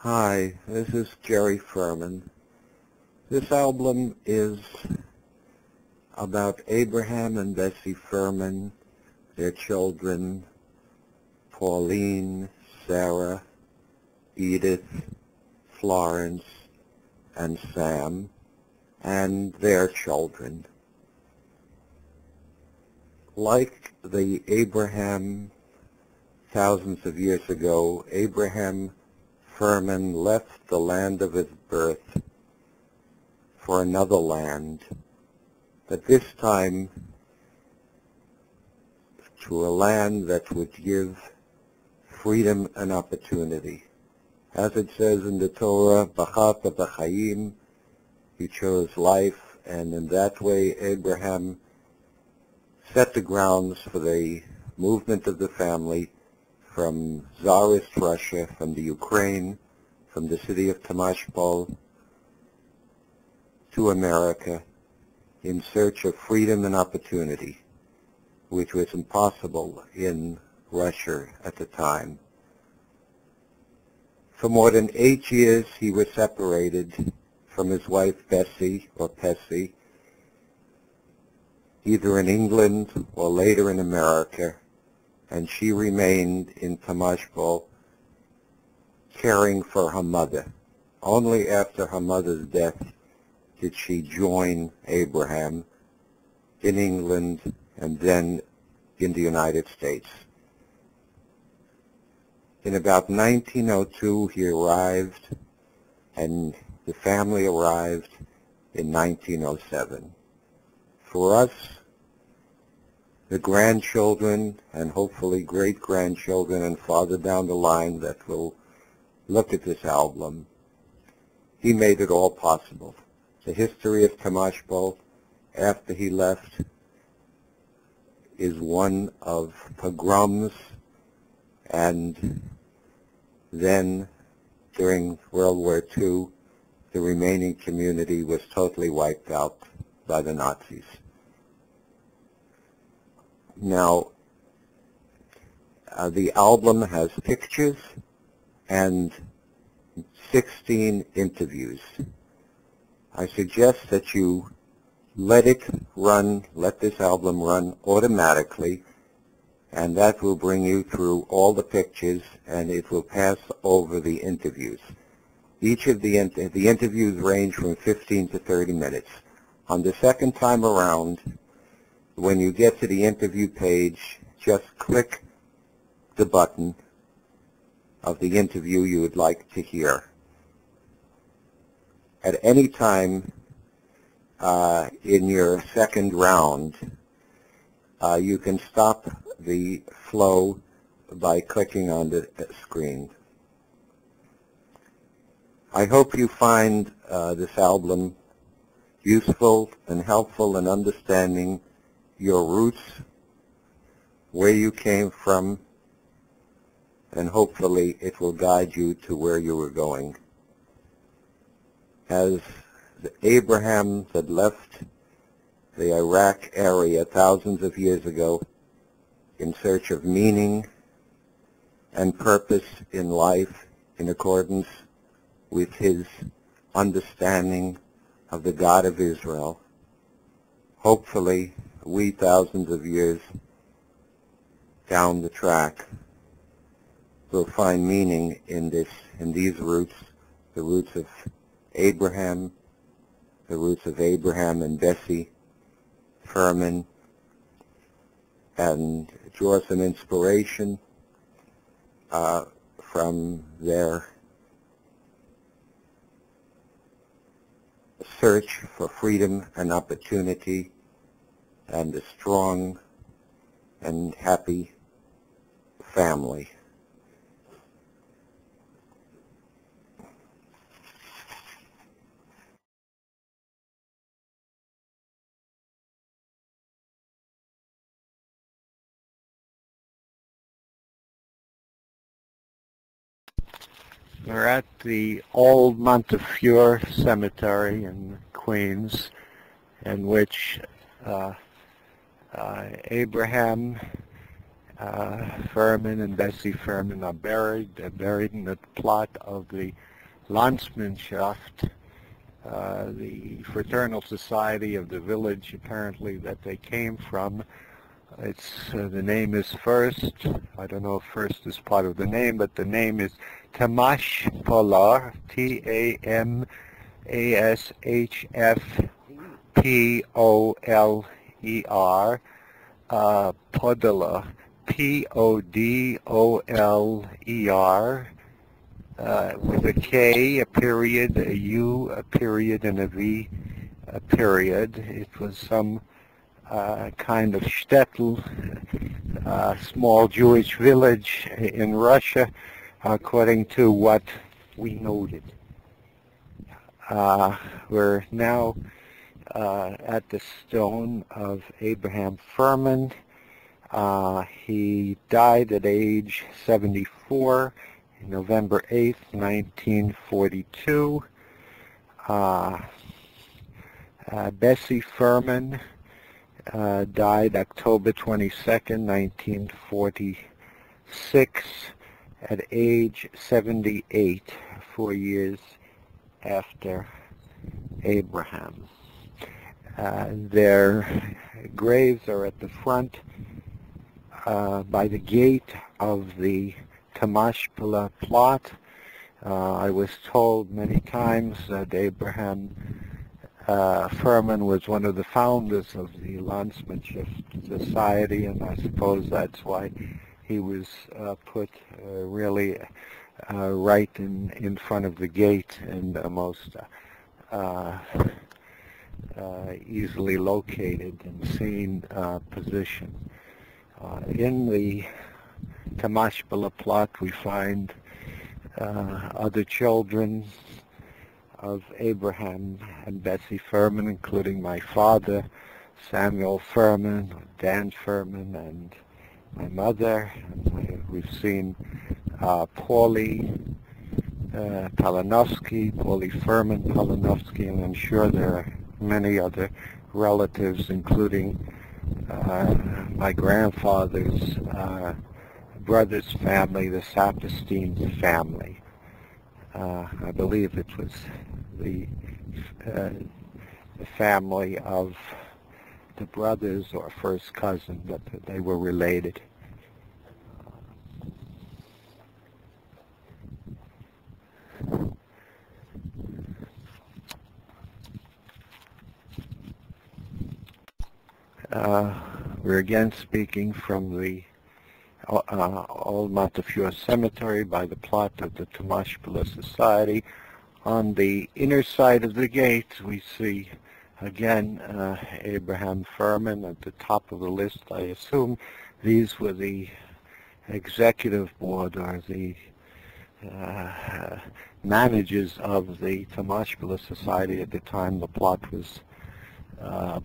Hi, this is Jerry Ferman. This album is about Abraham and Bessie Ferman, their children, Pauline, Sarah, Edith, Florence, and Sam, and their children. Like the Abraham thousands of years ago, Abraham Ferman left the land of his birth for another land, but this time to a land that would give freedom and opportunity. As it says in the Torah, B'charta b'chaim, he chose life, and in that way Abraham set the grounds for the movement of the family from Czarist Russia, from the Ukraine, from the city of Tomashpol to America in search of freedom and opportunity, which was impossible in Russia at the time. For more than 8 years he was separated from his wife Bessie, or Pessy, either in England or later in America, and she remained in Tomashpol caring for her mother. Only after her mother's death did she join Abraham in England and then in the United States. In about 1902 he arrived, and the family arrived in 1907. For us, the grandchildren and hopefully great-grandchildren and farther down the line that will look at this album, he made it all possible. The history of Tomashpol after he left is one of pogroms, and then during World War II, the remaining community was totally wiped out by the Nazis. Now, the album has pictures and 16 interviews. I suggest that you let it run, let this album run automatically, and that will bring you through all the pictures, and it will pass over the interviews. Each of the interviews range from 15 to 30 minutes. On the second time around, when you get to the interview page, just click the button of the interview you would like to hear. At any time in your second round, you can stop the flow by clicking on the screen. I hope you find this album useful and helpful in understanding your roots, where you came from, and hopefully it will guide you to where you were going. As the Abrahams had left the Iraq area thousands of years ago in search of meaning and purpose in life in accordance with his understanding of the God of Israel, hopefully we thousands of years down the track will find meaning in these roots, the roots of Abraham, the roots of Abraham and Bessie Ferman, and draw some inspiration from their search for freedom and opportunity and a strong and happy family. We're at the old Montefiore Cemetery in Queens, in which Abraham Ferman and Bessie Ferman are buried. They're buried in the plot of the Landsmannschaft, the fraternal society of the village apparently that they came from. It's the name is First. I don't know if First is part of the name, but the name is Tamashpoler, Tamashfpoler, Podoler, Podoler, with a K, a period, a U, a period, and a V, a period. It was some kind of shtetl, small Jewish village in Russia, according to what we noted. We're now at the stone of Abraham Ferman. He died at age 74, November 8th, 1942. Bessie Ferman died October 22nd, 1946, at age 78, 4 years after Abraham. Their graves are at the front by the gate of the Tamashpoler plot. I was told many times that Abraham Ferman was one of the founders of the Landsmannschaft Society, and I suppose that's why he was put really right in front of the gate in the most easily located and seen position. In the Tamashpoler plot we find other children of Abraham and Bessie Ferman, including my father, Samuel Ferman, Dan Ferman, and my mother. And we've seen Paulie Paulie Ferman Palanovsky, and I'm sure there are many other relatives, including my grandfather's brother's family, the Saperstein family. I believe it was the family of the brothers or first cousin, but they were related. We're again speaking from the Old Montefiore Cemetery by the plot of the Tamashpoler Society. On the inner side of the gate we see again Abraham Ferman at the top of the list. I assume these were the executive board or the managers of the Tamashpoler Society at the time the plot was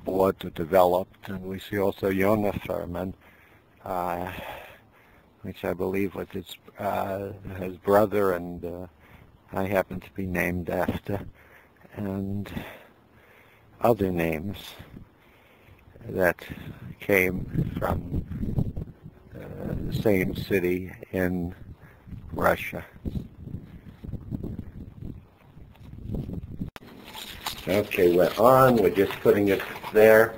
bought or developed. And we see also Yonah Ferman, which I believe was his brother, and I happen to be named after, and other names that came from the same city in Russia. Okay, we're on. We're just putting it there.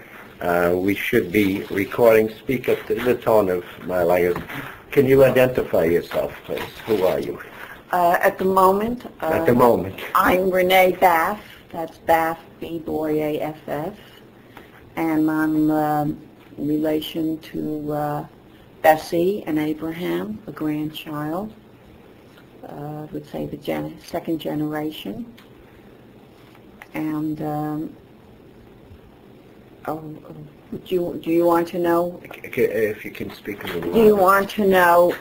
We should be recording. Speak up to the tone of my language. Can you identify yourself, please? Who are you? At the moment, I'm Renee Baff. That's Baff, B-A-F-F. And I'm in relation to Bessie and Abraham, a grandchild. I would say the second generation. And do you want to know? If you can speak a little louder. Do you want to know?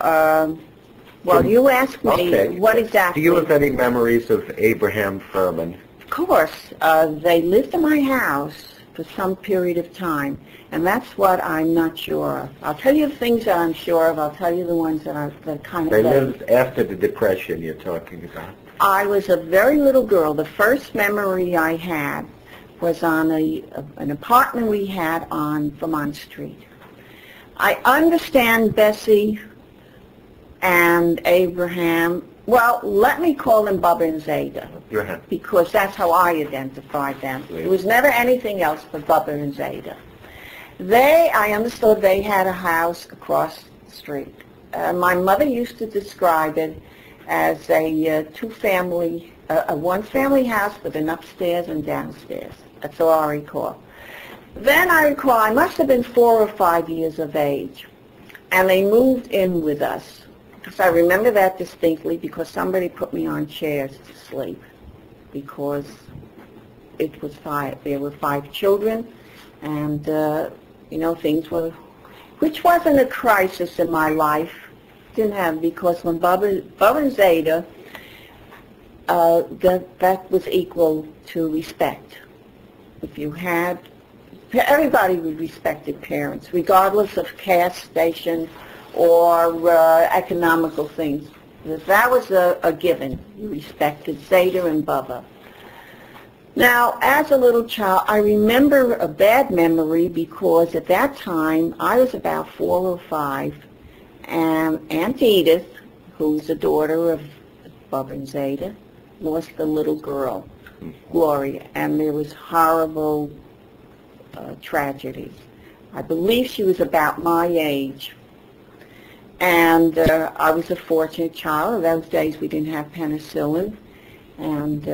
Well, you asked me what exactly. Do you have any memories of Abraham Ferman? Of course. They lived in my house for some period of time, and that's what I'm not sure of. I'll tell you the things that I'm sure of. I'll tell you the ones that are kind of. They lived after the Depression you're talking about. I was a very little girl. The first memory I had was on an apartment we had on Vermont Street. I understand Bessie and Abraham Well, let me call them Bubba and Zeta, Yeah. because that's how I identified them. It was never anything else but Bubba and Zeta. I understood they had a house across the street. My mother used to describe it as a two-family, a one-family house with an upstairs and downstairs. That's all I recall. Then I recall I must have been 4 or 5 years of age, and they moved in with us. So I remember that distinctly because somebody put me on chairs to sleep because it was there were 5 children, and things were, which wasn't a crisis in my life. Didn't have, because when Bubba and Zeta, that was equal to respect. If you had, everybody respected parents, regardless of caste, station, or economical things. That was a given. You respected Zeta and Bubba. Now, as a little child, I remember a bad memory because at that time, I was about 4 or 5, and Aunt Edith, who's the daughter of Bubba and Zeta, lost a little girl, Gloria, and there was horrible tragedies. I believe she was about my age. And I was a fortunate child. In those days we didn't have penicillin. And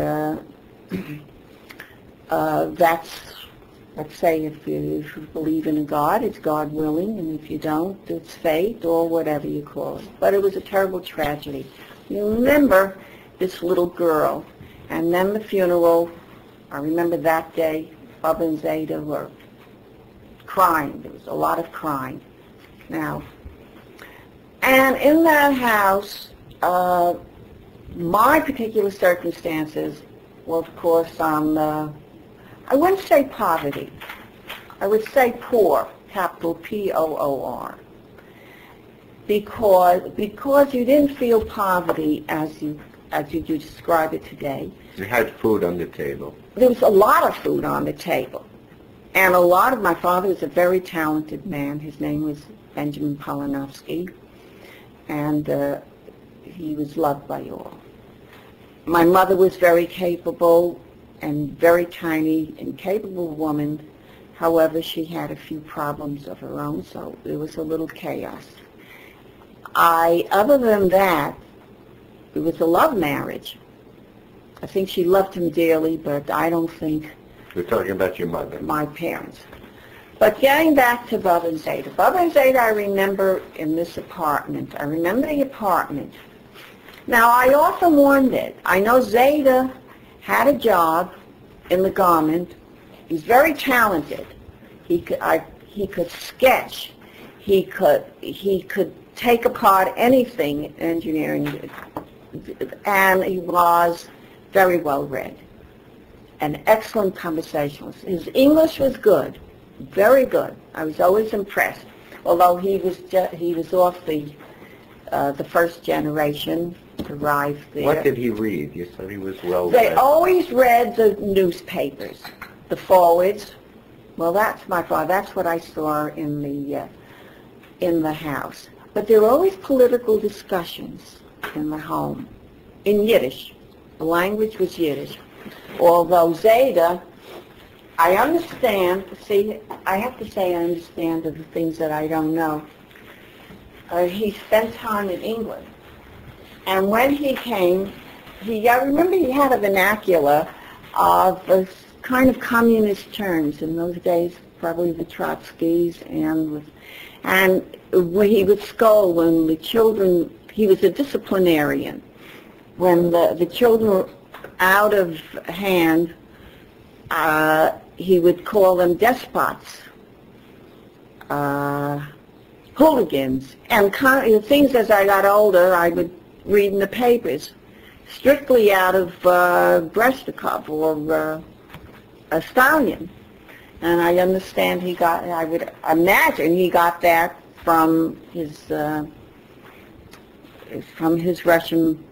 let's say if you believe in a God, it's God willing, and if you don't, it's fate or whatever you call it. But it was a terrible tragedy. You remember this little girl, and then the funeral. I remember that day, Bubba and Zeta were crying. There was a lot of crying. Now, and in that house, my particular circumstances were, of course, I wouldn't say poverty. I would say poor, capital P-O-O-R. Because you didn't feel poverty as you describe it today. You had food on the table. There was a lot of food on the table. And my father was a very talented man. His name was Benjamin Polinovsky. And he was loved by all. My mother was very capable and very tiny and capable woman. However, she had a few problems of her own, so there was a little chaos. Other than that, it was a love marriage. I think she loved him dearly, but I don't think... You're talking about your mother. My parents. But getting back to Bubba and Zeta. Bubba and Zeta I remember in this apartment. I remember the apartment. Now, I often wondered. I know Zeta had a job in the garment. He's very talented. He could sketch. He could take apart anything in engineering. And he was very well read. An excellent conversationalist. His English was good. Very good. I was always impressed. Although he was off the first generation, arrived there. What did he read? You said he was well They read. always read the newspapers, the forwards. Well, that's my father. That's what I saw in the house. But there were always political discussions in the home, in Yiddish. The language was Yiddish. Although Zeta, I understand, see, I have to say I understand the things that I don't know. He spent time in England. And when he came, I remember he had a vernacular of kind of communist terms in those days, probably the Trotskys, and he would scold when the children, he was a disciplinarian. When the children were out of hand, he would call them despots, hooligans, and things as I got older I would read in the papers, strictly out of Breshnikov or Stalin. And I understand I would imagine he got that from his Russian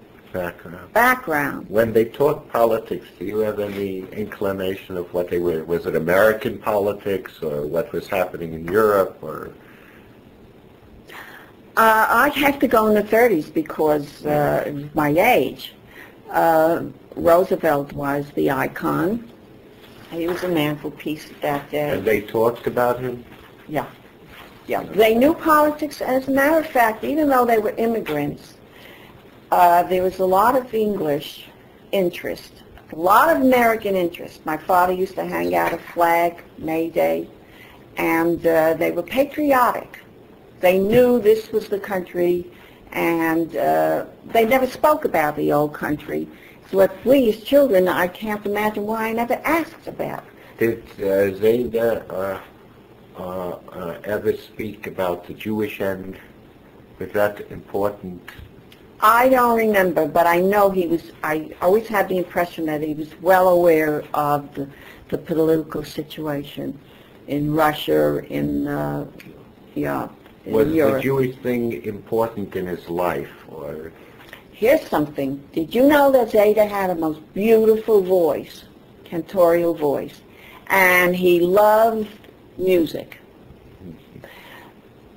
background. When they taught politics, do you have any inclination of what they were? Was it American politics or what was happening in Europe? Or I had to go in the 30s because of my age. Roosevelt was the icon. He was a mantelpiece that day. And they talked about him? Yeah. Yeah. They knew politics. As a matter of fact, even though they were immigrants, there was a lot of English interest, a lot of American interest. My father used to hang out a flag, May Day, and they were patriotic. They knew this was the country, and they never spoke about the old country. So what we as children, I can't imagine why I never asked about. Did Zeta ever speak about the Jewish end? Was that important? I don't remember, but I know he was, I always had the impression that he was well aware of the political situation in Russia, in Europe. Was the Jewish thing important in his life? Or? Here's something. Did you know that Zeta had a most beautiful voice, cantorial voice, and he loved music?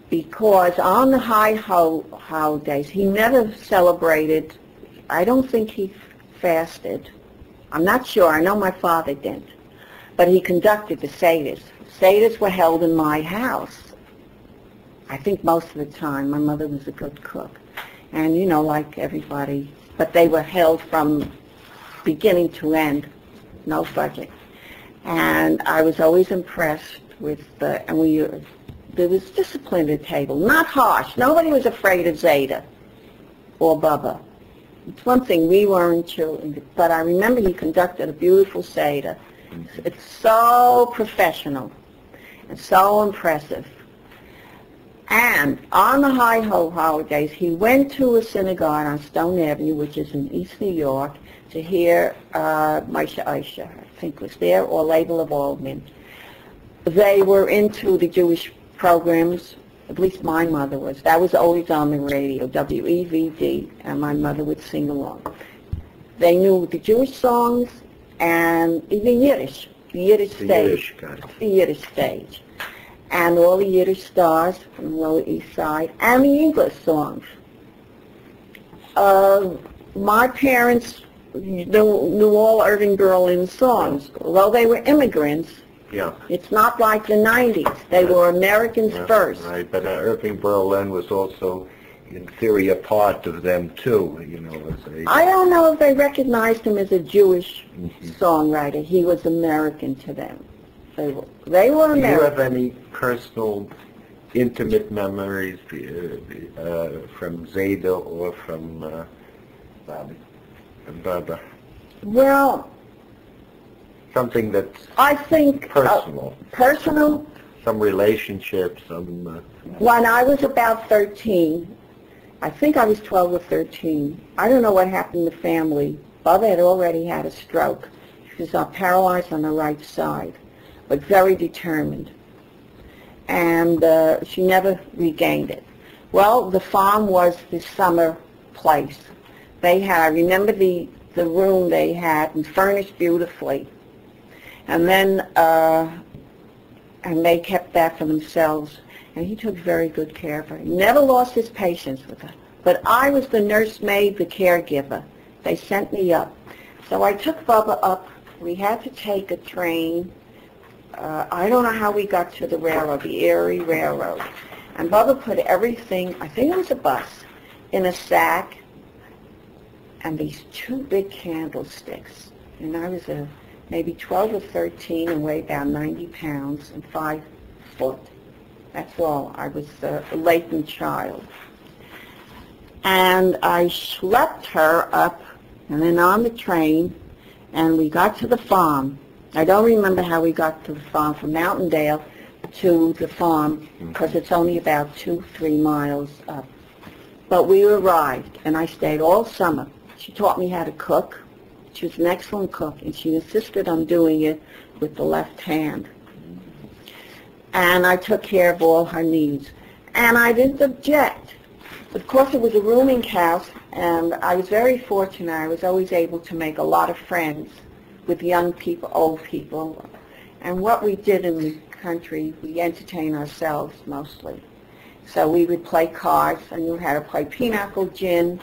Because on the high holidays, he never celebrated. I don't think he fasted. I'm not sure. I know my father didn't. But he conducted the Seder's. Seder's were held in my house. I think most of the time. My mother was a good cook. And, you know, like everybody. But they were held from beginning to end. No budget. And I was always impressed with there was discipline at the table, not harsh. Nobody was afraid of Zeta or Bubba. It's one thing, we weren't children, but I remember he conducted a beautiful Seder. It's so professional and so impressive. And on the high holidays, he went to a synagogue on Stone Avenue, which is in East New York, to hear Moshe Isha, I think was there, or Label of Alderman. They were into the Jewish programs, at least my mother was. That was always on the radio, WEVD, and my mother would sing along. They knew the Jewish songs and even Yiddish, the Yiddish stage, the Yiddish stage, and all the Yiddish stars from the Lower East Side, and the English songs. My parents knew all Irving Berlin's songs, although they were immigrants. Yeah. It's not like the 90s. They were Americans first. Right, but Irving Berlin was also, in theory, a part of them, too, you know. I don't know if they recognized him as a Jewish songwriter. He was American to them. They were American. Do you have any personal, intimate memories from Zeta or from Bubba? Well, something that's I think personal. Personal? Some relationship, some... When I was about 13, I think I was 12 or 13, I don't know what happened in the family. Bubba had already had a stroke. She was paralyzed on the right side, but very determined. And she never regained it. Well, the farm was the summer place. They had, I remember the room they had, and furnished beautifully. And then, and they kept that for themselves. And he took very good care of her. He never lost his patience with her. But I was the nursemaid, the caregiver. They sent me up. So I took Bubba up. We had to take a train. I don't know how we got to the railroad, the Erie Railroad. And Bubba put everything, I think it was a bus, in a sack, and these two big candlesticks. And I was maybe 12 or 13 and weighed about 90 pounds and 5 foot. That's all. I was a latent child. And I schlepped her up and then on the train, and we got to the farm. I don't remember how we got to the farm from Mountaindale to the farm, because it's only about 2-3 miles up. But we arrived, and I stayed all summer. She taught me how to cook. She was an excellent cook, and she insisted on doing it with the left hand. And I took care of all her needs. And I didn't object. Of course, it was a rooming house, and I was very fortunate. I was always able to make a lot of friends with young people, old people. And what we did in the country, we entertained ourselves mostly. So we would play cards. I knew how to play pinochle, gin,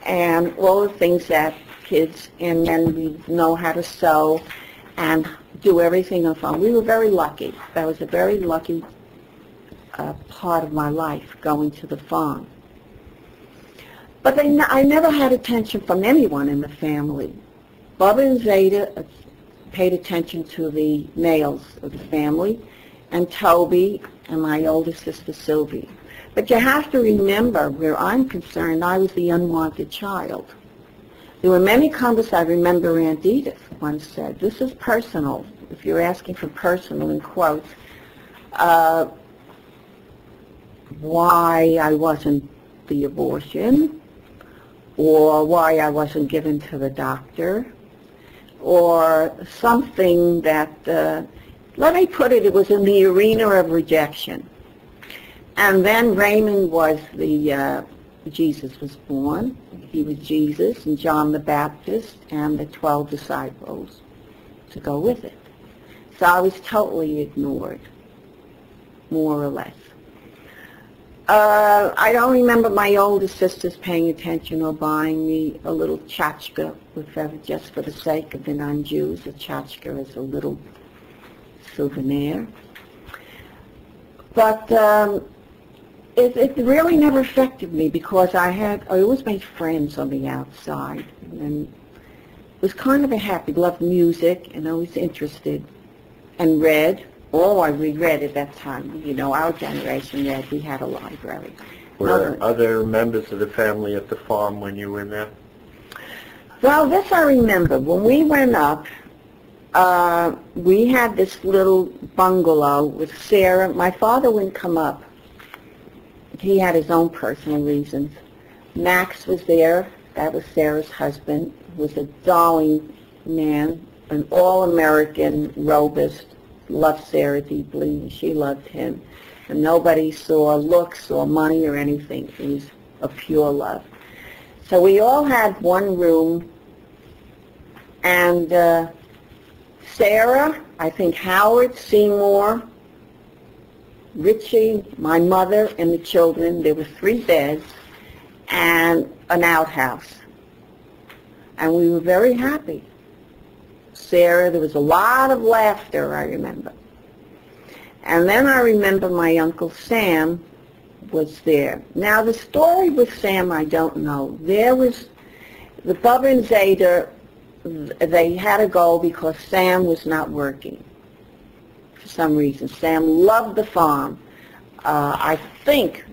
and all the things that kids, and then we know how to sew and do everything on the farm. We were very lucky. That was a very lucky part of my life, going to the farm. But I never had attention from anyone in the family. Bubba and Zeta paid attention to the males of the family, and Toby and my older sister Sylvie. But you have to remember, where I'm concerned, I was the unwanted child. There were many conversations. I remember Aunt Edith once said, "This is personal." If you're asking for personal in quotes, why I wasn't the abortion, or why I wasn't given to the doctor, or something that, let me put it, it was in the arena of rejection. And then Raymond was Jesus was born. He was Jesus and John the Baptist and the 12 disciples to go with it. So I was totally ignored, more or less. I don't remember my older sisters paying attention or buying me a little tchotchke, just for the sake of the non-Jews. A tchotchke is a little souvenir. But it really never affected me, because I always made friends on the outside, and was kind of a happy, loved music, and always interested, and read. Oh, I reread at that time. You know, our generation read. We had a library. Were other members of the family at the farm when you were there? Well, this I remember. When we went up, we had this little bungalow with Sarah. My father wouldn't come up. He had his own personal reasons. Max was there. That was Sarah's husband. He was a darling man, an all-American, robust, loved Sarah deeply. She loved him. And nobody saw looks or money or anything. It was a pure love. So we all had one room. And Sarah, I think Howard, Seymour, Richie, my mother, and the children. There were 3 beds and an outhouse. And we were very happy. Sarah, there was a lot of laughter, I remember. And then I remember my Uncle Sam was there. Now, the story with Sam, I don't know. There was the Bubba and Zeta, they had to go because Sam was not working for some reason. Sam loved the farm. I think,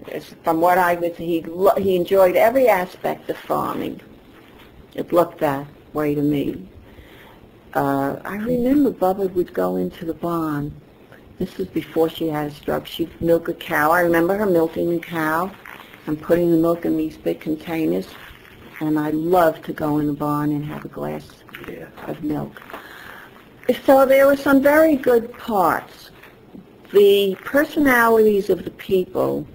from what I was, he enjoyed every aspect of farming. It looked that way to me. I remember Bubba would go into the barn. This was before she had a stroke. She'd milk a cow. I remember her milking a cow and putting the milk in these big containers. And I loved to go in the barn and have a glass of milk. So there were some very good parts. The personalities of the people,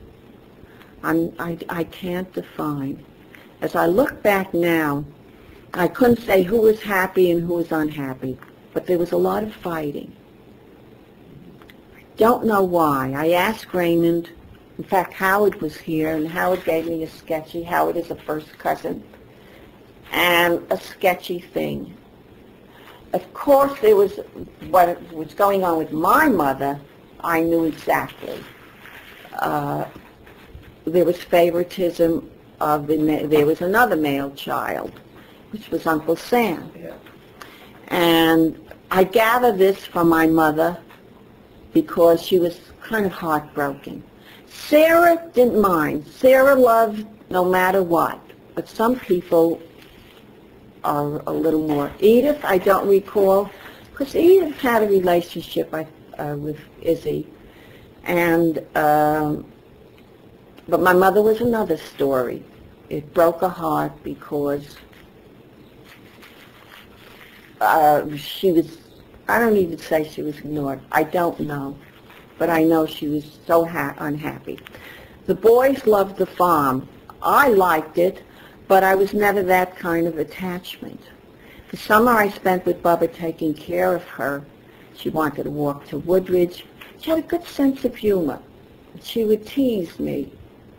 I can't define. As I look back now, I couldn't say who was happy and who was unhappy, but there was a lot of fighting. Don't know why. I asked Raymond. In fact, Howard was here, and Howard gave me a sketchy. Howard is a first cousin, and a sketchy thing. Of course, there was what was going on with my mother. I knew exactly. There was favoritism of there was another male child, which was Uncle Sam. Yeah. And I gather this from my mother because she was kind of heartbroken. Sarah didn't mind. Sarah loved no matter what. But some people are a little more. Edith, I don't recall, because Edith had a relationship with Izzy. And, but my mother was another story. It broke her heart because she was, I don't even say she was ignored. I don't know. But I know she was so unhappy. The boys loved the farm. I liked it, but I was never that kind of attachment. The summer I spent with Bubba taking care of her. She wanted to walk to Woodridge. She had a good sense of humor. she would tease me,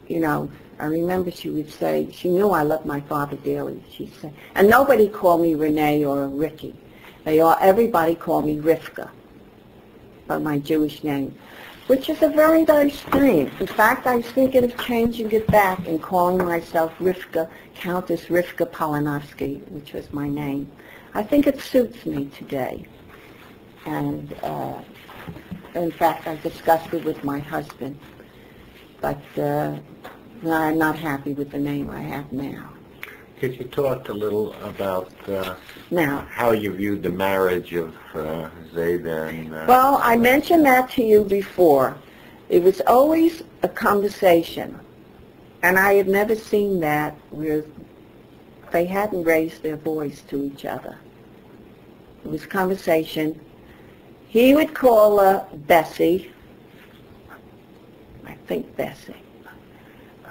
you know. I remember she would say, she knew I loved my father dearly, she'd say, and nobody called me Renee or Ricky. Everybody called me Rivka, by my Jewish name, which is a very nice name. In fact, I was thinking of changing it back and calling myself Rivka, Countess Rivka Polinovsky, which was my name. I think it suits me today. And in fact, I discussed it with my husband, but I'm not happy with the name I have now. Could you talk a little about Now, how you viewed the marriage of Zeta and... well, I mentioned that to you before. It was always a conversation, and I had never seen that where they hadn't raised their voice to each other. It was conversation. He would call her Bessie. I think Bessie.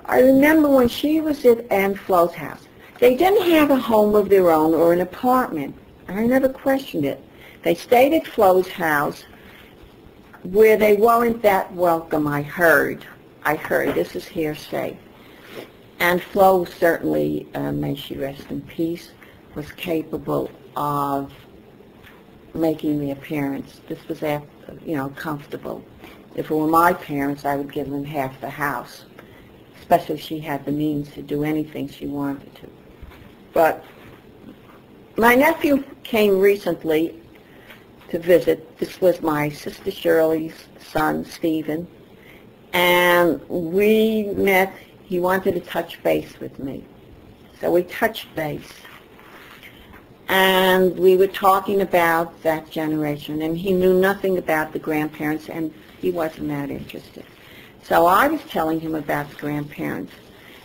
I remember when she was at Ann Flo's house, they didn't have a home of their own or an apartment. I never questioned it. They stayed at Flo's house where they weren't that welcome, I heard. This is hearsay. And Flo certainly, may she rest in peace, was capable of making the appearance. This was, comfortable. If it were my parents, I would give them half the house, especially if she had the means to do anything she wanted to. But my nephew came recently to visit. This was my sister Shirley's son, Stephen, and we met. He wanted to touch base with me. So we touched base. And we were talking about that generation, and he knew nothing about the grandparents, and he wasn't that interested. So I was telling him about the grandparents,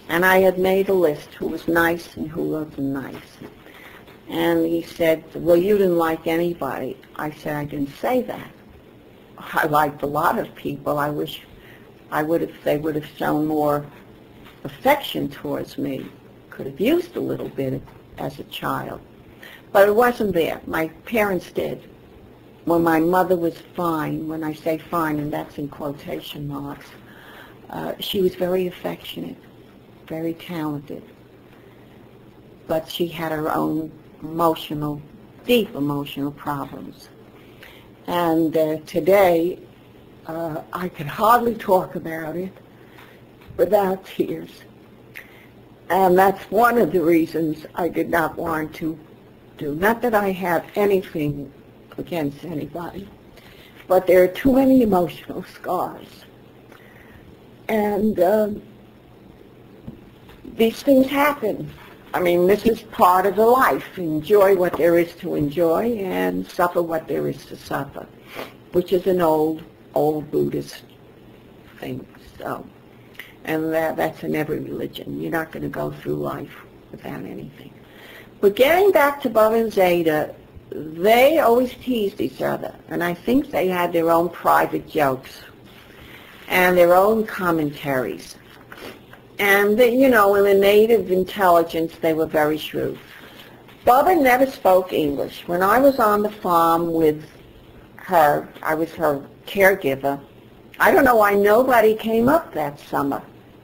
and I had made a list who was nice and who wasn't nice. And he said, well, you didn't like anybody. I said, I didn't say that. I liked a lot of people. I wish they would have shown more affection towards me. Could have used a little bit as a child. But it wasn't there. My parents did. When my mother was fine, when I say fine, and that's in quotation marks, she was very affectionate, very talented. But she had her own deep emotional problems. And today, I could hardly talk about it without tears. And that's one of the reasons I did not want to do. Not that I have anything against anybody, but there are too many emotional scars. And these things happen. I mean, this is part of the life. Enjoy what there is to enjoy and suffer what there is to suffer, which is an old Buddhist thing. So, and that's in every religion. You're not going to go through life without anything. But getting back to Bubba and Zeta, they always teased each other, and I think they had their own private jokes and their own commentaries. And, in the native intelligence, they were very shrewd. Bubba never spoke English. When I was on the farm with her, I was her caregiver. I don't know why nobody came up that summer.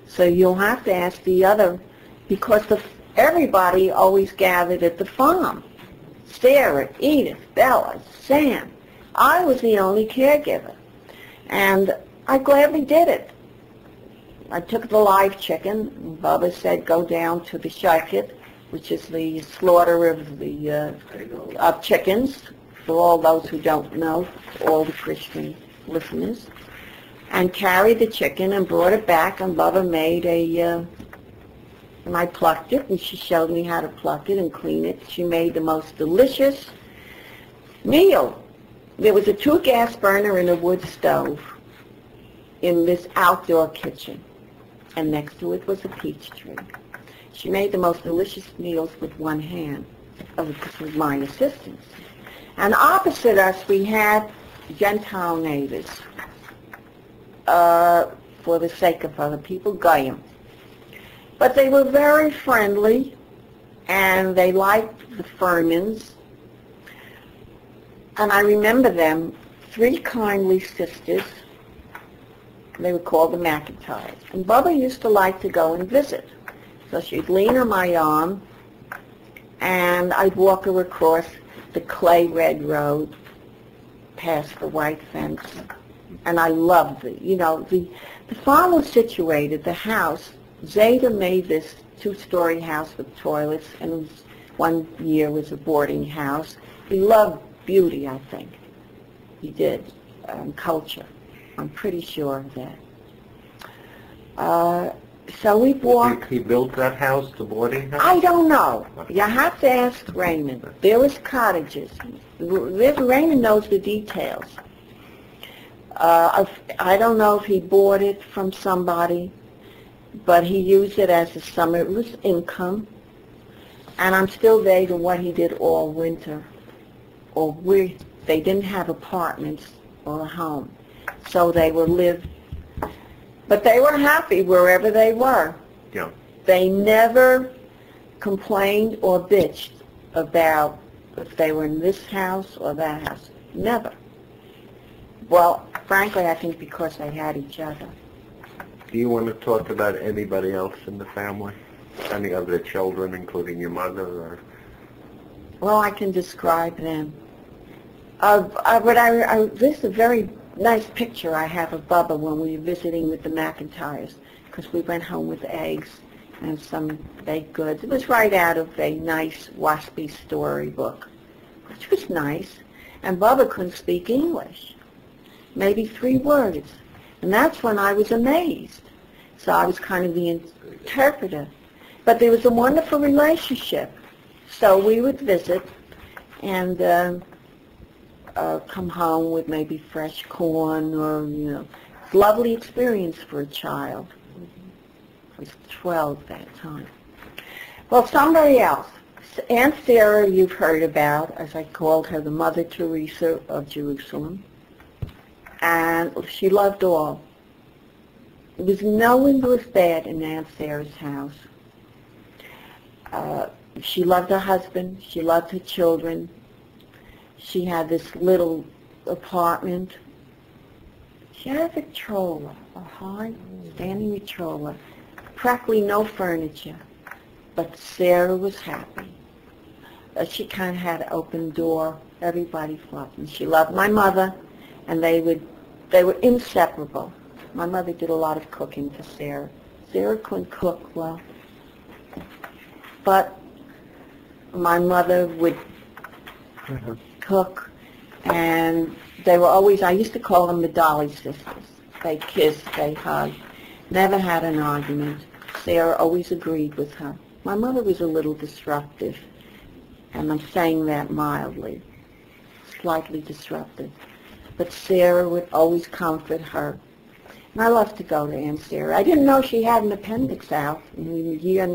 So you'll have to ask the other, because everybody always gathered at the farm. Sarah, Edith, Bella, Sam. I was the only caregiver. And I gladly did it. I took the live chicken, and Bubba said, go down to the shaykhit, which is the slaughter of the chickens, for all those who don't know, all the Christian listeners, and carried the chicken and brought it back, and Bubba made and I plucked it, and she showed me how to pluck it and clean it. She made the most delicious meal. There was a 2-gas burner and a wood stove in this outdoor kitchen, and next to it was a peach tree. She made the most delicious meals with one hand, with my assistance. And opposite us, we had Gentile neighbors, for the sake of other people, Goyim. But they were very friendly, and they liked the Fermans. And I remember them, 3 kindly sisters, They were called the McIntyres. And Bubba used to like to go and visit. So she'd lean on my arm, and I'd walk her across the clay red road past the white fence. And I loved it. You know, the farm was situated, the house, Zeta made this two-story house with toilets, and it was, one year was a boarding house. He loved beauty, I think. He did, culture. I'm pretty sure of that. So we walked. He built that house, the boarding house? I don't know. You have to ask Raymond. There was cottages. Raymond knows the details. I don't know if he bought it from somebody, but he used it as a summer. It was income. And I'm still vague on what he did all winter. Or where they didn't have apartments or a home. So they would live. But they were happy wherever they were. Yeah. They never complained or bitched about if they were in this house or that house. Never. Well, frankly, I think because they had each other. Do you want to talk about anybody else in the family? Any other children, including your mother? Or? Well, I can describe them. This is a very nice picture I have of Bubba when we were visiting with the McIntyres, because we went home with eggs and some baked goods. It was right out of a nice waspy storybook, which was nice. And Bubba couldn't speak English, maybe 3 words. And that's when I was amazed. So I was kind of the interpreter. But there was a wonderful relationship. So we would visit and come home with maybe fresh corn or, you know, lovely experience for a child. I was 12 at that time. Well, somebody else. Aunt Sarah you've heard about, as I called her, the Mother Teresa of Jerusalem. And she loved all. There was no one who was bad in Aunt Sarah's house. She loved her husband. She loved her children. She had this little apartment. She had a Victrola, a high standing Victrola. Practically no furniture. But Sarah was happy. She kind of had an open door. Everybody loved them. She loved my mother, and they were inseparable. My mother did a lot of cooking for Sarah. Sarah couldn't cook well, but my mother would cook, and they were always, I used to call them the Dolly sisters. They kissed, they hugged, never had an argument. Sarah always agreed with her. My mother was a little disruptive, and I'm saying that mildly, slightly disruptive. But Sarah would always comfort her. And I loved to go to Aunt Sarah. I didn't know she had an appendix out in the year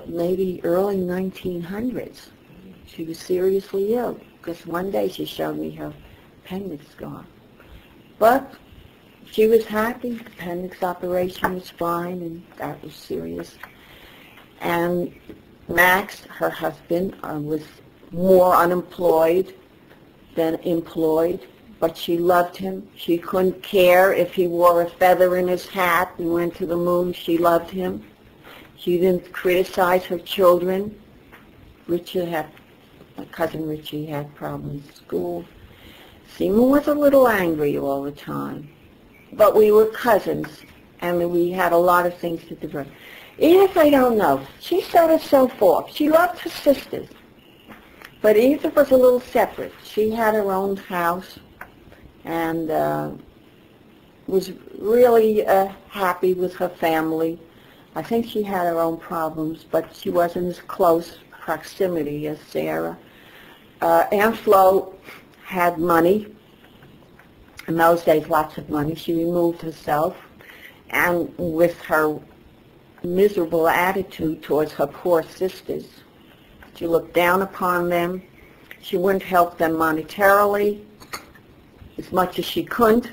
maybe early 1900s. She was seriously ill, because one day she showed me her appendix gone. But she was happy. The appendix operation was fine, and that was serious. And Max, her husband, was more unemployed than employed, but she loved him. She couldn't care if he wore a feather in his hat and went to the moon. She loved him. She didn't criticize her children. My cousin Richie had problems at school. Seaman was a little angry all the time. But we were cousins, and we had a lot of things to do. Edith, I don't know. She set herself off. She loved her sisters. But Edith was a little separate. She had her own house and was really happy with her family. I think she had her own problems, but she wasn't as close proximity as Sarah. Aunt Flo had money. In those days, lots of money. She removed herself, and with her miserable attitude towards her poor sisters, she looked down upon them. She wouldn't help them monetarily as much as she could.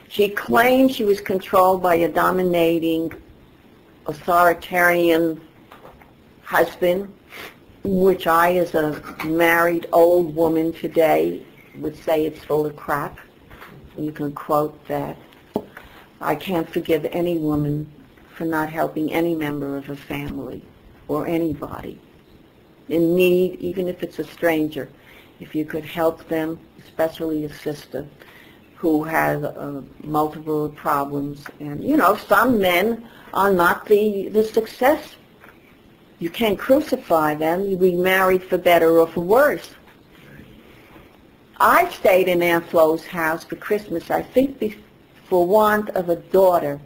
She claimed she was controlled by a dominating, authoritarian husband, which I, as a married old woman today, would say it's full of crap. you can quote that, I can't forgive any woman for not helping any member of her family or anybody in need, even if it's a stranger. If you could help them, especially a sister who has multiple problems. And, you know, some men are not the success. You can't crucify them. You be married for better or for worse. I stayed in Aunt Flo's house for Christmas, I think for want of a daughter.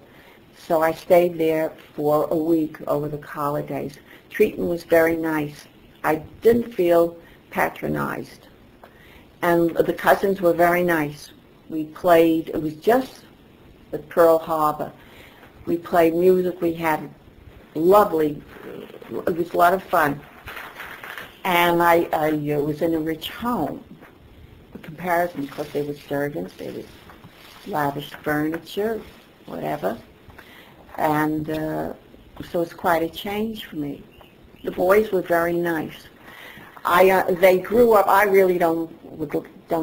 So I stayed there for a week over the holidays. Treatment was very nice. I didn't feel patronized. And the cousins were very nice. We played, it was just at Pearl Harbor. We played music, we had lovely, it was a lot of fun. And I was in a rich home. In comparison, because there was servants, there was lavish furniture, whatever. And so it's quite a change for me. The boys were very nice. They grew up, I really don't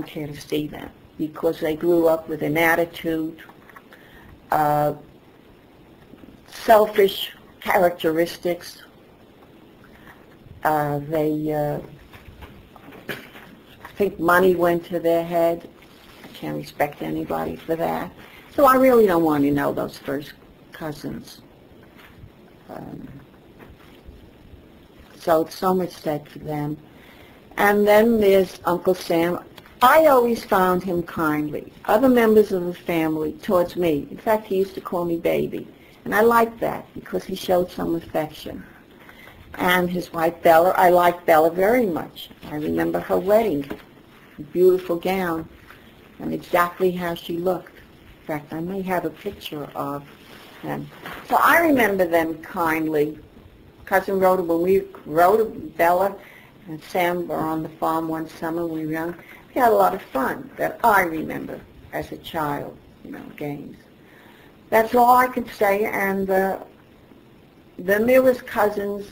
care to see them, because they grew up with an attitude, selfish characteristics. They think money went to their head. I can't respect anybody for that. So I really don't want to know those first cousins. So it's so much said for them. And then there's Uncle Sam. I always found him kindly. Other members of the family towards me. In fact, he used to call me baby. And I liked that because he showed some affection. And his wife Bella, I liked Bella very much. I remember her wedding, a beautiful gown, and exactly how she looked. In fact, I may have a picture of them. So I remember them kindly. Cousin Rhoda, when Bella and Sam were on the farm one summer when we were young, we had a lot of fun that I remember as a child, you know, games. That's all I can say. And then there was cousins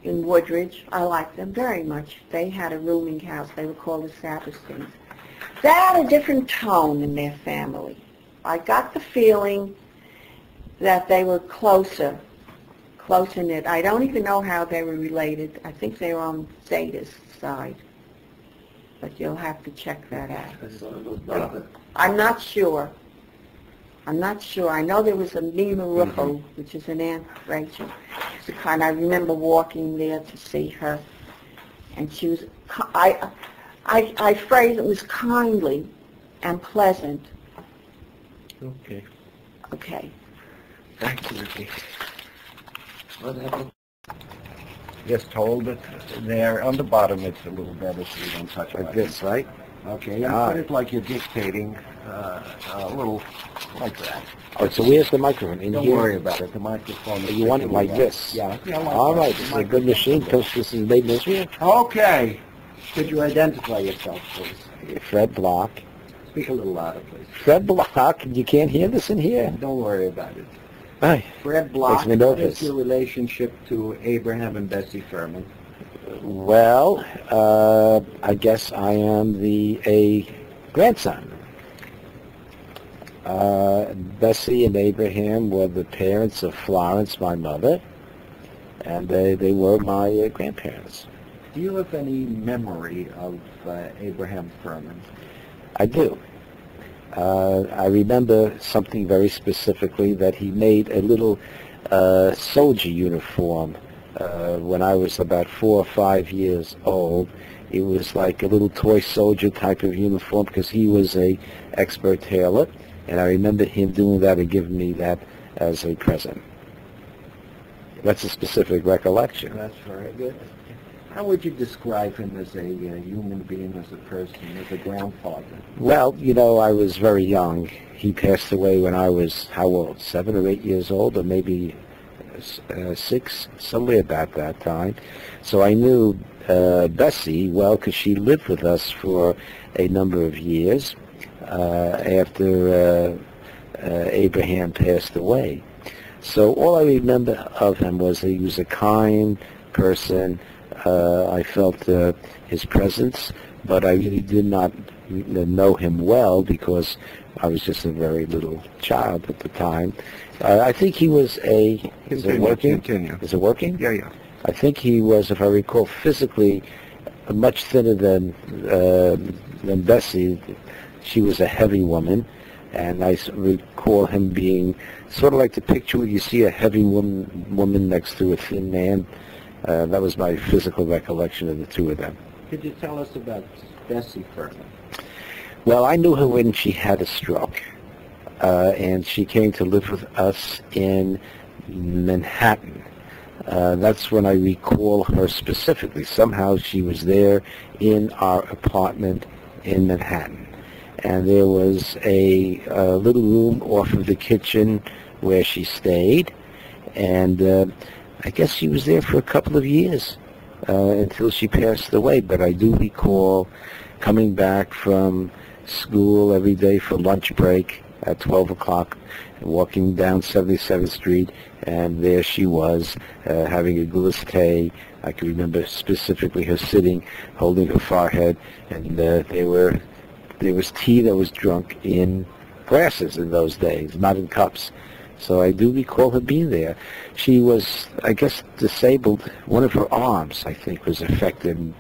in Woodridge. I liked them very much. They had a rooming house. They were called the Sapersteins. They had a different tone in their family. I got the feeling that they were close-knit. I don't even know how they were related. I think they were on Zeta's side. But you'll have to check that out. I'm not sure. I know there was a Nina Ruffo, which is an Aunt Rachel. I remember walking there to see her. And she was, I phrase it was kindly and pleasant. Okay. Okay. Thank you, Ricky. Just hold it there. On the bottom it's a little better so you don't touch it. Like this, right? Okay, and put it like you're dictating, a little like that. Oh, so where's the microphone? In Don't here? worry about it. The microphone is... You want it like this? Yeah. Like all right, that. this is a good machine because this is made in Israel. Okay. Could you identify yourself, please? Fred Block. Speak a little louder, please. Fred Block. You can't hear this in here. Don't worry about it. Aye. Fred Block, Makes me what nervous. is your relationship to Abraham and Bessie Ferman? Well, I guess I am a grandson. Bessie and Abraham were the parents of Florence, my mother, and they were my grandparents. Do you have any memory of Abraham Ferman? I do. I remember something very specifically, that he made a little soldier uniform when I was about 4 or 5 years old. It was like a little toy soldier type of uniform because he was a expert tailor, and I remember him doing that and giving me that as a present. That's a specific recollection. That's very good. How would you describe him as a human being, as a person, as a grandfather? Well, you know, I was very young. He passed away when I was, how old, 7 or 8 years old, or maybe 6, somewhere about that time. So I knew Bessie well because she lived with us for a number of years after Abraham passed away. So all I remember of him was he was a kind person. I felt his presence, but I really did not know him well because I was just a very little child at the time. I think he was a... Is it working? Continue. Is it working? Yeah, yeah. I think he was, if I recall, physically much thinner than Bessie. She was a heavy woman, and I recall him being sort of like the picture where you see a heavy woman next to a thin man. That was my physical recollection of the two of them. Could you tell us about Bessie Ferman? Well, I knew her when she had a stroke, and she came to live with us in Manhattan. That's when I recall her specifically. Somehow she was there in our apartment in Manhattan. And there was a little room off of the kitchen where she stayed. And I guess she was there for a couple of years until she passed away. But I do recall coming back from school every day for lunch break at 12 o'clock, walking down 77th Street, and there she was, having a glass tea. I can remember specifically her sitting, holding her forehead, and there was tea that was drunk in glasses in those days, not in cups. So I do recall her being there. She was, I guess, disabled. One of her arms, I think, was affected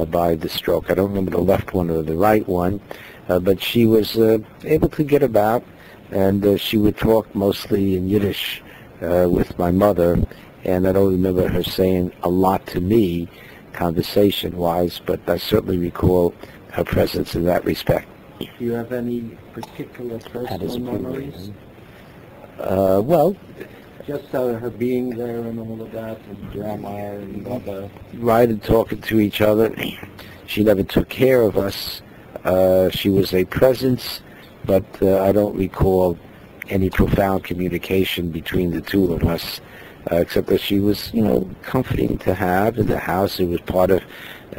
by the stroke. I don't remember the left one or the right one, but she was able to get about, and she would talk mostly in Yiddish with my mother, and I don't remember her saying a lot to me conversation-wise, but I certainly recall her presence in that respect. Do you have any particular personal memories? Well, just her being there and all of that, and Grandma and Baba. Right, and talking to each other. She never took care of us. She was a presence, but I don't recall any profound communication between the two of us, except that she was, comforting to have in the house. It was part of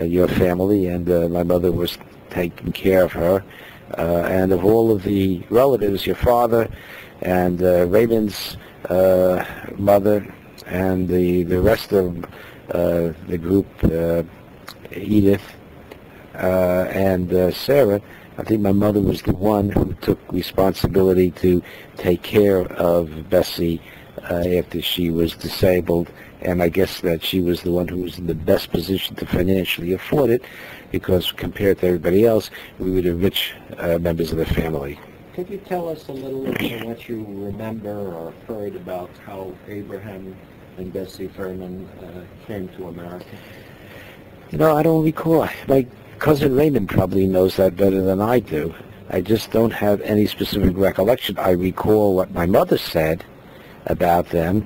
your family, and my mother was taking care of her. And of all of the relatives, your father and Raymond's mother and the rest of the group, Edith and Sarah, I think my mother was the one who took responsibility to take care of Bessie after she was disabled, and I guess that she was the one who was in the best position to financially afford it, because compared to everybody else, we were the rich members of the family. Could you tell us a little about what you remember or heard about how Abraham and Bessie Ferman came to America? I don't recall. My cousin Raymond probably knows that better than I do. I just don't have any specific recollection. I recall what my mother said about them,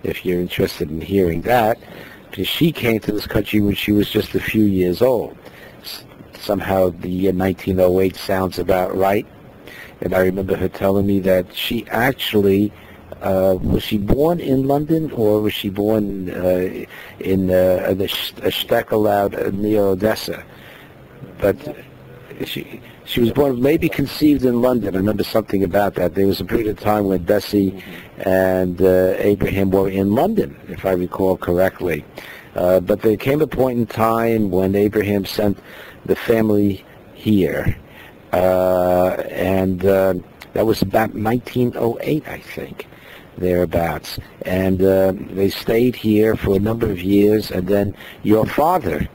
if you're interested in hearing that, because she came to this country when she was just a few years old. Somehow the year 1908 sounds about right. And I remember her telling me that she actually, was she born in London, or was she born in a shtetl out near Odessa? But she was born, maybe conceived in London. I remember something about that. There was a period of time when Bessie and Abraham were in London, if I recall correctly. But there came a point in time when Abraham sent the family here, and that was about 1908, I think, thereabouts. And they stayed here for a number of years, and then your father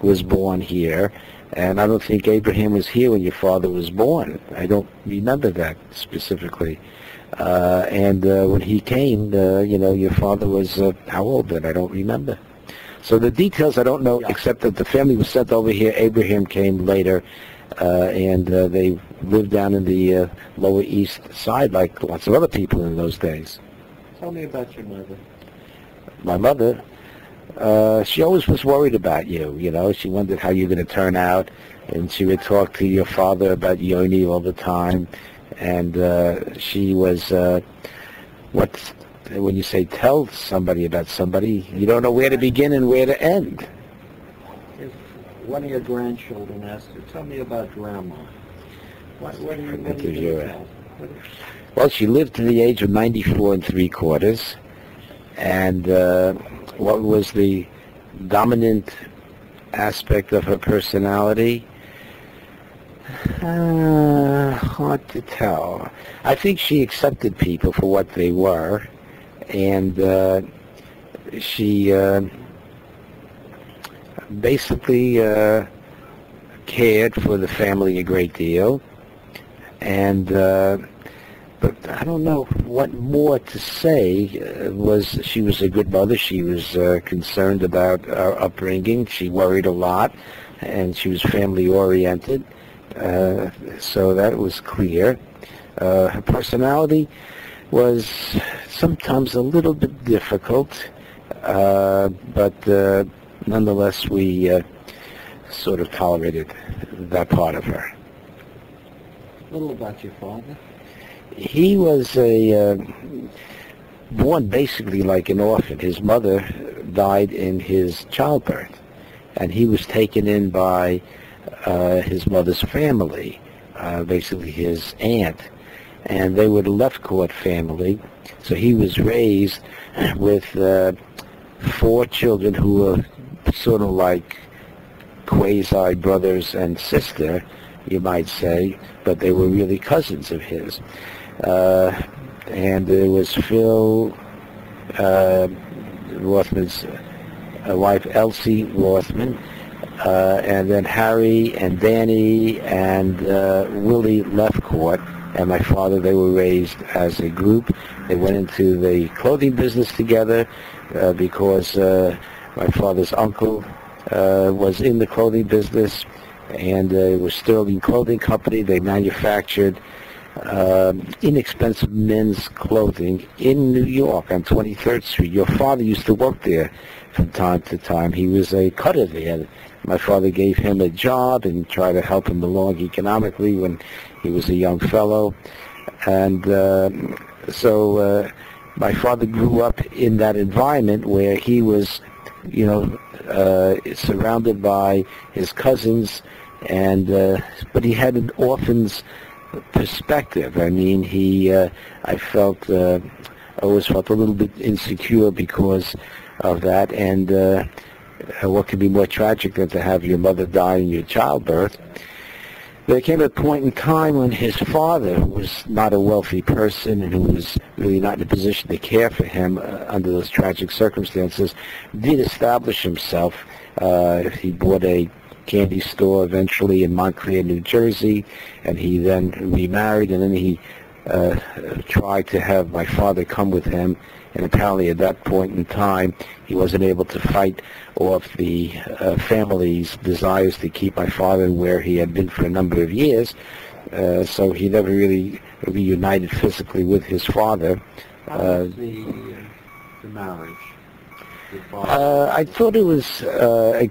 was born here, and I don't think Abraham was here when your father was born. I don't remember that specifically. And when he came, your father was how old then? I don't remember. So the details I don't know, except that the family was sent over here. Abraham came later, and they lived down in the Lower East Side like lots of other people in those days. Tell me about your mother. My mother, she always was worried about you, She wondered how you were going to turn out, and she would talk to your father about Yoni all the time. And she was, when you say tell somebody about somebody, you don't know where to begin and where to end. If one of your grandchildren asked you, tell me about Grandma, what are you going to tell? Well, she lived to the age of 94 3/4, and what was the dominant aspect of her personality? Hard to tell. I think she accepted people for what they were, and she basically cared for the family a great deal, and but I don't know what more to say. She was a good mother. She was concerned about our upbringing. She worried a lot, and she was family oriented, so that was clear. Her personality was sometimes a little bit difficult, but nonetheless we sort of tolerated that part of her. A little about your father. He was born basically like an orphan. His mother died in his childbirth, and he was taken in by his mother's family, basically his aunt, and they were the Lefcourt family. So he was raised with 4 children who were sort of like quasi brothers and sister, you might say, but they were really cousins of his. And there was Phil Rothman's wife, Elsie Rothman, and then Harry and Danny and Willie Lefcourt, and my father. They were raised as a group. They went into the clothing business together because my father's uncle was in the clothing business, and it was Sterling Clothing Company. They manufactured inexpensive men's clothing in New York on 23rd Street. Your father used to work there from time to time. He was a cutter there. My father gave him a job and tried to help him along economically when he was a young fellow. And so my father grew up in that environment where he was, you know, surrounded by his cousins, and but he had an orphan's perspective. I mean, I always felt a little bit insecure because of that, and what could be more tragic than to have your mother die in your childbirth? There came a point in time when his father, who was not a wealthy person and who was really not in a position to care for him under those tragic circumstances, did establish himself. He bought a candy store eventually in Montclair, New Jersey, and he then remarried, and then he tried to have my father come with him, and apparently at that point in time he wasn't able to fight off the family's desires to keep my father where he had been for a number of years, so he never really reunited physically with his father. How was the marriage? I thought it was a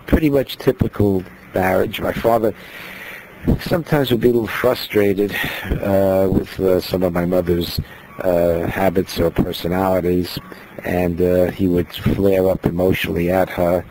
pretty much typical marriage. My father sometimes would be a little frustrated with some of my mother's habits or personalities, and he would flare up emotionally at her.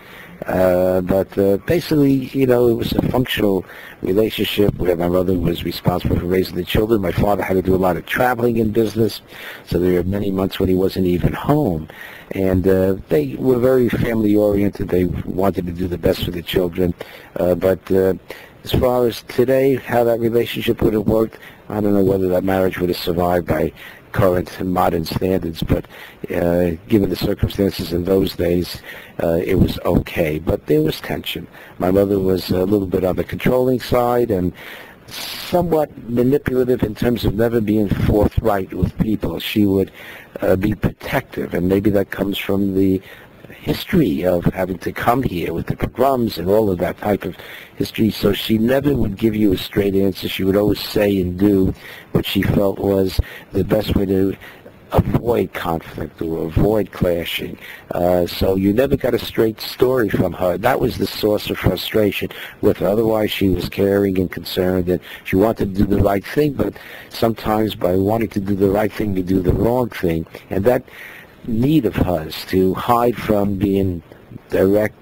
But basically, you know, it was a functional relationship where my mother was responsible for raising the children. My father had to do a lot of traveling in business, so there were many months when he wasn't even home. And they were very family-oriented. They wanted to do the best for the children. But as far as today, how that relationship would have worked, I don't know whether that marriage would have survived by current and modern standards, but given the circumstances in those days, it was okay. But there was tension. My mother was a little bit on the controlling side and somewhat manipulative in terms of never being forthright with people. She would be protective, and maybe that comes from the history of having to come here with the pogroms and all of that type of history. So she never would give you a straight answer. She would always say and do what she felt was the best way to avoid conflict or avoid clashing. So you never got a straight story from her. That was the source of frustration with her. Otherwise, she was caring and concerned, and she wanted to do the right thing, but sometimes by wanting to do the right thing, you do the wrong thing. And that need of hers to hide from being direct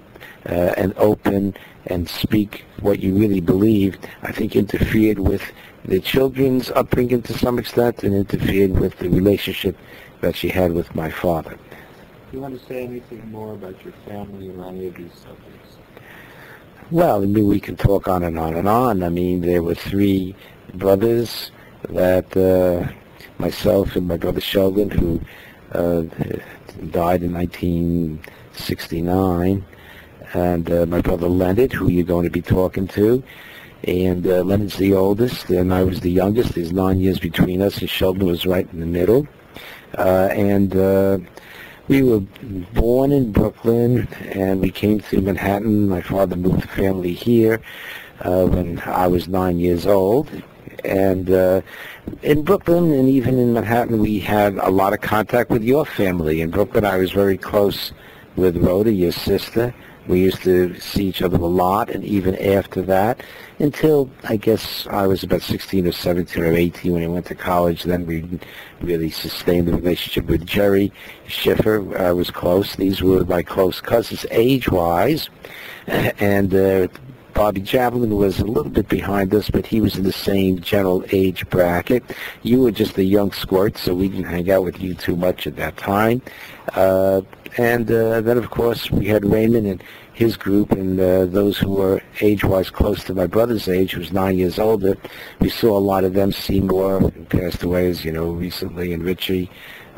and open and speak what you really believed, I think interfered with the children's upbringing to some extent and interfered with the relationship that she had with my father. Do you want to say anything more about your family or any of these subjects? Well, I mean, we can talk on and on and on. I mean, there were three brothers that myself and my brother Sheldon, who died in 1969, and my brother Leonard, who you're going to be talking to. And Leonard's the oldest, and I was the youngest. There's 9 years between us, and Sheldon was right in the middle. And we were born in Brooklyn, and we came to Manhattan. My father moved the family here when I was 9 years old. And in Brooklyn and even in Manhattan, we had a lot of contact with your family. In Brooklyn, I was very close with Rhoda, your sister. We used to see each other a lot, and even after that, until I guess I was about 16 or 17 or 18 when I went to college. Then we really sustained the relationship with Jerry Schiffer. I was close. These were my close cousins age-wise. And Bobby Javelin was a little bit behind us, but he was in the same general age bracket. You were just a young squirt, so we didn't hang out with you too much at that time. And then, of course, we had Raymond and his group, and those who were age-wise close to my brother's age, who was 9 years older. We saw a lot of them. Seymour, who passed away, as you know, recently, and Richie,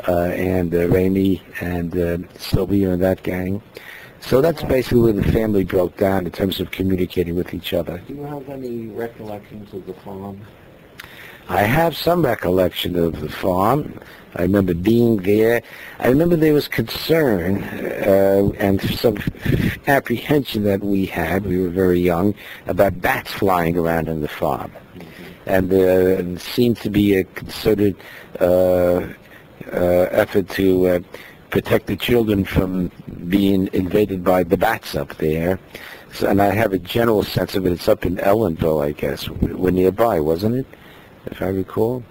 and Ramey, and Sylvia and that gang. So that's basically where the family broke down in terms of communicating with each other. Do you have any recollections of the farm? I have some recollection of the farm. I remember being there. I remember there was concern and some apprehension that we had, we were very young, about bats flying around on the farm. And it seemed to be a concerted effort to protect the children from being invaded by the bats up there. So, and I have a general sense of it. It's up in Ellenville, I guess. We're nearby, wasn't it, if I recall?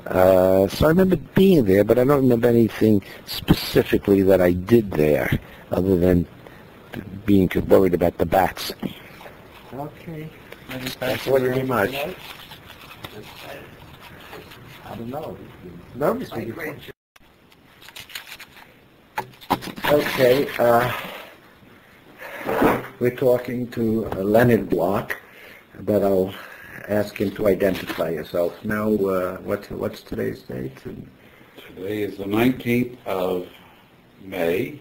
So I remember being there, but I don't remember anything specifically that I did there, other than being worried about the bats. Okay. Thank you very much. I don't know. No, okay, we're talking to Leonard Block, but I'll ask him to identify yourself. Now, what's today's date? Today is the 19th of May,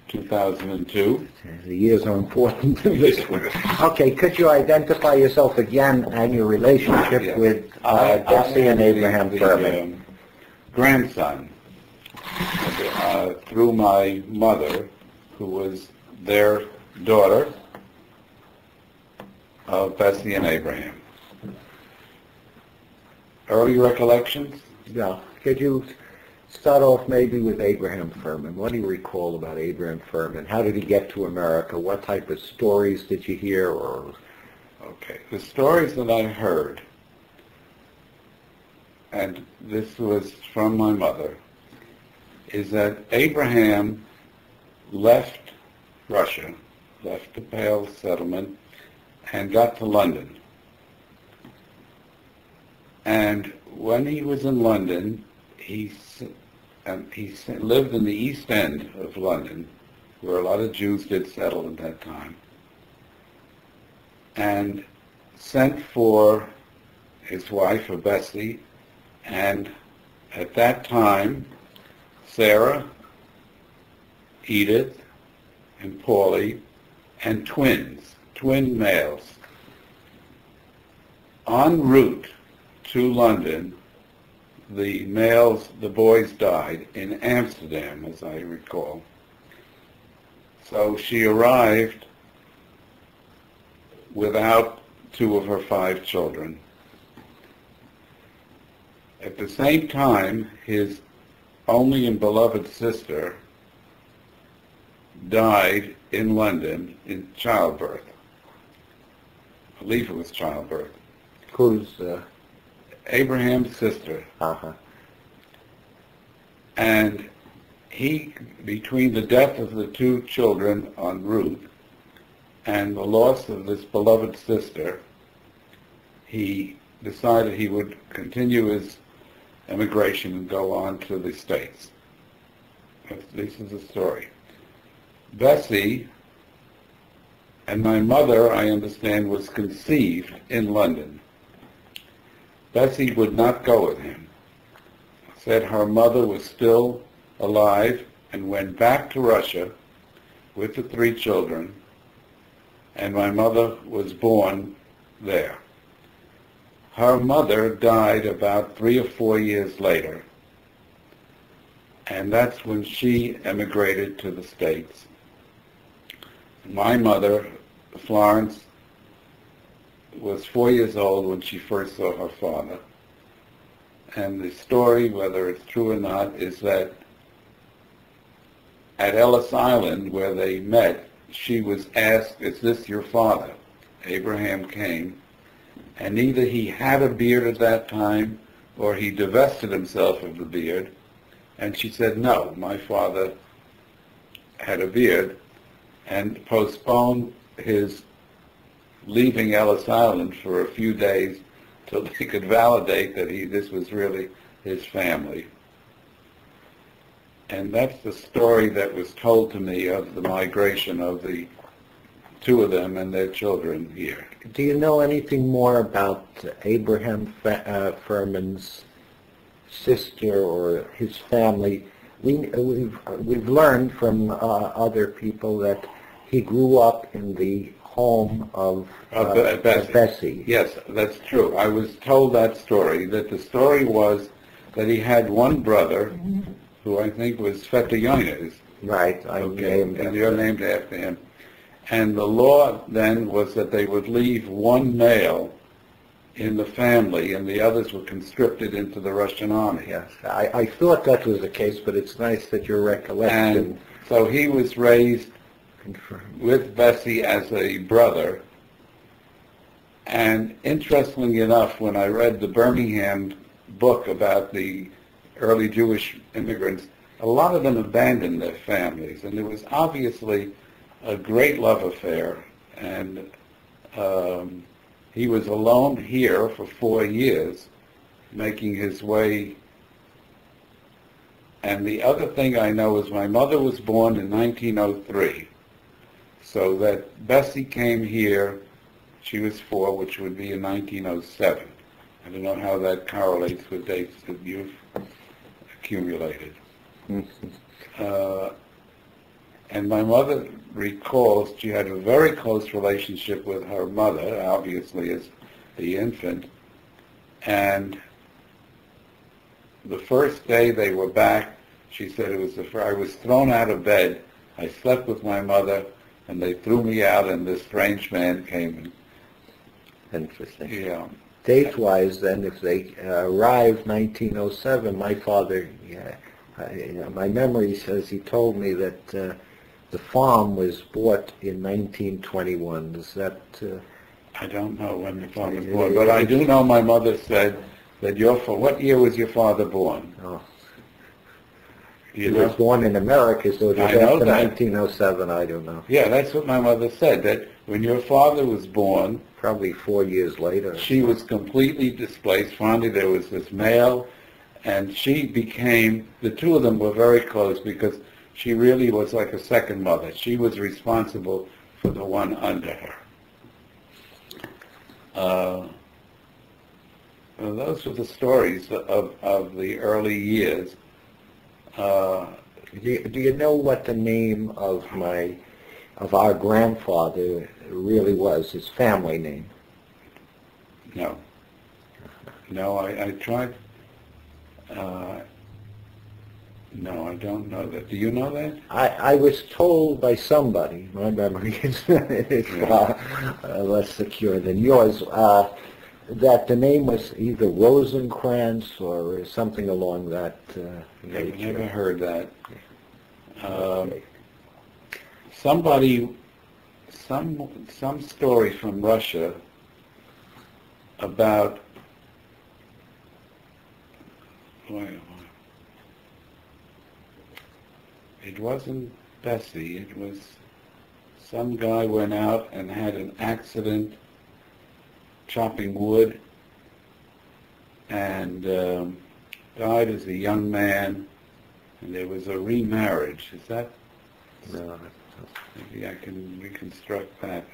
2002. The years are important in this one. Okay, could you identify yourself again and your relationship with Bessie and Abraham Ferman? Grandson, through my mother, who was their daughter of Bessie and Abraham. Early recollections? Yeah. Could you start off maybe with Abraham Ferman? What do you recall about Abraham Ferman? How did he get to America? What type of stories did you hear? Or Okay, the stories that I heard, and this was from my mother, is that Abraham left Russia, left the Pale Settlement, and got to London. And when he was in London, he lived in the East End of London, where a lot of Jews did settle at that time, and sent for his wife, Bessie, and at that time, Sarah, Edith, and Paulie, and twin males. En route to London, the boys died in Amsterdam, as I recall. So she arrived without 2 of her 5 children. At the same time, his only and beloved sister died in London in childbirth. I believe it was childbirth. who's Abraham's sister. And he, between the death of the 2 children en route and the loss of this beloved sister, he decided he would continue his emigration and go on to the States. This is the story. Bessie And my mother, I understand, was conceived in London. Bessie would not go with him. Said her mother was still alive and went back to Russia with the 3 children, and my mother was born there. Her mother died about 3 or 4 years later, and that's when she emigrated to the States. My mother, Florence, was 4 years old when she first saw her father. And the story, whether it's true or not, is that at Ellis Island, where they met, she was asked, "Is this your father?" Abraham came, and either he had a beard at that time or he divested himself of the beard, and she said, "No, my father had a beard," and postponed his leaving Ellis Island for a few days till they could validate that this was really his family. And that's the story that was told to me of the migration of the 2 of them and their children here. Do you know anything more about Abraham Ferman's sister or his family? We've learned from other people that he grew up in the home of Bessie. Yes, that's true. I was told that story, that the story was that he had one brother who I think was Fetoyonis. Right, And you're named after him. And the law then was that they would leave one male in the family and the others were conscripted into the Russian army. Yes, I thought that was the case, but it's nice that your recollection... And so he was raised with Bessie as a brother. And interestingly enough, when I read the Birmingham book about the early Jewish immigrants, a lot of them abandoned their families, and there was obviously a great love affair, and he was alone here for 4 years, making his way. And the other thing I know is my mother was born in 1903, so that Bessie came here, she was 4, which would be in 1907. I don't know how that correlates with dates that you've accumulated. And my mother recalls she had a very close relationship with her mother, obviously as the infant, and the first day they were back, she said it was I was thrown out of bed. I slept with my mother, and they threw me out, and this strange man came. Interesting. Yeah. Date-wise, then, if they arrived 1907, my father, my memory says he told me that the farm was bought in 1921. Is that... I don't know when the farm was born, but I do know my mother said that what year was your father born? Oh. He was born in America, so it was after 1907, I don't know. Yeah, that's what my mother said, that when your father was born... Probably 4 years later. She was completely displaced. Finally, there was this male, and she became... The 2 of them were very close because she really was like a second mother. She was responsible for the one under her. Well, those were the stories of the early years. Do you know what the name of our grandfather really was, his family name? No. No, I tried. No, I don't know that. Do you know that? I was told by somebody, my memory is less secure than yours, that the name was either Rosencrantz or something along that nature. I've never heard that. Somebody, some story from Russia about, it wasn't Bessie, it was some guy went out and had an accident chopping wood and died as a young man, and there was a remarriage. Is that No. Maybe I can reconstruct that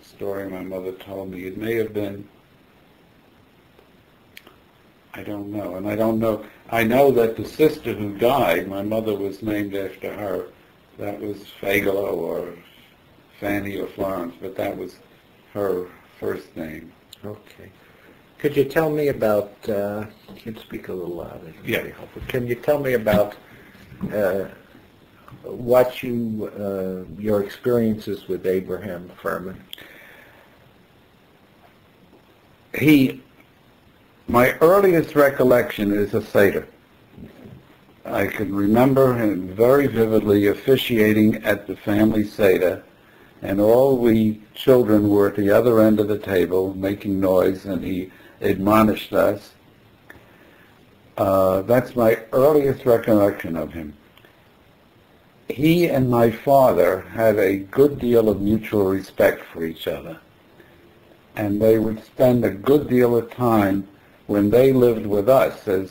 story my mother told me. It may have been, I don't know. And I don't know. I know that the sister who died, my mother was named after her. That was Fagalo or Fanny or Florence, but that was her first name. Okay. Could you tell me about, you can speak a little louder. Yeah. Can you tell me about what your experiences with Abraham Ferman? My earliest recollection is a Seder. I can remember him very vividly officiating at the family Seder, and all we children were at the other end of the table making noise, and he admonished us. That's my earliest recollection of him. He and my father had a good deal of mutual respect for each other, and they would spend a good deal of time when they lived with us, in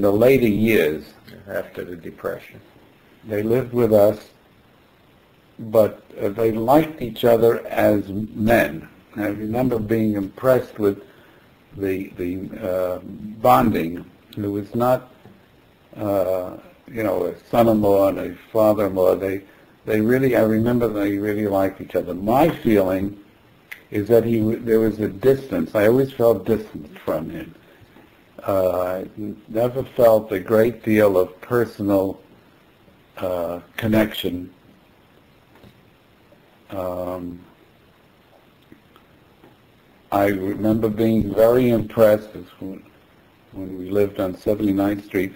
the later years. After the Depression. They lived with us, but they liked each other as men. I remember being impressed with the bonding. It was not, a son-in-law and a father-in-law. They really, I remember they really liked each other. My feeling is that there was a distance. I always felt distant from him. I never felt a great deal of personal connection. I remember being very impressed when we lived on 79th Street.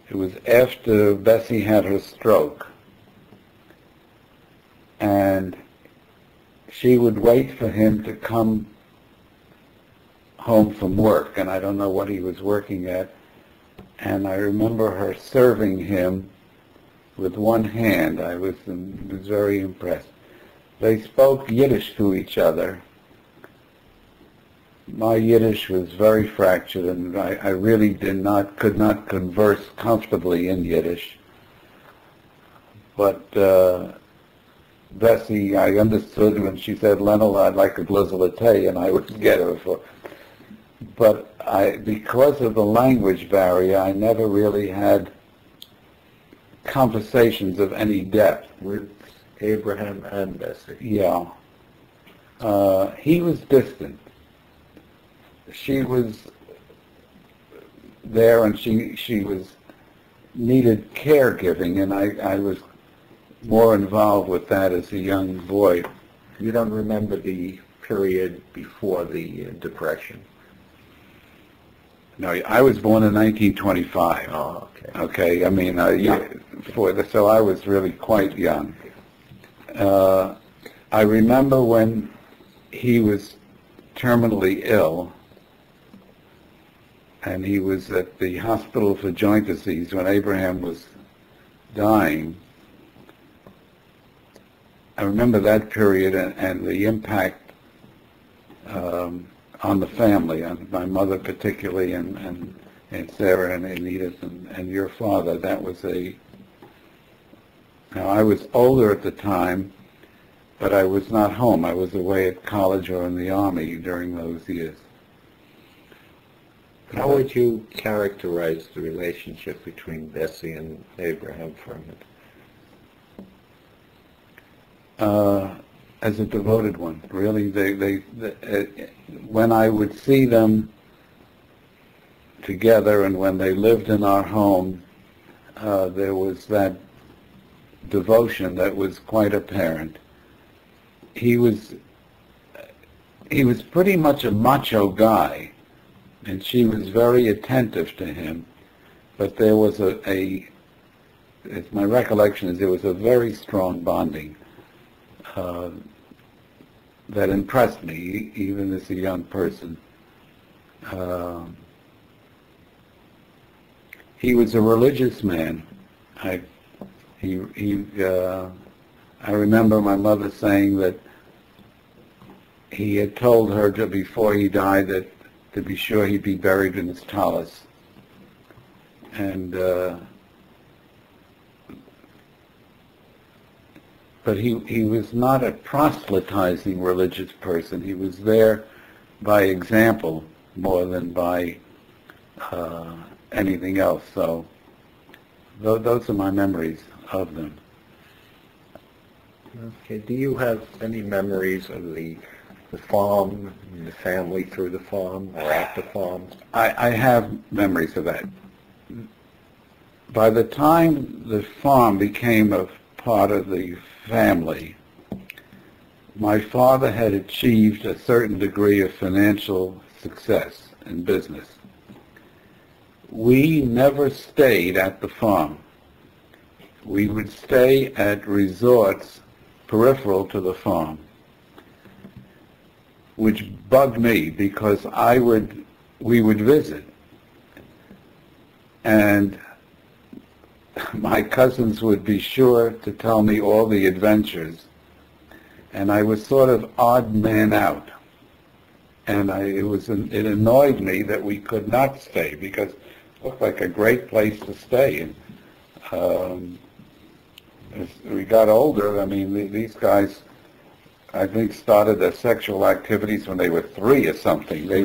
It was after Bessie had her stroke. And she would wait for him to come home from work, and I don't know what he was working at. And I remember her serving him with one hand. I was very impressed. They spoke Yiddish to each other. My Yiddish was very fractured, and I really could not converse comfortably in Yiddish. But Bessie, I understood when she said, "Lionel, I'd like a glass of latte," and I would get her for. But because of the language barrier, I never really had conversations of any depth. With Abraham and Bessie. Yeah. He was distant. She was there, and she needed caregiving, and I was more involved with that as a young boy. You don't remember the period before the Depression? No, I was born in 1925. Oh, okay. Okay, I mean, so I was really quite young. I remember when he was terminally ill, and he was at the hospital for joint disease when Abraham was dying. I remember that period and the impact on the family, on my mother particularly, and Sarah and Edith and your father. That was now I was older at the time, but I was not home. I was away at college or in the Army during those years. How would you characterize the relationship between Bessie and Abraham Ferman? As a devoted one, really. When I would see them together and when they lived in our home, there was that devotion that was quite apparent. He was pretty much a macho guy, and she was very attentive to him, but there was my recollection is there was a very strong bonding that impressed me, even as a young person. He was a religious man. I remember my mother saying that he had told her before he died that to be sure he'd be buried in his tallis. And but he was not a proselytizing religious person. He was there by example more than by anything else. So those are my memories of them. Okay. Do you have any memories of the farm, and the family through the farm, or at the farm? I have memories of that. By the time the farm became a part of the family, my father had achieved a certain degree of financial success in business. We never stayed at the farm. We would stay at resorts peripheral to the farm, which bugged me because we would visit, and my cousins would be sure to tell me all the adventures, and I was sort of odd man out, and it annoyed me that we could not stay because it looked like a great place to stay. And as we got older, I mean, these guys, I think, started their sexual activities when they were 3 or something. They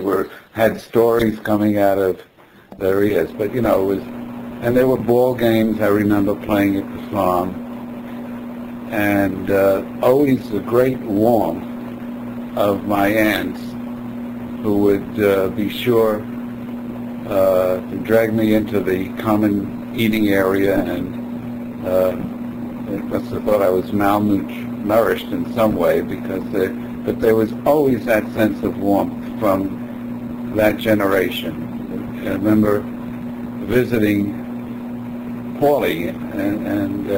had stories coming out of their ears, but it was. And there were ball games I remember playing at the farm, and always the great warmth of my aunts, who would be sure to drag me into the common eating area, and they must have thought I was malnourished in some way, but there was always that sense of warmth from that generation. I remember visiting Paulie, and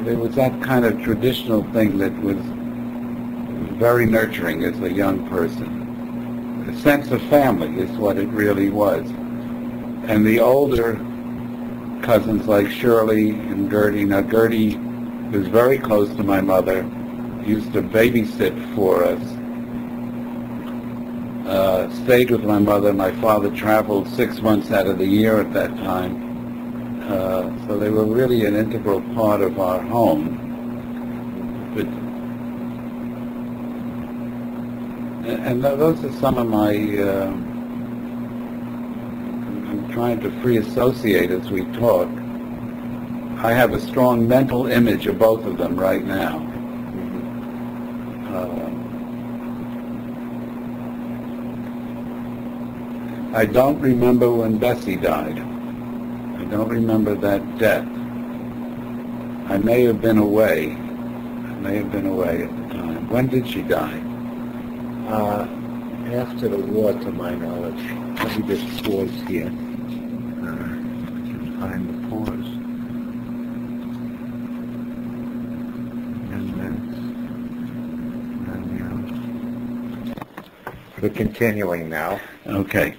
there was that kind of traditional thing that was very nurturing as a young person. A sense of family is what it really was. And the older cousins like Shirley and Gertie. Now Gertie was very close to my mother, used to babysit for us, stayed with my mother. My father traveled 6 months out of the year at that time. So they were really an integral part of our home. And those are some of my, I'm trying to free associate as we talk. I have a strong mental image of both of them right now. I don't remember when Bessie died. I don't remember that death. I may have been away. At the time. When did she die? After the war, to my knowledge. Let me just pause here. I can find the pause. And we're continuing now. Okay.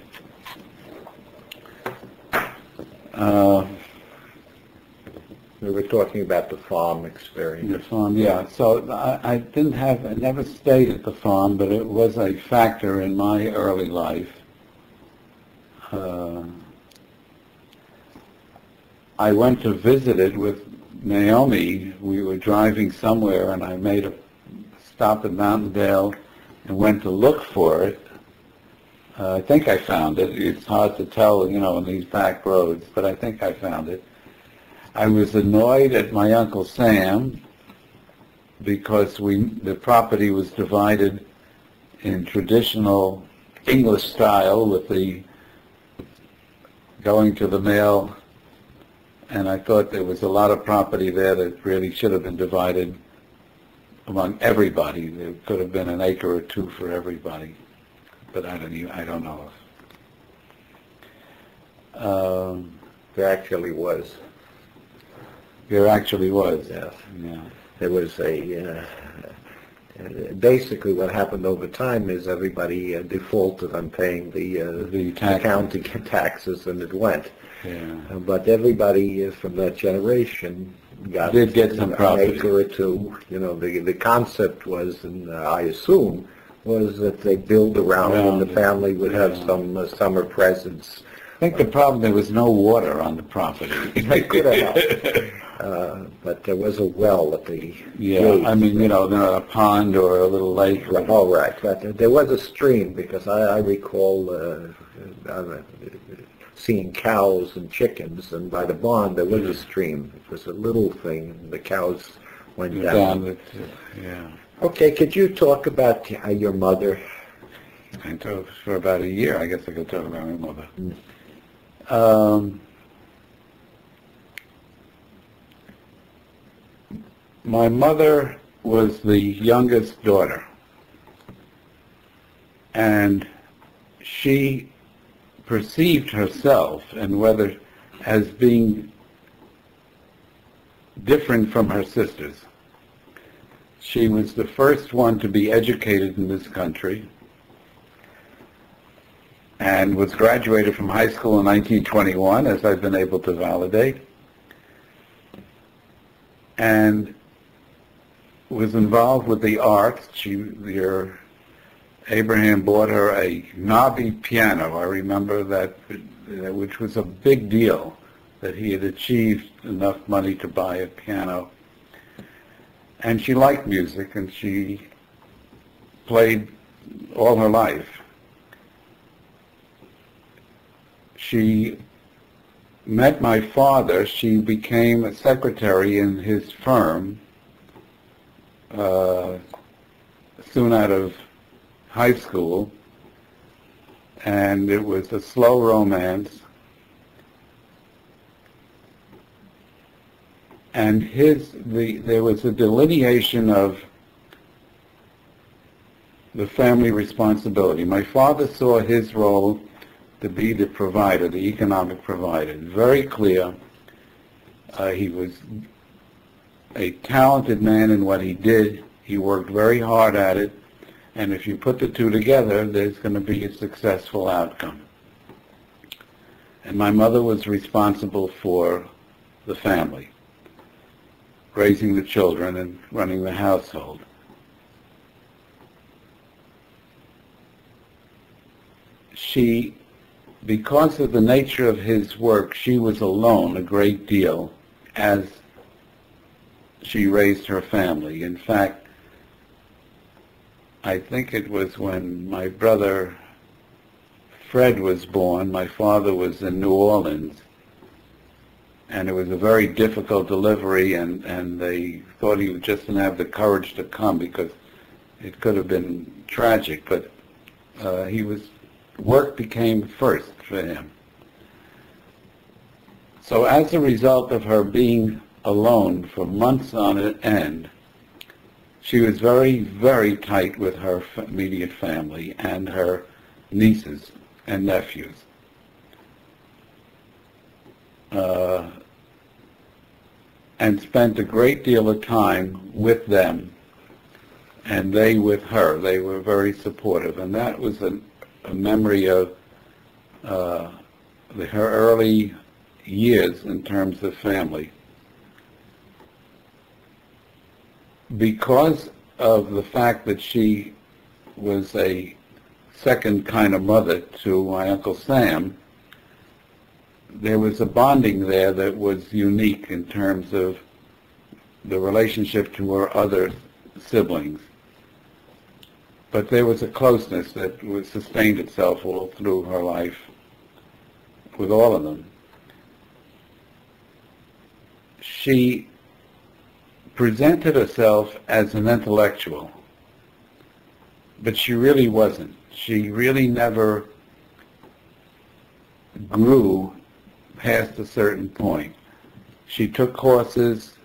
We were talking about the farm experience. The farm, yeah. So I never stayed at the farm, but it was a factor in my early life. I went to visit it with Naomi. We were driving somewhere, and I made a stop at Mountaindale and went to look for it. I think I found it. It's hard to tell, in these back roads, but I think I found it. I was annoyed at my Uncle Sam because the property was divided in traditional English style with the going to the mail, and I thought there was a lot of property there that really should have been divided among everybody. There could have been an acre or two for everybody, but I don't know. There actually was. There actually was. Yes. Yeah. There was basically what happened over time is everybody defaulted on paying the county taxes, and it went. Yeah. But everybody from that generation did get some property. An acre or two. The concept was, and I assume, was that they build around and the family would have some summer presents think the problem, there was no water on the property. That could have helped. But there was a well at the Yeah, gate. I mean, you know, not a pond or a little lake. Oh, right. But there was a stream, because I recall seeing cows and chickens, and by the barn there was a stream. It was a little thing, and the cows went down. Yeah. Okay, could you talk about your mother? I talked for about a year. I guess I could talk about my mother. My mother was the youngest daughter, and she perceived herself, and whether as being different from her sisters. She was the first one to be educated in this country, and was graduated from high school in 1921, as I've been able to validate, and was involved with the arts. Abraham bought her a knobby piano. I remember that, which was a big deal, that he had achieved enough money to buy a piano. And she liked music, and she played all her life. She met my father. She became a secretary in his firm soon out of high school, and it was a slow romance. And there was a delineation of the family responsibility. My father saw his role to be the provider, the economic provider. Very clear. He was a talented man in what he did. He worked very hard at it. And if you put the two together, there's going to be a successful outcome. And my mother was responsible for the family, raising the children and running the household. She, because of the nature of his work, she was alone a great deal as she raised her family. In fact, I think it was when my brother Fred was born, my father was in New Orleans, and it was a very difficult delivery, and they thought he just didn't have the courage to come because it could have been tragic, but work became first for him. So as a result of her being alone for months on end, she was very, very tight with her immediate family and her nieces and nephews. And spent a great deal of time with them, and they with her. They were very supportive, and that was a memory of her early years in terms of family. Because of the fact that she was a second kind of mother to my Uncle Sam, there was a bonding there that was unique in terms of the relationship to her other siblings. But there was a closeness that was sustained itself all through her life with all of them. She presented herself as an intellectual, but she really wasn't. She really never grew past a certain point. She took courses,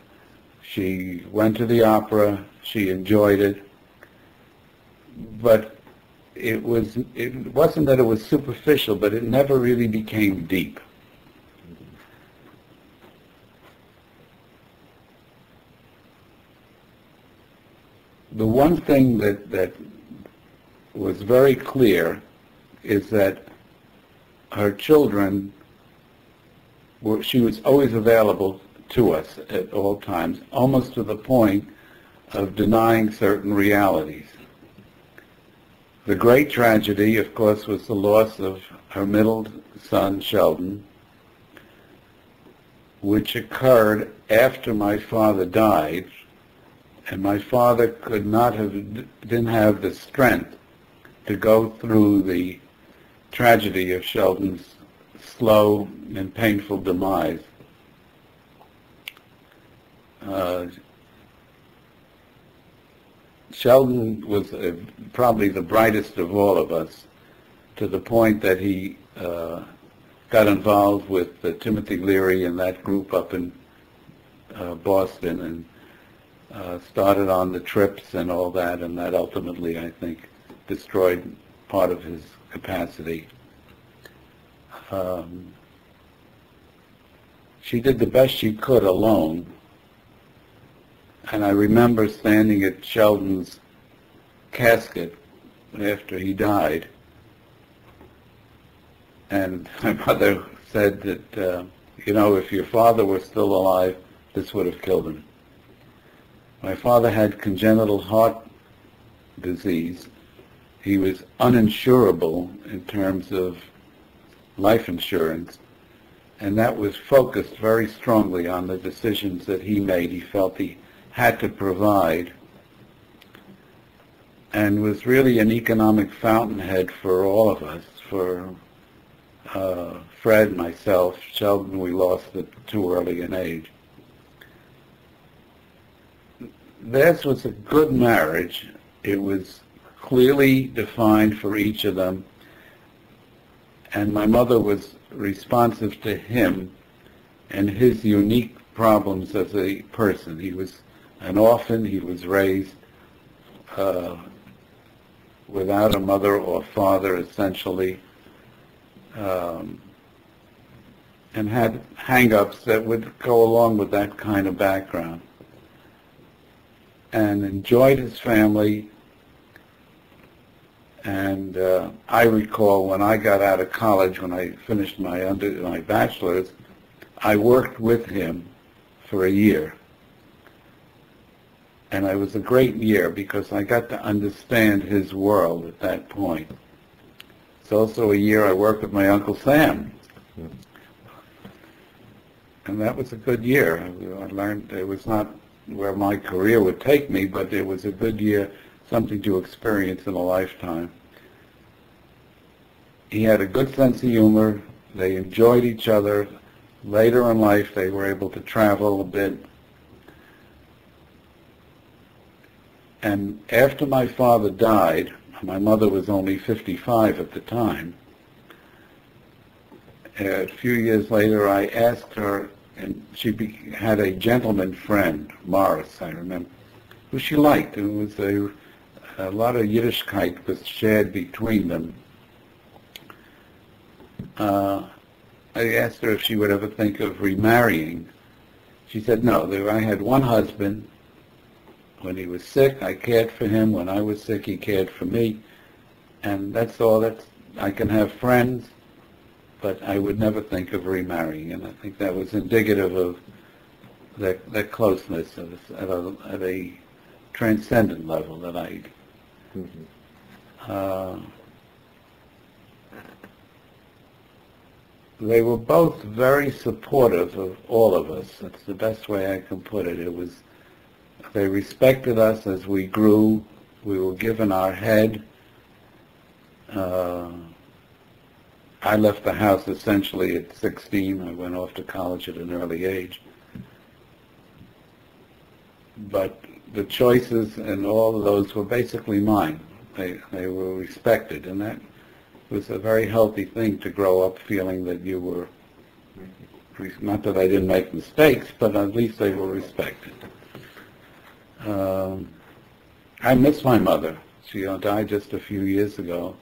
she went to the opera, she enjoyed it, but it wasn't that it was superficial, but it never really became deep. The one thing that was very clear is that her children she was always available to us at all times, almost to the point of denying certain realities. The great tragedy, of course, was the loss of her middle son, Sheldon, which occurred after my father died, and my father didn't have the strength to go through the tragedy of Sheldon's slow and painful demise. Sheldon was probably the brightest of all of us, to the point that he got involved with Timothy Leary and that group up in Boston, and started on the trips and all that, and that ultimately, I think, destroyed part of his capacity. She did the best she could alone, and I remember standing at Sheldon's casket after he died, and my mother said that, if your father were still alive, this would have killed him. My father had congenital heart disease. He was uninsurable in terms of life insurance, and that was focused very strongly on the decisions that he made. He felt he had to provide, and was really an economic fountainhead for all of us, for Fred, myself. Sheldon we lost at too early an age. Theirs was a good marriage. It was clearly defined for each of them, and my mother was responsive to him and his unique problems as a person. He was an orphan. He was raised without a mother or father, essentially, and had hang-ups that would go along with that kind of background, and enjoyed his family. And I recall when I got out of college, when I finished my bachelor's, I worked with him for a year. And it was a great year because I got to understand his world at that point. It's also a year I worked with my Uncle Sam. And that was a good year. I learned it was not where my career would take me, but it was a good year, something to experience in a lifetime. He had a good sense of humor. They enjoyed each other. Later in life, they were able to travel a bit. And after my father died, my mother was only 55 at the time. A few years later, I asked her, and she had a gentleman friend, Morris, I remember, who she liked. And it was a lot of Yiddishkeit was shared between them. I asked her if she would ever think of remarrying. She said no. I had one husband. When he was sick, I cared for him. When I was sick, he cared for me. And that's all. I can have friends, but I would never think of remarrying. And I think that was indicative of that closeness at a transcendent level that I... They were both very supportive of all of us. That's the best way I can put it. They respected us as we grew. We were given our head. I left the house essentially at 16. I went off to college at an early age. But the choices and all of those were basically mine. They were respected, and that was a very healthy thing to grow up feeling that you were, not that I didn't make mistakes, but at least they were respected. I miss my mother. She died just a few years ago.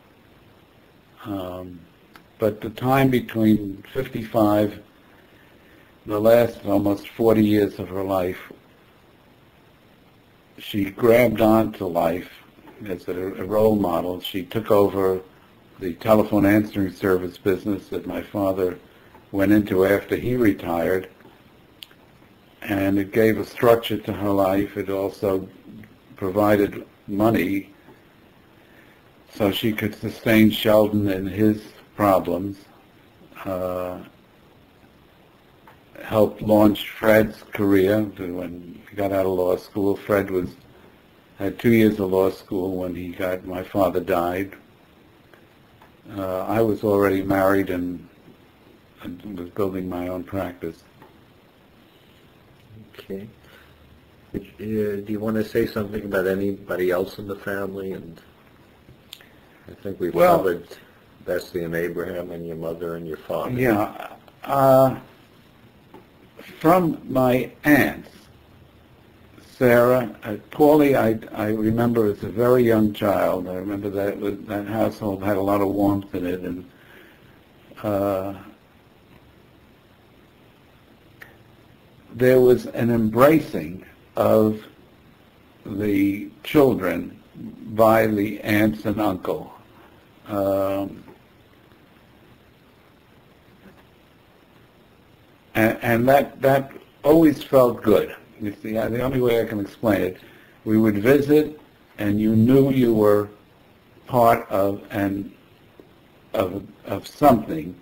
But the time between 55, the last almost 40 years of her life, she grabbed onto life as a role model. She took over the telephone answering service business that my father went into after he retired, and it gave a structure to her life. It also provided money so she could sustain Sheldon in his problems. Helped launch Fred's career when he got out of law school. Fred had 2 years of law school when my father died. I was already married and was building my own practice. Okay. Do you want to say something about anybody else in the family? And I think we've covered Bessie and Abraham and your mother and your father. Yeah. From my aunts, Sarah, Paulie, I remember as a very young child. I remember that household had a lot of warmth in it, and there was an embracing of the children by the aunts and uncle. And that always felt good. It's the only way I can explain it. We would visit, and you knew you were part of something,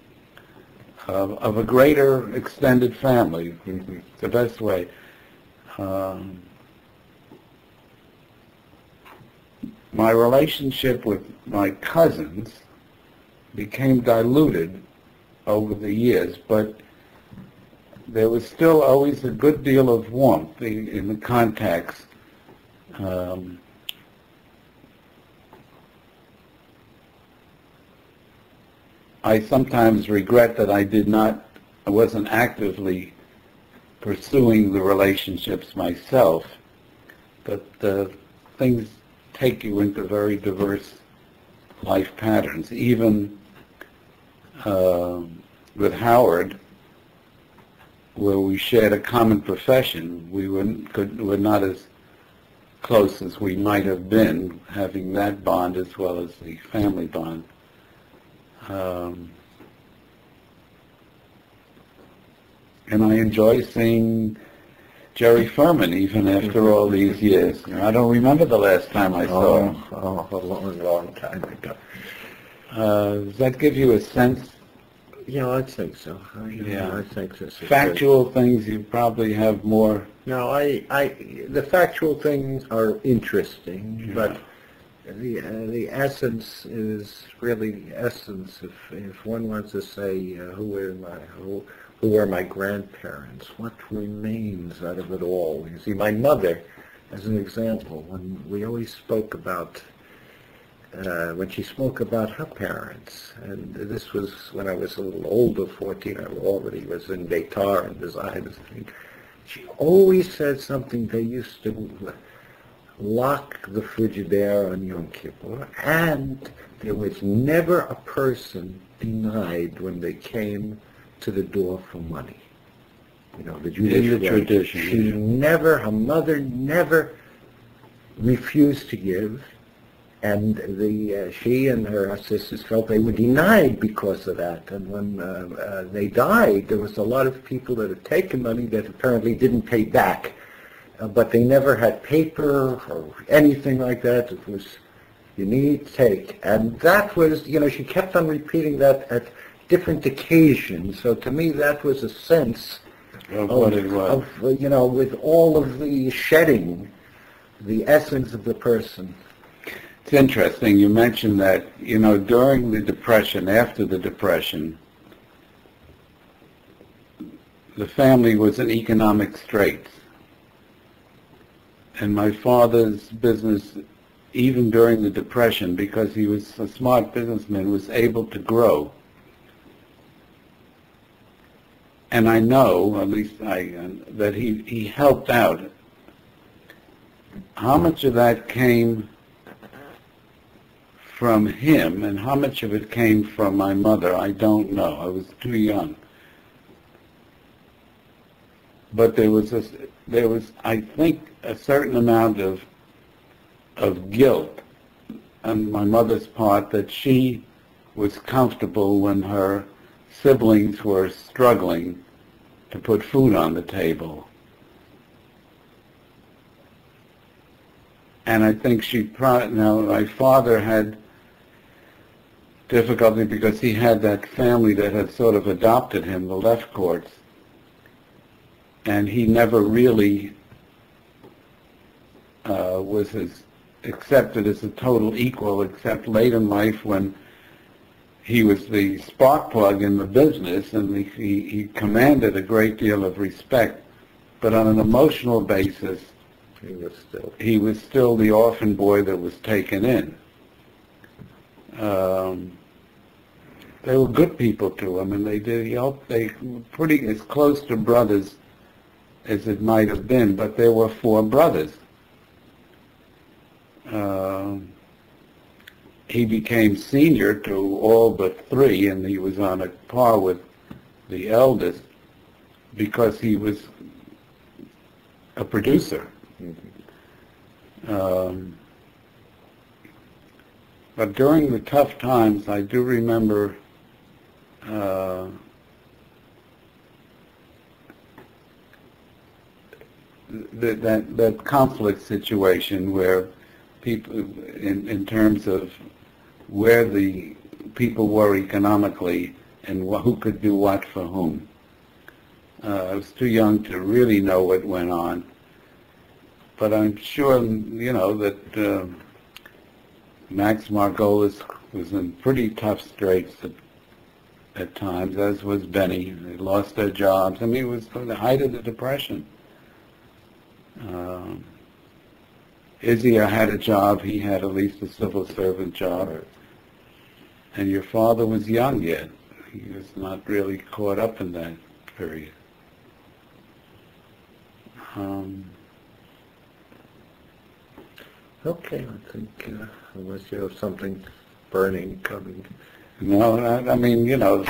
of a greater extended family. It's the best way. My relationship with my cousins became diluted over the years, but there was still always a good deal of warmth in the contacts. I sometimes regret that I wasn't actively pursuing the relationships myself, but things take you into very diverse life patterns. Even with Howard, where we shared a common profession, we were not as close as we might have been, having that bond as well as the family bond. And I enjoy seeing Jerry Ferman even after all these years. I don't remember the last time I saw him. Oh, a long, long time ago. Does that give you a sense? Yeah, I think so. I think so. Factual things you probably have more. No, the factual things are interesting, but the essence is really the essence. If one wants to say who were my grandparents, what remains out of it all? You see, my mother, as an example, when we always spoke about. When she spoke about her parents, and this was when I was a little older, 14, I already was in Beitar and design. She always said something. They used to lock the Frigidaire on Yom Kippur, and there was never a person denied when they came to the door for money. You know, the Jewish tradition. Her mother never refused to give. And she and her sisters felt they were denied because of that. And when they died, there was a lot of people that had taken money that apparently didn't pay back. But they never had paper or anything like that. It was, you need to take. And that was, she kept on repeating that at different occasions. So to me, that was a sense of what it was. With all of the shedding, the essence of the person. It's interesting you mentioned that, during the Depression, after the Depression, the family was in economic straits. And my father's business, even during the Depression, because he was a smart businessman, was able to grow. And I know, at least that he helped out. How much of that came from him, and how much of it came from my mother, I don't know. I was too young. But there was, I think, a certain amount of guilt on my mother's part that she was comfortable when her siblings were struggling to put food on the table. And I think my father had difficulty because he had that family that had sort of adopted him, the left courts, and he never really was accepted as a total equal, except late in life when he was the spark plug in the business, and he commanded a great deal of respect. But on an emotional basis, he was still the orphan boy that was taken in. They were good people to him, and they were pretty as close to brothers as it might have been. But there were 4 brothers. He became senior to all but 3, and he was on a par with the eldest because he was a producer. But during the tough times, I do remember that conflict situation where people, in terms of where the people were economically and who could do what for whom. I was too young to really know what went on, but I'm sure, you know, that Max Margolis was in pretty tough straits at times, as was Benny. They lost their jobs. I mean, it was the height of the Depression. Izzy had a job. He had at least a civil servant job. And your father was young yet. He was not really caught up in that period. Okay, I think unless you have something burning coming. No, I mean, you know,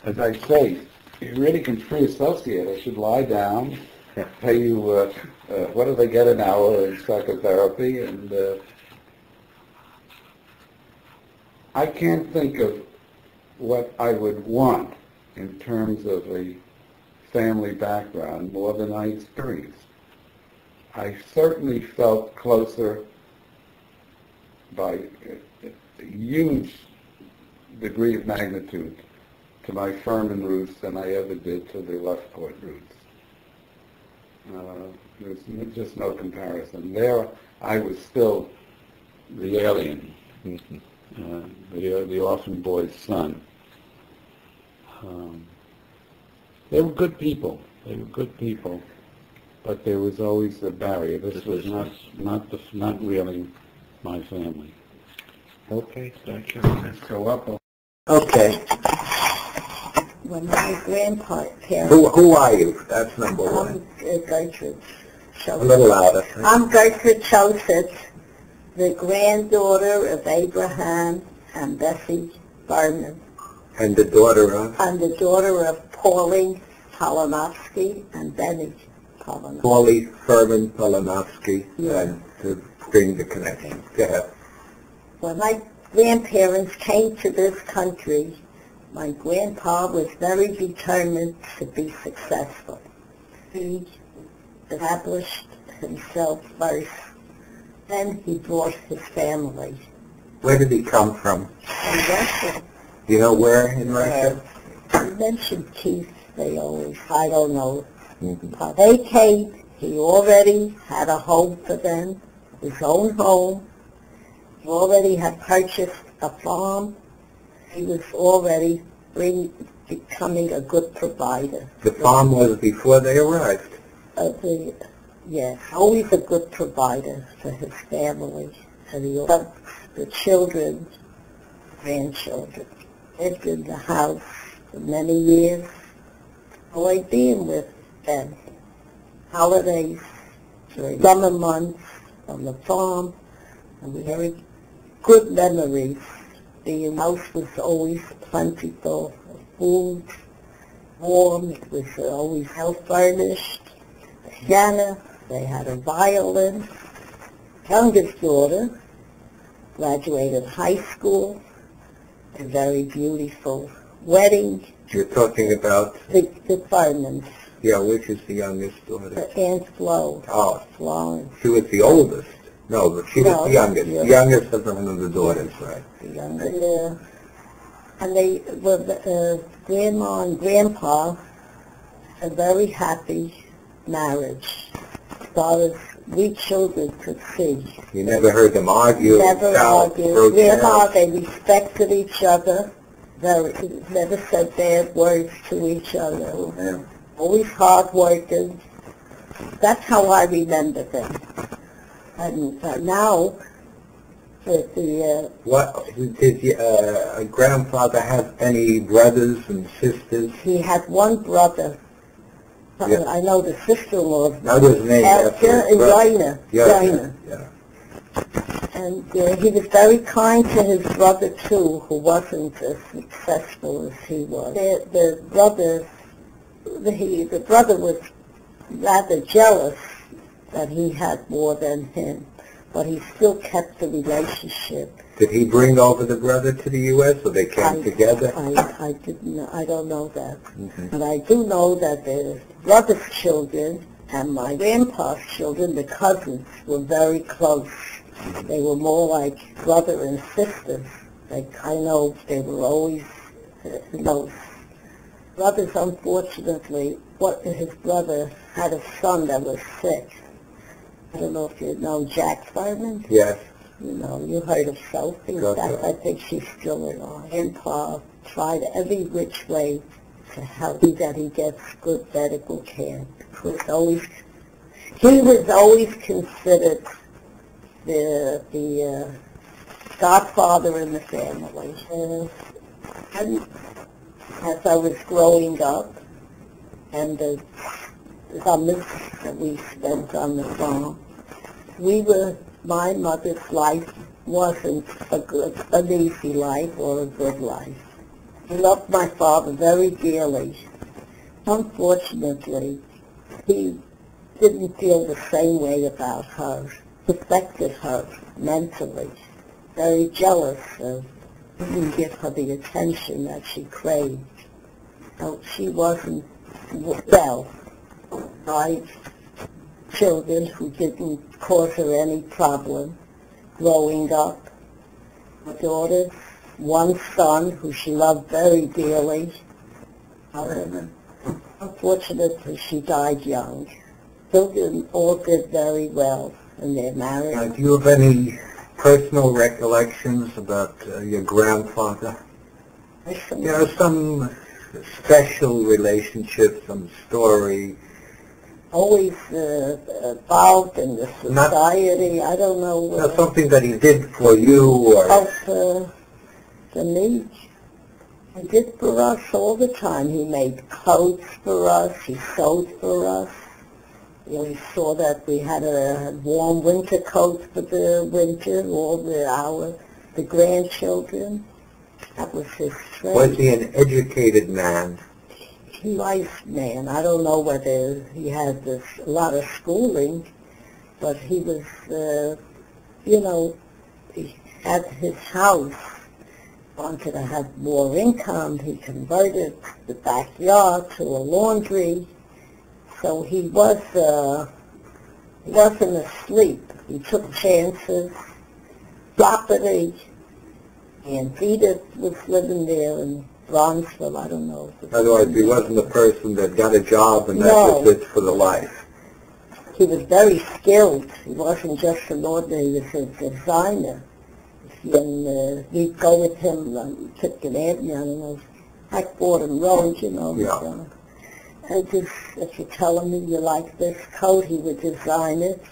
as I say, you really can free associate. I should lie down, pay you, what do they get an hour in psychotherapy? And I can't think of what I would want in terms of a family background more than I experienced. I certainly felt closer by a huge degree of magnitude to my Ferman roots than I ever did to the left court roots. There's just no comparison. There, I was still the alien, the orphan boy's son. They were good people. They were good people, but there was always a barrier. This was not really my family. Okay, thank you. Let's go up. Okay. When my grandparents... Who are you? That's number one. I'm Gertrude A Chosett. little louder. I'm Gertrude Chosett, the granddaughter of Abraham and Bessie Ferman. And the daughter of? I'm the daughter of Paulie Polonovsky and Benny Polonovsky. Paulie Ferman Polonovsky, Yeah. and to bring the connection. Go ahead. When my grandparents came to this country, my grandpa was very determined to be successful. He established himself first, then he brought his family. Where did he come from? In Russia. You know where in Russia? You mentioned Keith, they always, I don't know. They came, he already had a home for them, his own home. He already had purchased a farm. He was already becoming a good provider. The farm was before they arrived. Yes, always a good provider for his family. And he loved the children, grandchildren. Lived in the house for many years. Enjoyed being with them. Holidays, during summer months, on the farm, and we had good memories. The house was always plentiful of food, warm, it was always well furnished. The piano, they had a violin. Youngest daughter graduated high school, a very beautiful wedding. You're talking about? The Fermans. Yeah, which is the youngest daughter? Aunt Flo. Oh. Florence. She was the oldest. No, but she was the youngest. Yeah. The youngest of one of the daughters, right? The youngest. And they were, Grandma and Grandpa, a very happy marriage, as far as we children could see. You never heard them argue? Never shout, argued. protest? Grandma, they respected each other. Never said bad words to each other. Yeah. Always hard working. That's how I remember them. And now, What did grandfather have any brothers and sisters? he had one brother. Yeah. I know the sister-in-law. That was named after his brother. Jaina. Yeah. And he was very kind to his brother too, who wasn't as successful as he was. The brother was rather jealous that he had more than him, but he still kept the relationship. Did he bring over the brother to the U.S. or they came together? I didn't know. I don't know that. Mm-hmm. But I do know that the brother's children and my grandpa's children, the cousins, were very close. They were more like brother and sisters. I know they were always close. Brothers, unfortunately, his brother had a son that was sick. I don't know if you know Jack Ferman. Yes. You know, you heard of Sophie. I think she's still alive. Grandpa tried every which way to help that he gets good medical care. He was always considered the godfather in the family. And as I was growing up, and the summers that we spent on the farm, my mother's life wasn't an easy life or a good life. I loved my father very dearly. Unfortunately, he didn't feel the same way about her, affected her mentally, very jealous of didn't give her the attention that she craved. So she wasn't well. Five children who didn't cause her any problem growing up. My daughters, one son who she loved very dearly. However, unfortunately, she died young. Children all did very well in their marriage. Do you have any personal recollections about your grandfather? There are some special relationships, some story. Always involved in the society. I don't know. Something that he did for you or... For me, he did for us all the time. He made coats for us. He sewed for us. We saw that we had a warm winter coat for the winter, all the grandchildren. That was his trade. Was he an educated man? He was man. I don't know whether he had a lot of schooling, but he was, he had his house. Wanted to have more income. He converted the backyard to a laundry. So he wasn't asleep. He took chances. Property. And Edith was living there in Bronxville. I don't know. Otherwise, he wasn't a person that got a job and that was it for the life. He was very skilled. He wasn't just an ordinary, he was a designer. And we'd go with him, Tipton Avenue, I don't know, like Fordham Road, you know. Yeah. And just, if you tell him you like this coat, he would design it,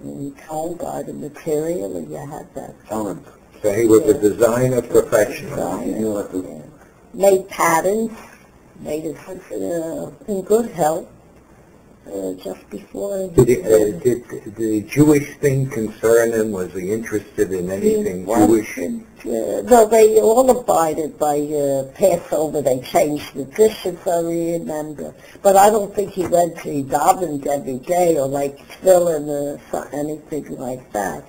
and he'd buy the material, and you had that fun. So he was a designer professional. Made patterns, made it in good health. Just before... Did the Jewish thing concern him? Was he interested in anything Jewish? No, they all abided by Passover. They changed the dishes, I remember. But I don't think he went to davened every day or like tefillin or anything like that.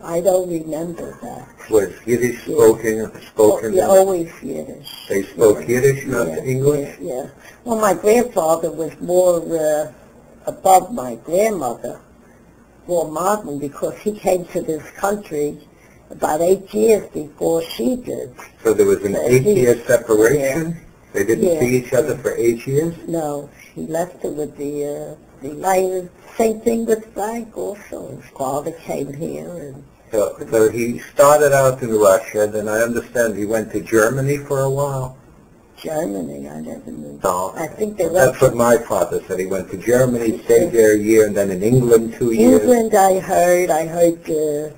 I don't remember that. Was Yiddish spoken? Yeah, always Yiddish. They spoke Yiddish, not English? Yeah. Well, my grandfather was more... above my grandmother, more modern, because he came to this country about 8 years before she did. So there was an 8-year separation? Yeah. They didn't see each other for 8 years? No, he left her with the same thing with Frank also. His father came here and... So he started out in Russia, then I understand he went to Germany for a while? Germany, I never knew. No. I think they That's what my father said. He went to Germany, stayed there a year, and then in England 2 years. England, I heard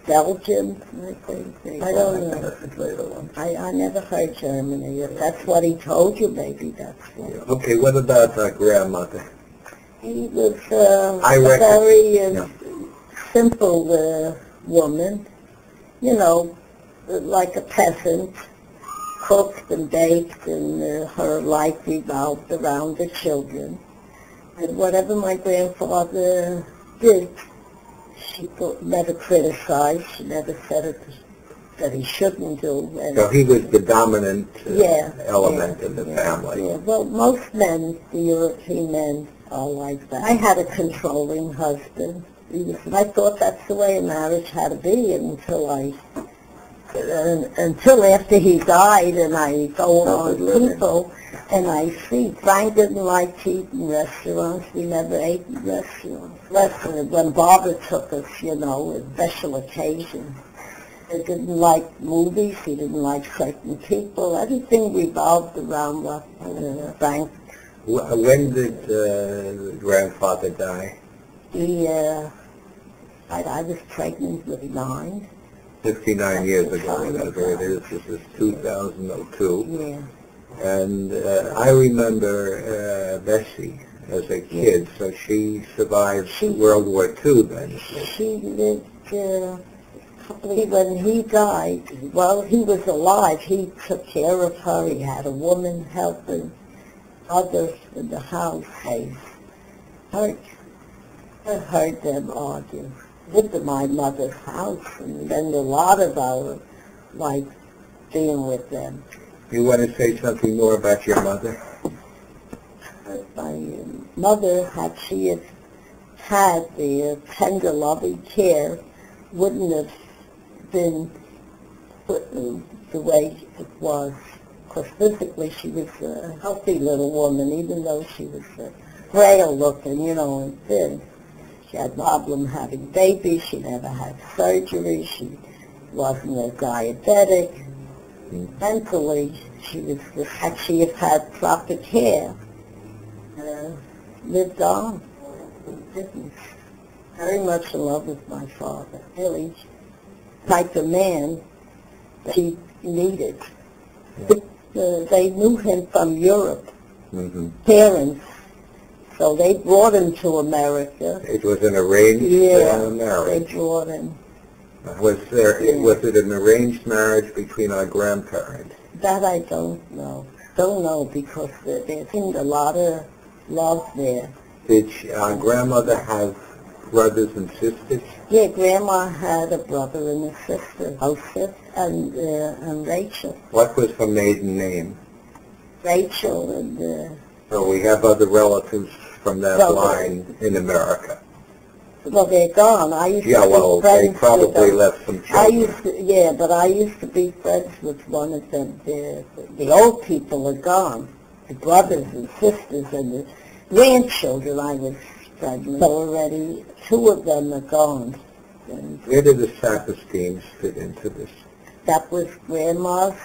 Belgium, I think. I don't know. I never heard Germany. If that's what he told you, maybe that's what. Okay, what about our grandmother? He was a very simple woman, you know, like a peasant, cooked and baked, and her life revolved around the children. And whatever my grandfather did, she never criticized, she never said that he shouldn't do. And so he was the dominant element in the family. Yeah, well, most men, the European men, are like that. I had a controlling husband. I thought that's the way a marriage had to be until after he died, and I go on people, and I see Frank didn't like to eat in restaurants. We never ate in restaurants. When Barbara took us, you know, a special occasion. He didn't like movies. He didn't like certain people. Everything revolved around Frank. When did grandfather die? I was pregnant with 9. 59 years ago, whatever it is. This is 2002. Yeah. And I remember Bessie as a kid, so she survived World War II then. She lived, when he died, while he was alive, he took care of her. He had a woman helping others in the house. I heard them argue. Lived in my mother's house and spent a lot of our life being with them. You want to say something more about your mother? My mother, had she had the tender, loving care, wouldn't have been the way it was. Because physically she was a healthy little woman, even though she was frail looking, you know, and thin. She had no problem having babies. She never had surgery. She wasn't a diabetic. Mentally, had she had proper care, lived on. Very much in love with my father. Really, type of man that she needed. They knew him from Europe. Parents. So they brought him to America. It was an arranged marriage. They brought him. Was it an arranged marriage between our grandparents? That I don't know. Don't know because there seemed a lot of love there. Did our grandmother have brothers and sisters? Yeah, Grandma had a brother and a sister, Joseph and Rachel. What was her maiden name? Rachel and... So we have other relatives from that line in America. Well, they're gone. I used to be they friends probably with them. left some children. But I used to be friends with one of them. The old people are gone. The brothers and sisters and the grandchildren I was friends with. So already 2 of them are gone. And where did the Sapersteins fit into this? that was Grandma's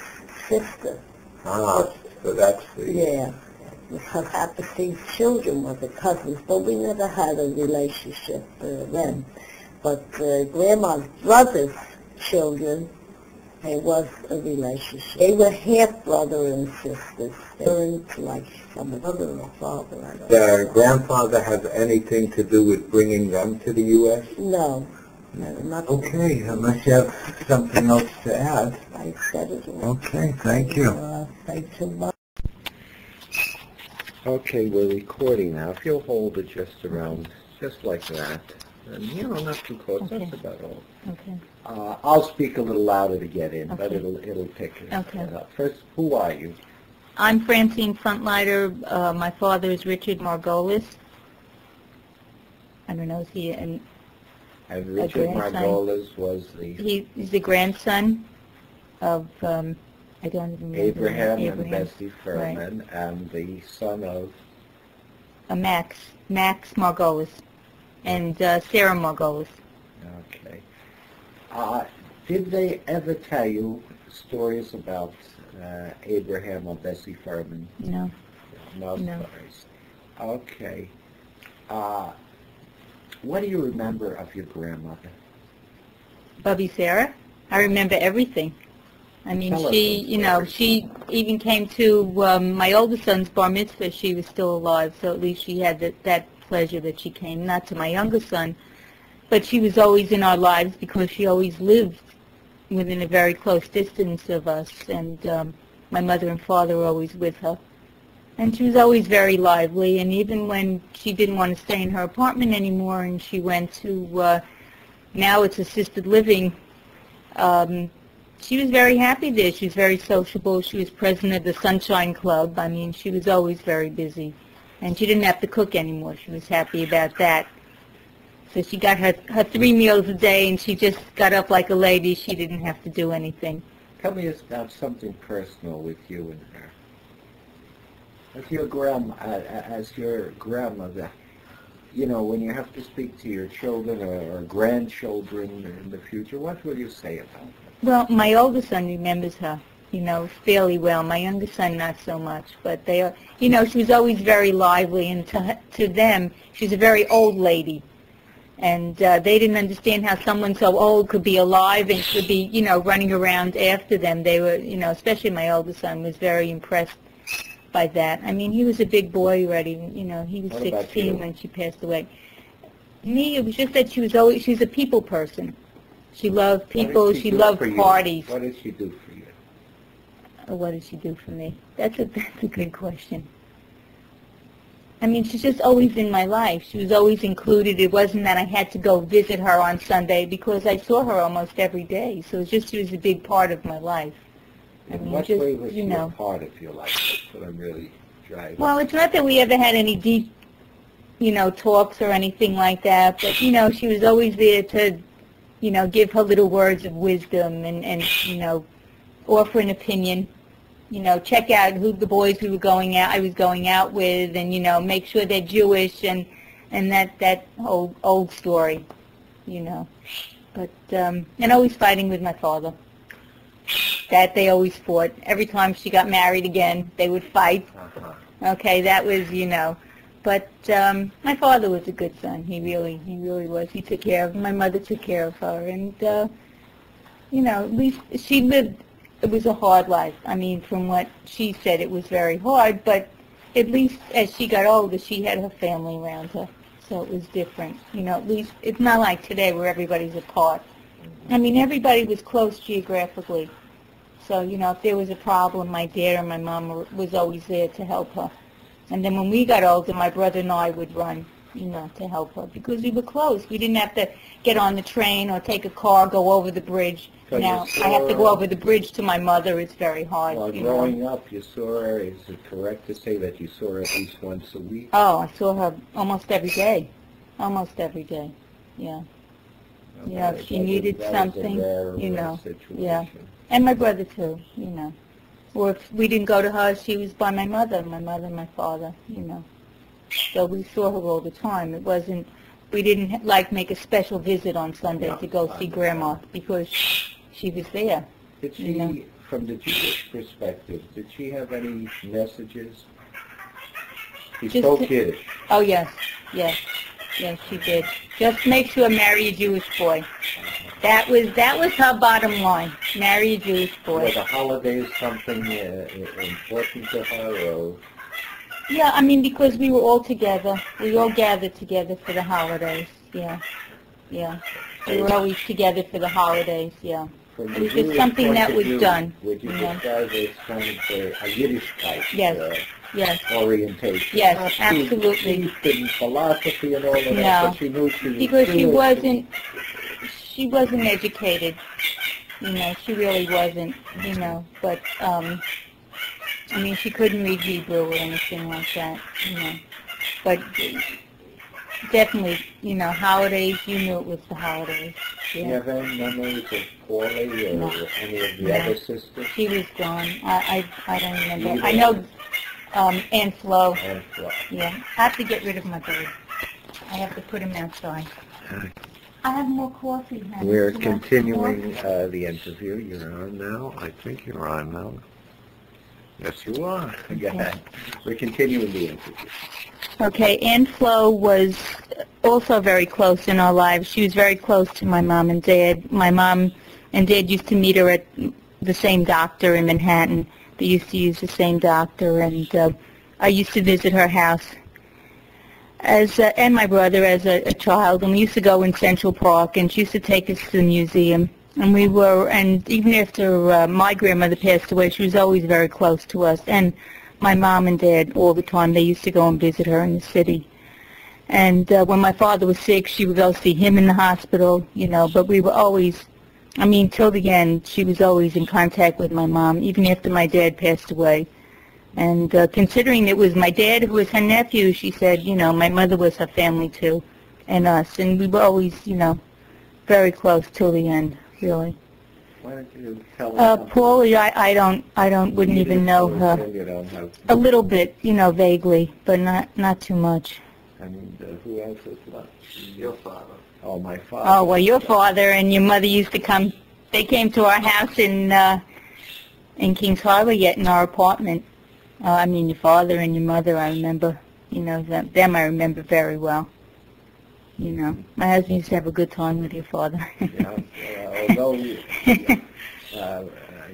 sister. Ah, so that's the... Yeah. Her Saperstein's children were the cousins, but we never had a relationship then. But Grandma's brother's children, there was a relationship. They were half-brother and sisters. They weren't like some mother or father. I don't know. Did our grandfather have anything to do with bringing them to the U.S.? No. No, not okay, unless you have something else to add. I said it all. Okay, thank you. Thank you much. Okay, we're recording now. If you'll hold it just around, just like that. And, you know, not too close. Okay. That's about all. Okay. I'll speak a little louder to get in, but Okay. it'll pick it Okay. up. First, who are you? I'm Francine Frontlighter. My father is Richard Margolis. I don't know, is he in? And a Richard grandson. Margolis was the He's the grandson of, I don't even remember. Abraham and Abraham. Bessie Ferman, and the son of Max Margolis, and Sarah Margolis. Okay. Did they ever tell you stories about Abraham or Bessie Ferman? No. No No. stories. Okay. What do you remember of your grandmother? Bubby Sarah? I remember everything. I mean, Tell us she, some you know, stories. she even came to my oldest son's bar mitzvah. She was still alive, so at least she had that pleasure that she came. Not to my younger son, but she was always in our lives because she always lived within a very close distance of us, and my mother and father were always with her. And she was always very lively, and even when she didn't want to stay in her apartment anymore and she went to, now it's assisted living, she was very happy there. She was very sociable. She was president of the Sunshine Club. I mean, she was always very busy. And she didn't have to cook anymore. She was happy about that. So she got her 3 meals a day, and she just got up like a lady. She didn't have to do anything. Tell me about something personal with you and her. As your grandmother, you know, when you have to speak to your children or grandchildren in the future, what will you say about her? Well, my oldest son remembers her, you know, fairly well. My younger son, not so much. But they are, you know, she was always very lively, and to them, she's a very old lady. And they didn't understand how someone so old could be alive and could be, you know, running around after them. They were, you know, especially my oldest son was very impressed by that. I mean, he was a big boy already. You know, he was 16 when she passed away. Me, it was just that she was a people person. She loved people. She loved parties. What did she do for you? What did she do for me? That's a good question. I mean, she's just always in my life. She was always included. It wasn't that I had to go visit her on Sunday because I saw her almost every day. So it's just she was a big part of my life. In what way was she a part of your life? That's what I'm really driving. Well, it's not that we ever had any deep, you know, talks or anything like that. But, you know, she was always there to, you know, give her little words of wisdom and you know, offer an opinion. You know, check out who the boys I was going out with, and, you know, make sure they're Jewish and that whole old story, you know. But, and always fighting with my father. That they always fought. Every time she got married again, they would fight. Okay, that was, you know. But my father was a good son. He really was. He took care of my mother, took care of her, and you know, at least she lived. It was a hard life. I mean, from what she said, it was very hard. But at least as she got older, she had her family around her, so it was different. You know, at least it's not like today where everybody's apart. I mean, everybody was close geographically. So, you know, if there was a problem, my dad or my mom was always there to help her. And then when we got older, my brother and I would run, you know, to help her because we were close. We didn't have to get on the train or take a car, go over the bridge. So now, I have to go over the bridge to my mother. It's very hard. Well, growing up, you saw her. Is it correct to say that you saw her at least once a week? Oh, I saw her almost every day. Almost every day, yeah. Okay. You know, if she needed something, you know, situation. yeah. And my brother, too, you know. Or if we didn't go to her, she was by my mother and my father, you know. So we saw her all the time. It wasn't, we didn't, like, make a special visit on Sunday to go see Grandma because she was there. Did she, you know? from the Jewish perspective, did she have any messages? She spoke Yiddish. Oh, yes, yes, yes, she did. Just make sure marry a Jewish boy. That was her bottom line. Marry a Jewish boy. Were the holidays something important to her, or? Yeah, I mean, because we were all together. We all gathered together for the holidays. Yeah, yeah. We were always together for the holidays. Yeah. It was just something that was done. Would you describe it as kind of a Yiddish type? Yes. Yes. Orientation. Yes, absolutely. Deep in philosophy and all of that, but she knew she was because she wasn't educated. You know, she really wasn't. You know, but I mean, she couldn't read Hebrew or anything like that. You know, but definitely, you know, holidays, you knew it was the holidays. Do you Yeah. have any memories of Paulie or No. any of the No. other sisters? She was gone. I don't remember. I know Aunt Flo. And Flo. Yeah. I have to get rid of my bird. I have to put him outside. I have more coffee. honey. We're You want some continuing more? the interview. You're on now. I think you're on now. Yes, you are. Go ahead. We're continuing the interview. Okay, Aunt Flo was also very close in our lives. She was very close to my mom and dad. My mom and dad used to meet her at the same doctor in Manhattan. They used to use the same doctor, and I used to visit her house and my brother as a child, and we used to go in Central Park, and she used to take us to the museum. And even after my grandmother passed away, she was always very close to us. And my mom and dad, all the time, they used to go and visit her in the city. And when my father was sick, she would go see him in the hospital, you know, but we were always, I mean, till the end, she was always in contact with my mom, even after my dad passed away. And considering it was my dad who was her nephew, she said, you know, my mother was her family too, and us. And we were always, you know, very close till the end, really. Why don't you tell us? Paulie, wouldn't even know her. You don't have, A little bit, you know, vaguely, but not too much. I mean, who else is left? Your father. Oh, my father. Oh, well, your father and your mother used to come. They came to our house in Kings Harbor, yet in our apartment. I mean, your father and your mother, I remember. You know, them I remember very well. You know, my husband used to have a good time with your father. Yeah, although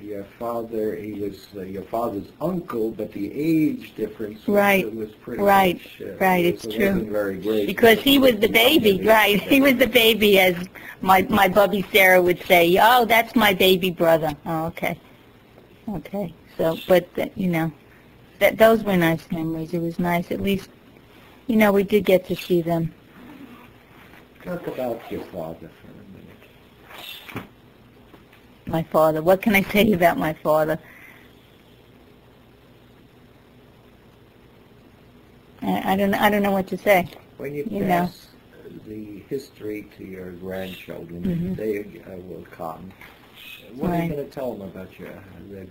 your father, he was your father's uncle, but the age difference was pretty right, much, right, it's true. Wasn't very great. Because he was the baby, right? He was the baby, as my bubby Sarah would say. Oh, that's my baby brother. Oh, okay, okay. So, but you know, those were nice memories. It was nice, at least, you know, we did get to see them. Talk about your father for a minute. My father. What can I say about my father? I don't know what to say. When you know. pass the history to your grandchildren, they will come. What are you going to tell them about their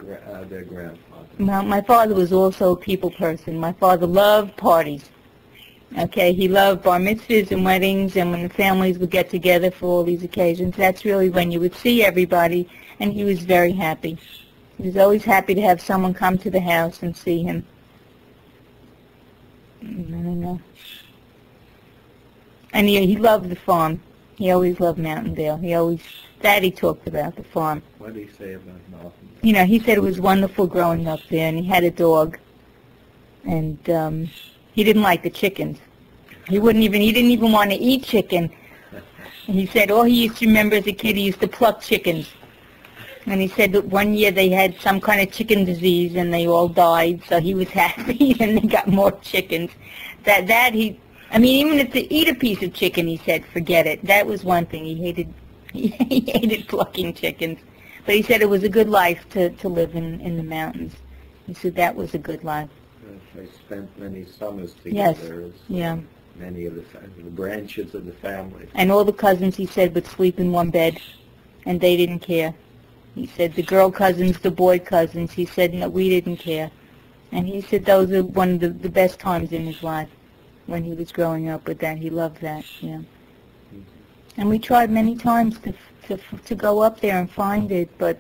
grandfather? Well, my father was also a people person. My father loved parties. Okay, he loved bar mitzvahs and weddings, and when the families would get together for all these occasions, that's really when you would see everybody, and he was very happy. He was always happy to have someone come to the house and see him. I don't know. And he loved the farm. He always loved Mountaindale. Daddy talked about the farm. What did he say about Mountaindale? You know, he said it was wonderful growing up there, and he had a dog, and he didn't like the chickens. He didn't even want to eat chicken. And he said all he used to remember as a kid, he used to pluck chickens. And he said that one year they had some kind of chicken disease and they all died, so he was happy and they got more chickens. Even to eat a piece of chicken, he said, forget it. That was one thing. He hated plucking chickens. But he said it was a good life to live in the mountains. He said that was a good life. They spent many summers together. Yes, Many of the branches of the family. And all the cousins, he said, would sleep in one bed, and they didn't care. He said the girl cousins, the boy cousins, he said, no, we didn't care. And he said those are one of the best times in his life when he was growing up with that. He loved that, yeah. And we tried many times to go up there and find it, but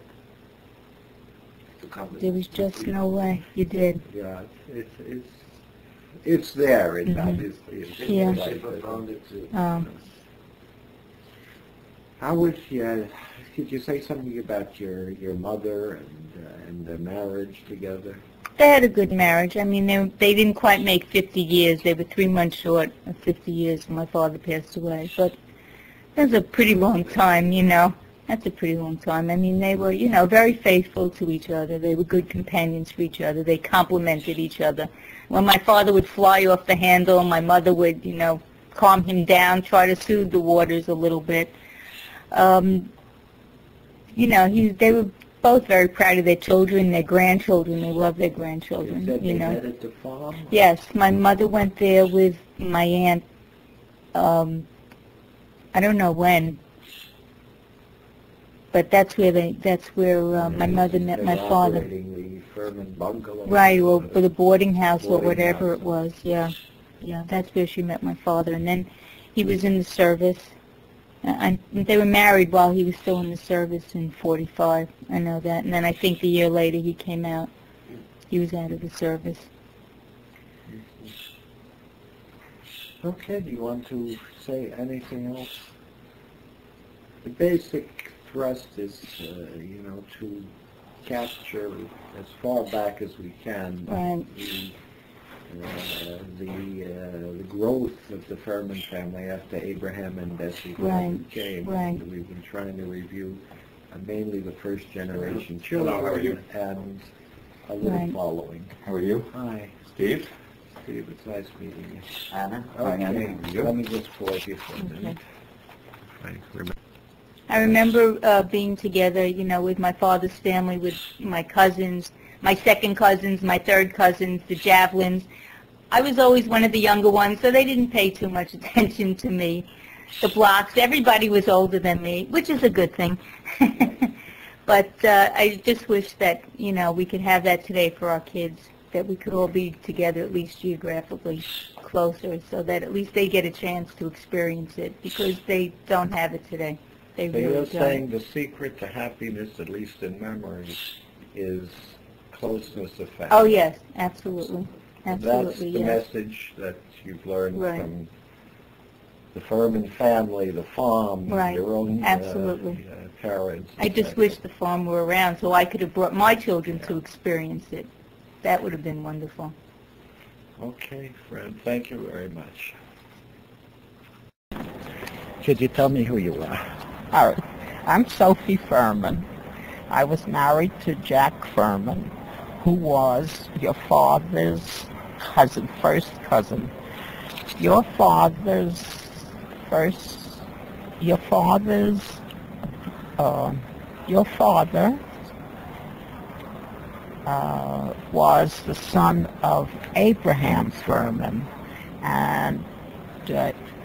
there was just no way. You did. Yeah, it's there. It obviously is. Yeah. How was could you say something about your mother and their marriage together? They had a good marriage. I mean, they didn't quite make 50 years. They were 3 months short of 50 years when my father passed away. But it was a pretty long time, you know. That's a pretty long time. I mean, they were, you know, very faithful to each other. They were good companions for each other. They complimented each other. When my father would fly off the handle, my mother would, you know, calm him down, try to soothe the waters a little bit. You know, they were both very proud of their children, their grandchildren. They loved their grandchildren, You said you they know. headed to farm? Yes, my mother went there with my aunt I don't know when, but that's where my mother met my father. The Ferman bungalow. Right, or the boarding house or whatever it was. Yeah, that's where she met my father, and then he was in the service. And they were married while he was still in the service in '45. I know that, and then I think a year later he came out. He was out of the service. Okay, do you want to say anything else? The basic thrust is, to capture as far back as we can Right. the growth of the Ferman family after Abraham and Bessie Ferman came. Right. We've been trying to review mainly the first generation children. Hello, how are you? And a little following. How are you? Hi, Steve? Steve. It's nice meeting you. Anna? Okay, Hi, Anna. How are you? let me just pause you for a minute. I remember being together, with my father's family, with my cousins, my second cousins, my third cousins, the Javelins. I was always one of the younger ones, so they didn't pay too much attention to me. The Blocks, everybody was older than me, which is a good thing. But I just wish that, we could have that today for our kids, that we could all be together, at least geographically closer, so that at least they get a chance to experience it, because they don't have it today. They So really you're don't. saying the secret to happiness, at least in memory, is closeness of family. Oh, yes, absolutely. That's Absolutely, the yes. message that you've learned Right. from the Ferman family, the farm, Right. your own Absolutely. parents. I just wish the farm were around so I could have brought my children to experience it. That would have been wonderful. Okay, Fred, thank you very much. Could you tell me who you are? All right. I'm Sophie Ferman. I was married to Jack Ferman, who was your father's cousin, first cousin. Your father was the son of Abraham Ferman, and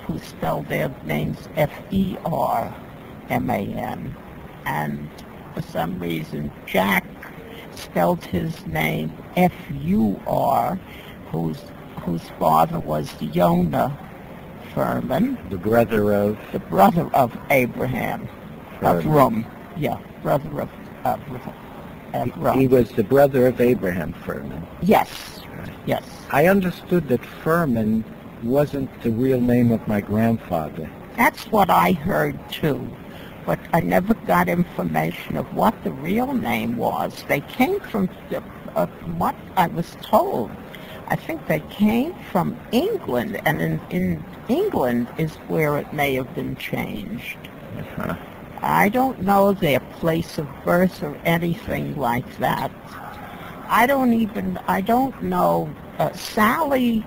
who spelled their names Ferman. And for some reason, Jack spelled his name Fur, whose father was Yonah Ferman, The brother of Abraham, Ferman. of Rum. Yeah, brother of Rum. He was the brother of Abraham Ferman. Yes, yes. I understood that Ferman wasn't the real name of my grandfather. That's what I heard too, but I never got information of what the real name was. They came from what I was told. I think they came from England, and in England is where it may have been changed. Uh-huh. I don't know their place of birth or anything like that. I don't know Sally,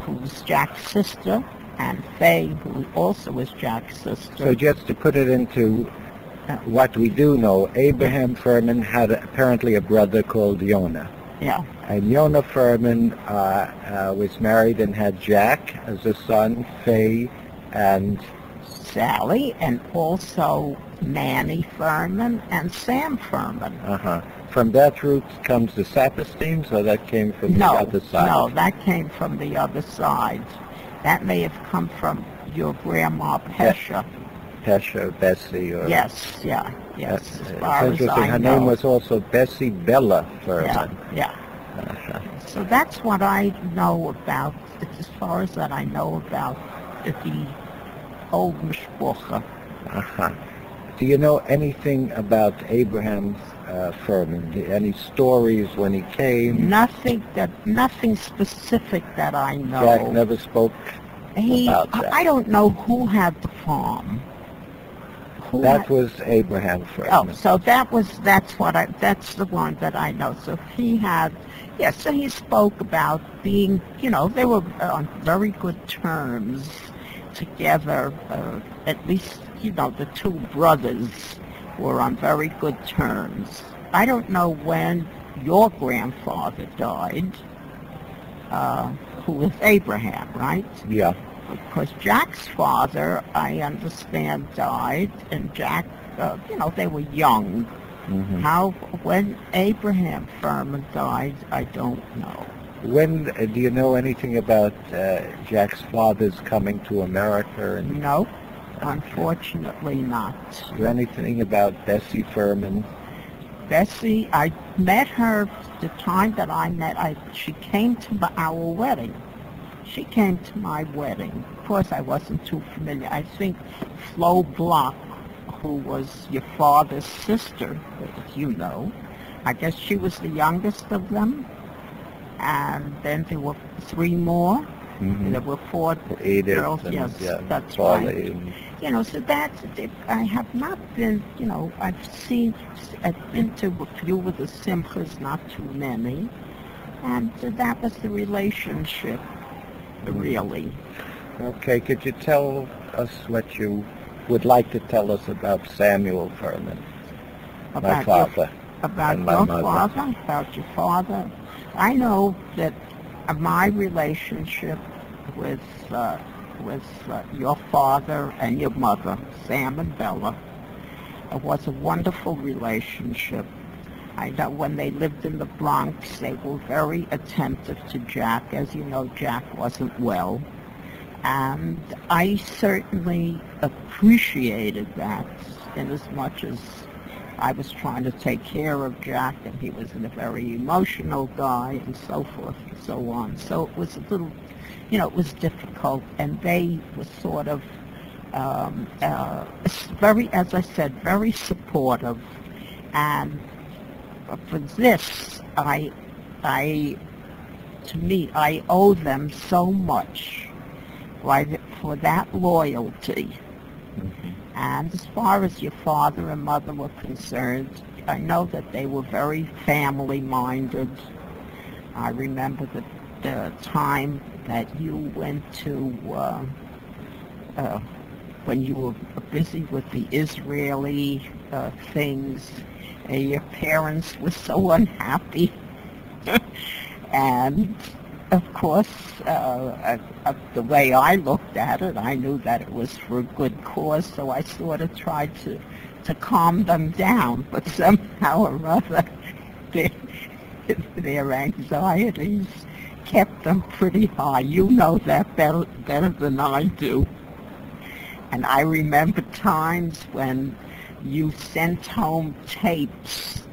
who's Jack's sister, and Faye, who also is Jack's sister. So just to put it into what we do know, Abraham Ferman had apparently a brother called Yonah. Yeah. And Yonah Ferman was married and had Jack as a son, Faye, and Sally, and also Nanny Ferman and Sam Ferman. From that root comes the Saperstein, so that came from the other side. No, that came from the other side. That may have come from your grandma Pesha. Pesha, Bessie, or... Yes, yeah, yes. It's As far as interesting. I Her know. name was also Bessie Bella Ferman. Yeah. So that's what I know about, as far as that I know about the old Mishpucha. Do you know anything about Abraham Ferman? Any stories when he came? Nothing specific that I know. Jack never spoke about that. I don't know who had the farm. That was Abraham Ferman. Oh, so that's the one that I know. So he had, so he spoke about being, they were on very good terms together, at least, the two brothers were on very good terms. I don't know when your grandfather died, who was Abraham, right? Yeah. because Jack's father, I understand, died, and Jack, they were young. Mm-hmm. When Abraham Ferman died, I don't know. When do you know anything about Jack's father's coming to America? And No, unfortunately not. is there anything about Bessie Ferman? Bessie, I met her the time that I met. She came to our wedding. She came to my wedding. Of course, I wasn't too familiar. I think Flo Block, who was your father's sister, as you know, I guess she was the youngest of them. And then there were 3 more. Mm-hmm. There were 4 Edith girls. and, Yes, yeah, that's Charlie right. and- So that's it. I have not been, I've been to a few of the Simchas, not too many. And that was the relationship, really. Okay, could you tell us what you would like to tell us about Samuel Ferman, my father? About and my your mother. father? About your father? I know that my relationship with your father and your mother, Sam and Bella, was a wonderful relationship. I know when they lived in the Bronx, they were very attentive to Jack. As you know, Jack wasn't well. And I certainly appreciated that, in as much as I was trying to take care of Jack, and he was a very emotional guy, and so forth and so on. So it was a little, it was difficult, and they were sort of very, as I said, very supportive. And for this, to me, I owe them so much for that loyalty. Mm-hmm. And as far as your father and mother were concerned, I know that they were very family-minded. I remember the time that you went to, when you were busy with the Israeli things, your parents were so unhappy. And of course, the way I looked at it, I knew that it was for a good cause, so I sort of tried to calm them down, but somehow or other, their anxieties kept them pretty high. You know that better than I do. And I remember times when you sent home tapes,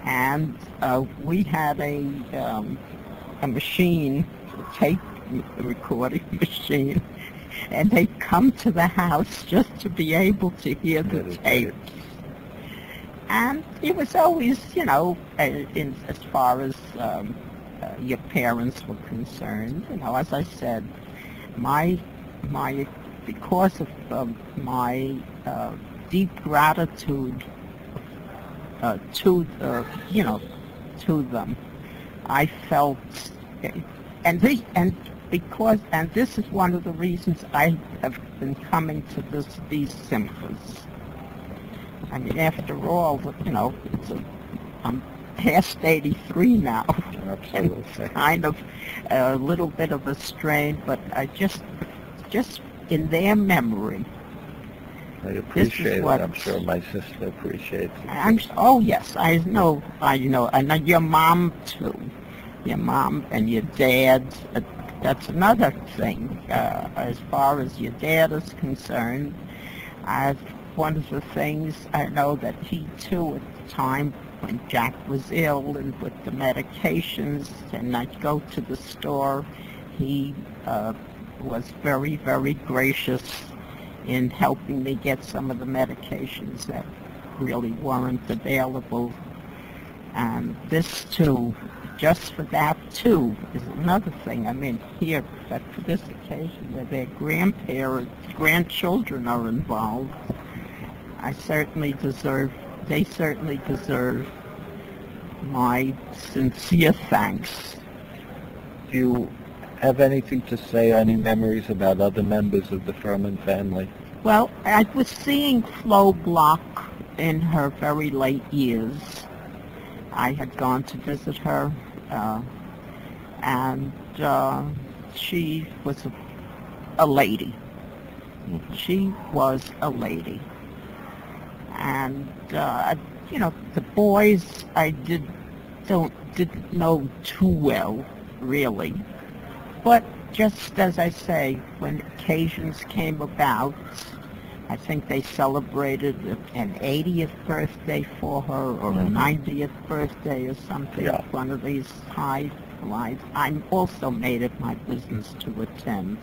and we had a machine, a tape recording machine, and they'd come to the house just to be able to hear the tapes. And it was always, as far as your parents were concerned, as I said, because of my deep gratitude to them, I felt, and this is one of the reasons I have been coming to these Simchas. I mean, after all, I'm past 83 now. Absolutely. It's kind of a little bit of a strain, but I just in their memory. I appreciate it. I'm sure my sister appreciates it. Oh yes, I know, and your mom too. Your mom and your dad. That's another thing. As far as your dad is concerned, one of the things I know that he too, at the time when Jack was ill and with the medications, and I'd go to the store, he was very, very gracious in helping me get some of the medications that really weren't available. And this too, just for that too, is another thing. I mean, here, but for this occasion, where their grandchildren are involved, they certainly deserve my sincere thanks. Do you have anything to say, any memories about other members of the Ferman family? Well, I was seeing Flo Block in her very late years. I had gone to visit her, and she was a lady. She was a lady. And, the boys I didn't know too well, really. But just as I say, when occasions came about, I think they celebrated an 80th birthday for her or a 90th birthday or something, one of these high lives. I also made it my business to attend.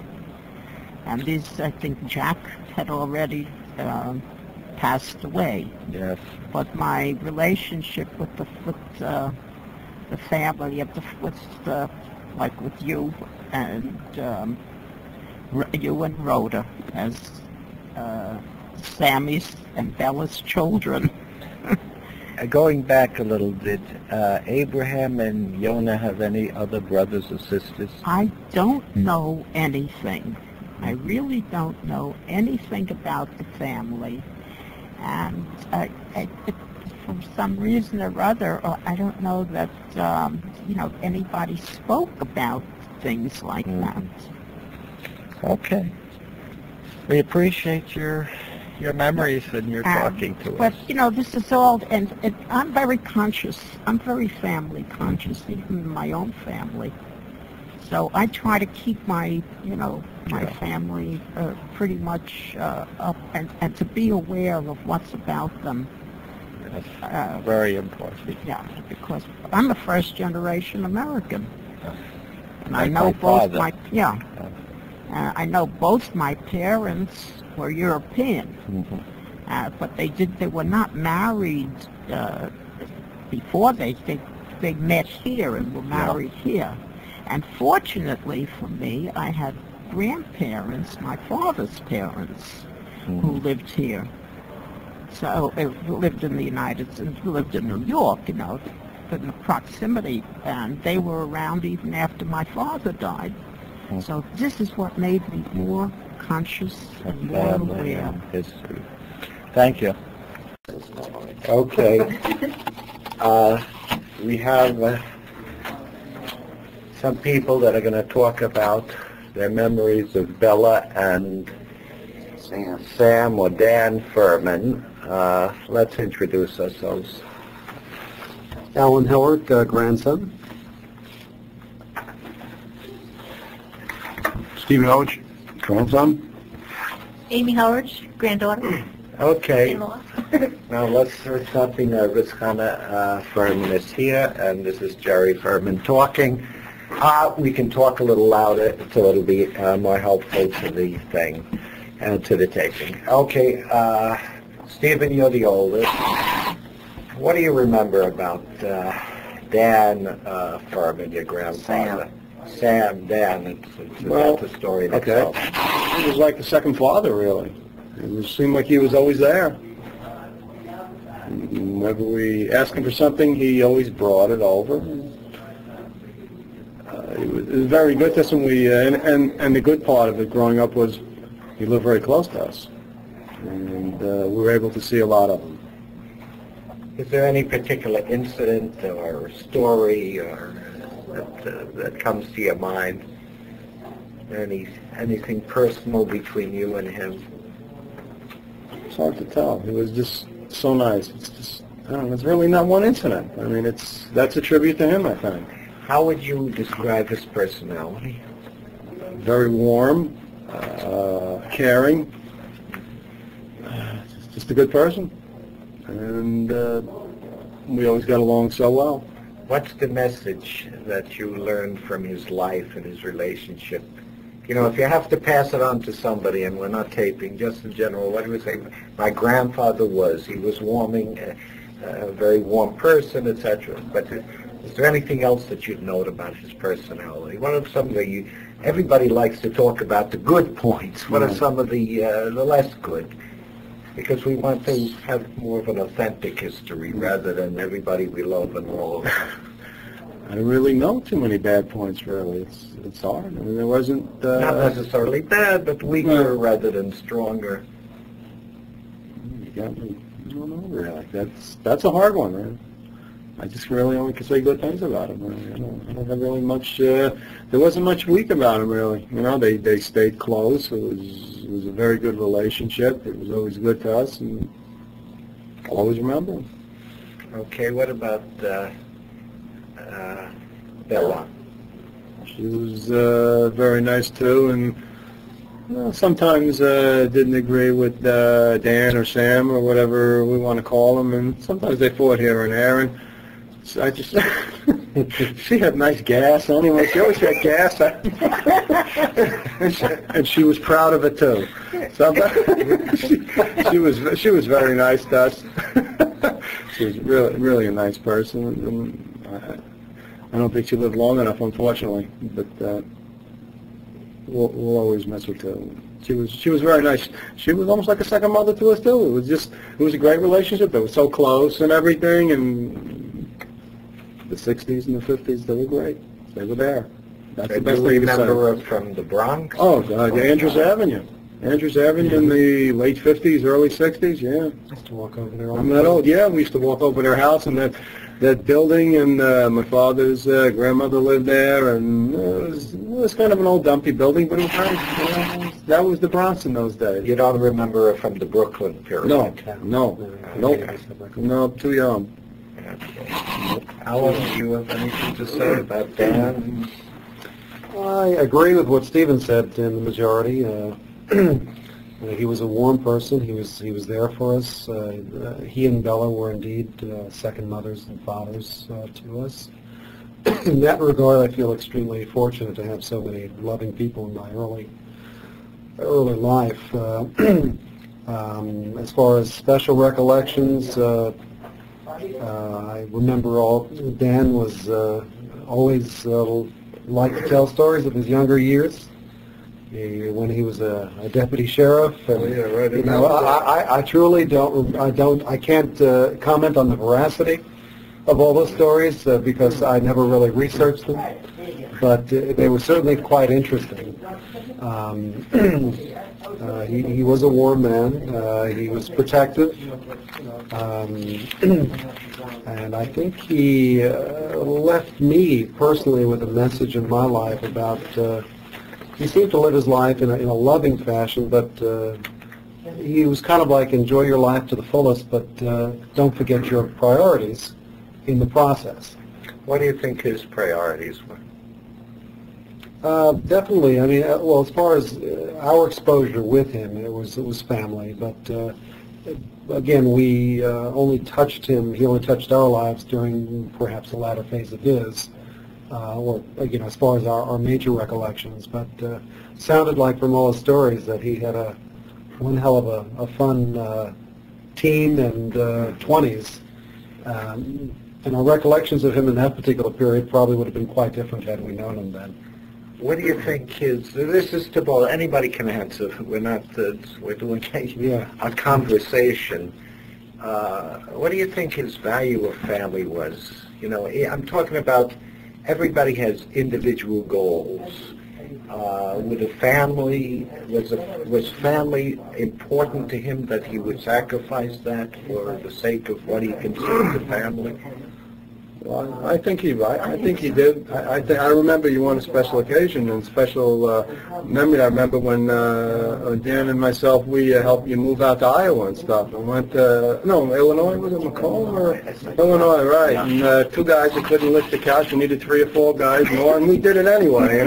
And these, I think Jack had already passed away. Yes. But my relationship with the family like with you and Rhoda as Sammy's and Bella's children. Going back a little bit, Abraham and Yonah have any other brothers or sisters? I don't know anything. I really don't know anything about the family. And for some reason or other, I don't know that, anybody spoke about things like that. Okay. We appreciate your memories and your talking to us. But, this is all, and I'm very conscious. I'm very family conscious, even in my own family. So I try to keep my family pretty much up and to be aware of what's about them. That's very important. Yeah, because I'm a first-generation American. And I Like know my both father. I know both my parents were European, but they were not married before they met here and were married here. And fortunately for me, I had grandparents, my father's parents, who lived here. So who lived in the who lived in New York, in the proximity, and they were around even after my father died. So this is what made me more conscious and more aware. History. Thank you. Okay. We have some people that are going to talk about their memories of Bella and Sam or Dan Ferman. Let's introduce ourselves. Alan Hillard, grandson. Stephen Hodge, grandson. Amy Howard, granddaughter. Okay. In-law. Now let's not be nervous. Hannah Ferman is here, and this is Jerry Ferman talking. We can talk a little louder so it'll be more helpful to the thing and to the taping. Okay, Stephen, you're the oldest. What do you remember about Dan Ferman, your grandfather? Sam, Dan, that's the story itself. He was like the second father, really. It seemed like he was always there. Whenever we asked him for something, he always brought it over. It was very good to us, and the good part of it growing up was he lived very close to us, and we were able to see a lot of him. Is there any particular incident or story or that comes to your mind? Anything personal between you and him? It's hard to tell. He was just so nice. It's just, I don't know, it's really not one incident. I mean, that's a tribute to him, I think. How would you describe his personality? Very warm, caring, just a good person. And we always got along so well. What's the message that you learned from his life and his relationship? If you have to pass it on to somebody, and we're not taping, just in general, what do we say? My grandfather he was warming, a very warm person, etc. But is there anything else that you'd note about his personality? What are some of everybody likes to talk about the good points. What are some of the less good? Because we want to have more of an authentic history rather than everybody we love and all. I don't really know too many bad points, really. It's hard. I mean, there wasn't... Not necessarily bad, but weaker rather than stronger. You got me. I don't know, really. That's a hard one, right? I just really only can say good things about him. Really. I don't have really much. There wasn't much weak about him, really. You know, they stayed close. It was a very good relationship. It was always good to us, and I'll always remember him. Okay, what about Bella? She was very nice too, and sometimes didn't agree with Dan or Sam or whatever we want to call them, and sometimes they fought here and there. And so I just, she had nice gas anyway. She always had gas, and she was proud of it too. So she was very nice to us. She was really a nice person. And I don't think she lived long enough, unfortunately. But we'll always miss her too. She was very nice. She was almost like a second mother to us too. It was a great relationship. They were so close and everything, and the 60s and the 50s, they were great. They were there. That's the best thing to say. Remember from the Bronx? Oh, Andrews Avenue. Andrews Avenue in the late 50s, early 60s, yeah. Used to walk over there all I'm the that time. old, yeah. We used to walk over their house and that building, and my father's grandmother lived there, and it was kind of an old dumpy building, but it was nice. You know, that was the Bronx in those days. You don't remember her from the Brooklyn period? No, too young. Alan, do you have anything to say about Dan? I agree with what Stephen said in the majority. He was a warm person. He was there for us. He and Bella were indeed second mothers and fathers to us. In that regard, I feel extremely fortunate to have so many loving people in my early life. As far as special recollections, I remember Dan was always liked to tell stories of his younger years. When he was a deputy sheriff, and I truly I can't comment on the veracity of all those stories because I never really researched them, but they were certainly quite interesting. He was a warm man. He was protective, and I think he left me personally with a message in my life about. He seemed to live his life in a loving fashion, but he was kind of like enjoy your life to the fullest, but don't forget your priorities in the process. What do you think his priorities were? Definitely. I mean, well, as far as our exposure with him, it was family, but again, we only touched him. He only touched our lives during perhaps the latter phase of his. Or as far as our major recollections, but sounded like from all his stories that he had one hell of a fun teen and 20s, and our recollections of him in that particular period probably would have been quite different had we known him then. What do you think this is to both, anybody can answer, we're not, we're doing a conversation. What do you think his value of family was? I'm talking about everybody has individual goals. With a family, was family important to him that he would sacrifice that for the sake of what he considered the family? Well, I think he did. I remember you on a special occasion and special memory. I remember when Dan and myself, we helped you move out to Iowa and stuff. And went Illinois, was it Macomb or Illinois, right? And two guys that couldn't lift the couch and needed 3 or 4 guys more, and we did it anyway,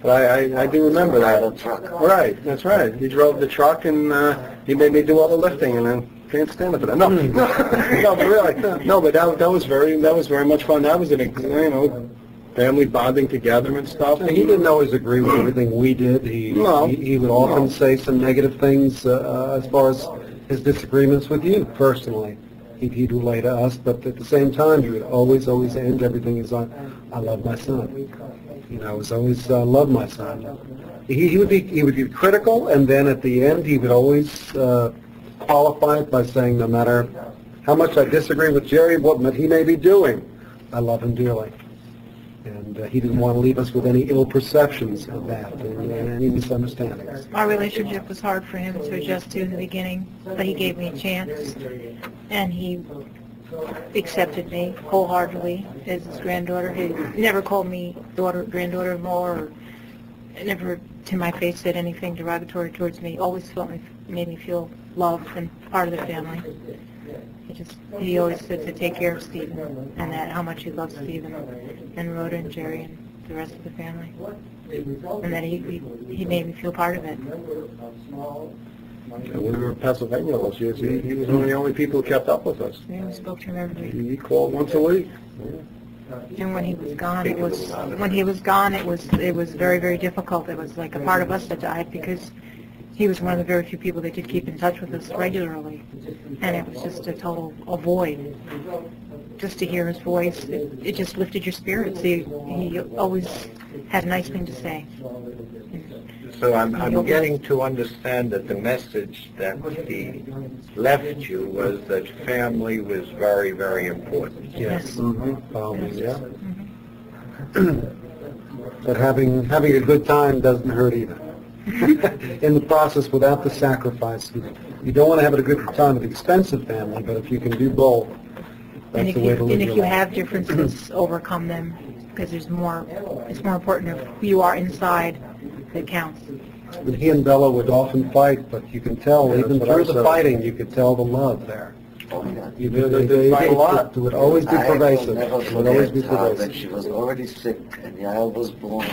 But I do remember that. Right, that's right. He drove the truck and he made me do all the lifting, and then can't stand it for that. No, but really, no. But that was very much fun. That was an family bonding together and stuff. And he didn't always agree with everything we did. He would often say some negative things as far as his disagreements with you personally. He'd relay to us, but at the same time, he would always end everything as I love my son. I was always love my son. He would be critical, and then at the end, he would always qualify it by saying, no matter how much I disagree with Jerry, what he may be doing, I love him dearly. And he didn't want to leave us with any ill perceptions of that and any misunderstandings. Our relationship was hard for him to adjust to in the beginning, but he gave me a chance, and he accepted me wholeheartedly as his granddaughter. He never called me granddaughter-in-law, or never to my face said anything derogatory towards me. Always made me feel loved and part of the family. He always said to take care of Stephen, and that how much he loved Stephen and Rhoda and Jerry and the rest of the family, and that he made me feel part of it. And when we were in Pennsylvania those years, he was one of the only people who kept up with us. Yeah, we spoke to him every week. He called once a week. And when he was gone, it was very, very difficult. It was like a part of us that died, because he was one of the very few people that did keep in touch with us regularly, and it was just a void. Just to hear his voice, it just lifted your spirits. He always had a nice thing to say. So I'm getting to understand that the message that he left you was that family was very, very important. Yes. Yeah. But having a good time doesn't hurt either. In the process, without the sacrifice. You don't want to have a good time with expensive family, but if you can do both, that's the way to live. And if you have differences, overcome them, because it's more important of who you are inside that counts. And he and Bella would often fight, but you can tell, even through the fighting, you could tell the love there. You did fight a lot. It would always be pervasive. It would always be pervasive. When she was already sick and Yael was born,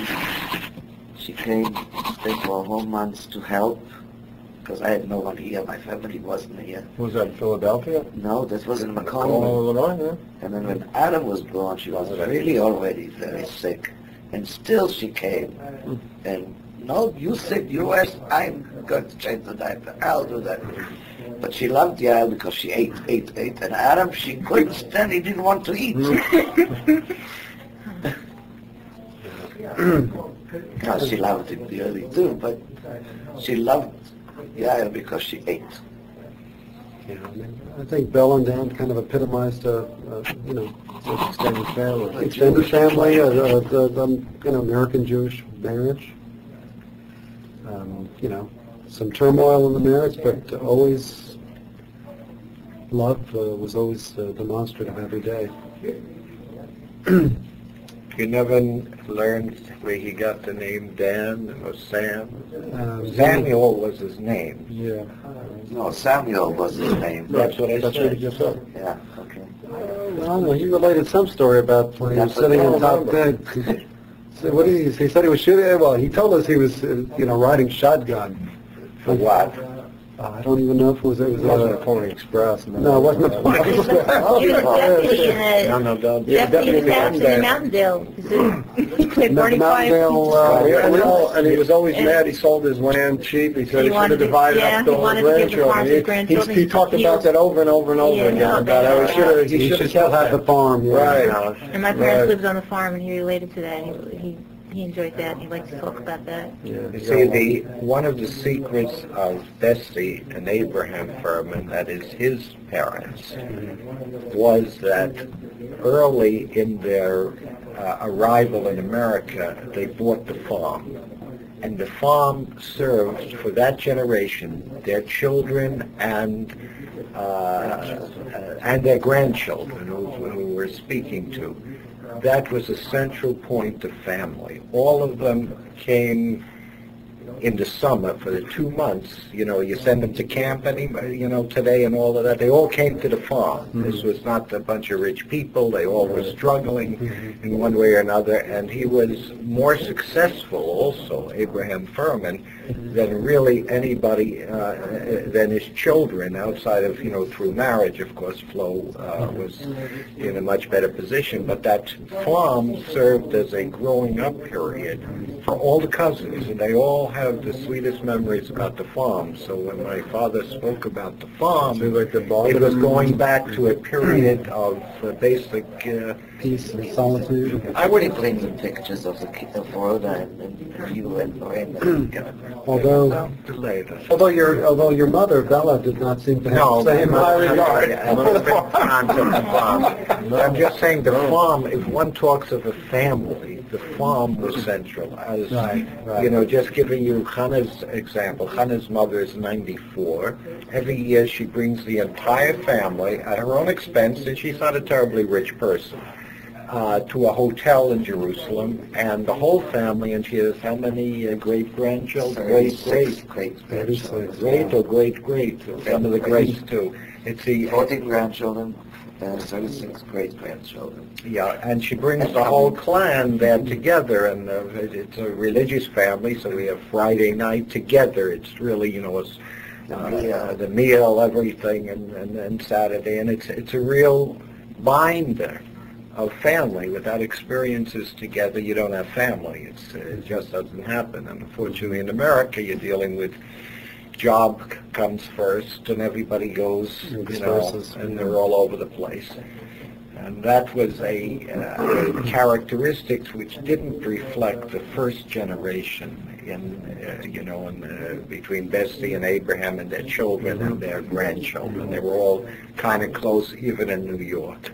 she came, stayed for a whole month to help, because I had no one here. My family wasn't here. Was that in Philadelphia? No, this was in Macomb. Illinois, yeah. And then when Adam was born, she was really already very sick. And still she came. And, no, you sick, you rest, I'm going to change the diaper. I'll do that. But she loved Yael because she ate. And Adam, she couldn't stand, he didn't want to eat. No, she loved him dearly too, but she loved Yael because she ate. Yeah, I think Bella and Dan kind of epitomized Extended family. extended family, American Jewish marriage. Some turmoil in the marriage, but always love was always demonstrative every day. You never learned where he got the name Dan or Sam? Samuel was his name. Yeah. No, Samuel was his name. That's what I That's said. what he just said. Yeah, okay. Well, no, he related some story about when he was sitting on top deck. So what did he said he was shooting? Well, he told us he was, riding shotgun. For what? I don't even know if it was It wasn't a Pony Express. No, it wasn't a Pony Express. He was definitely in don't. Deputy in Mountaindale. He played Barney Fife. And he was always mad he sold his land cheap. He said he should have divided up the grandchildren. He talked about that over and over and over again. About how he should have still had the farm. Right. And my parents lived on the farm, and he related to that. He enjoyed that. He liked to talk about that. You see, one of the secrets of Bessie and Abraham Ferman, that is his parents, was that early in their arrival in America, they bought the farm. And the farm served for that generation, their children and their grandchildren who we're speaking to. That was a central point of family. All of them came in the summer for the 2 months. You send them to camp, today and all of that. They all came to the farm. This was not a bunch of rich people. They all were struggling in one way or another. And he was more successful also, Abraham Ferman, than really anybody, than his children outside of, through marriage. Of course, Flo was in a much better position. But that farm served as a growing up period for all the cousins. And they all have the sweetest memories about the farm. So when my father spoke about the farm, it was going back to a period of basic peace and solitude. I would bring you pictures of Rhoda and you and Miranda. Although your mother Bella did not seem to have the same high regard. I'm just saying the farm. If one talks of a family, the farm was central. As Right. you know, just giving you Hannah's example. Hannah's mother is 94. Every year she brings the entire family at her own expense, and she's not a terribly rich person, to a hotel in Jerusalem, and the whole family, and she has how many great-grandchildren? Great-grandchildren. Great or great-great, some of the greats too. It's the 14 grandchildren and 36 great-grandchildren. Yeah, and she brings the whole clan there together, and it's a religious family, so we have Friday night together. It's really, you know, it's the meal, everything, and Saturday, and it's a real binder of family. Without experiences together, you don't have family. It just doesn't happen. And unfortunately, in America, you're dealing with job comes first, and everybody goes, you know, and they're all over the place. And that was a characteristics which didn't reflect the first generation between Bessie and Abraham and their children and their grandchildren. They were all kind of close, even in New York.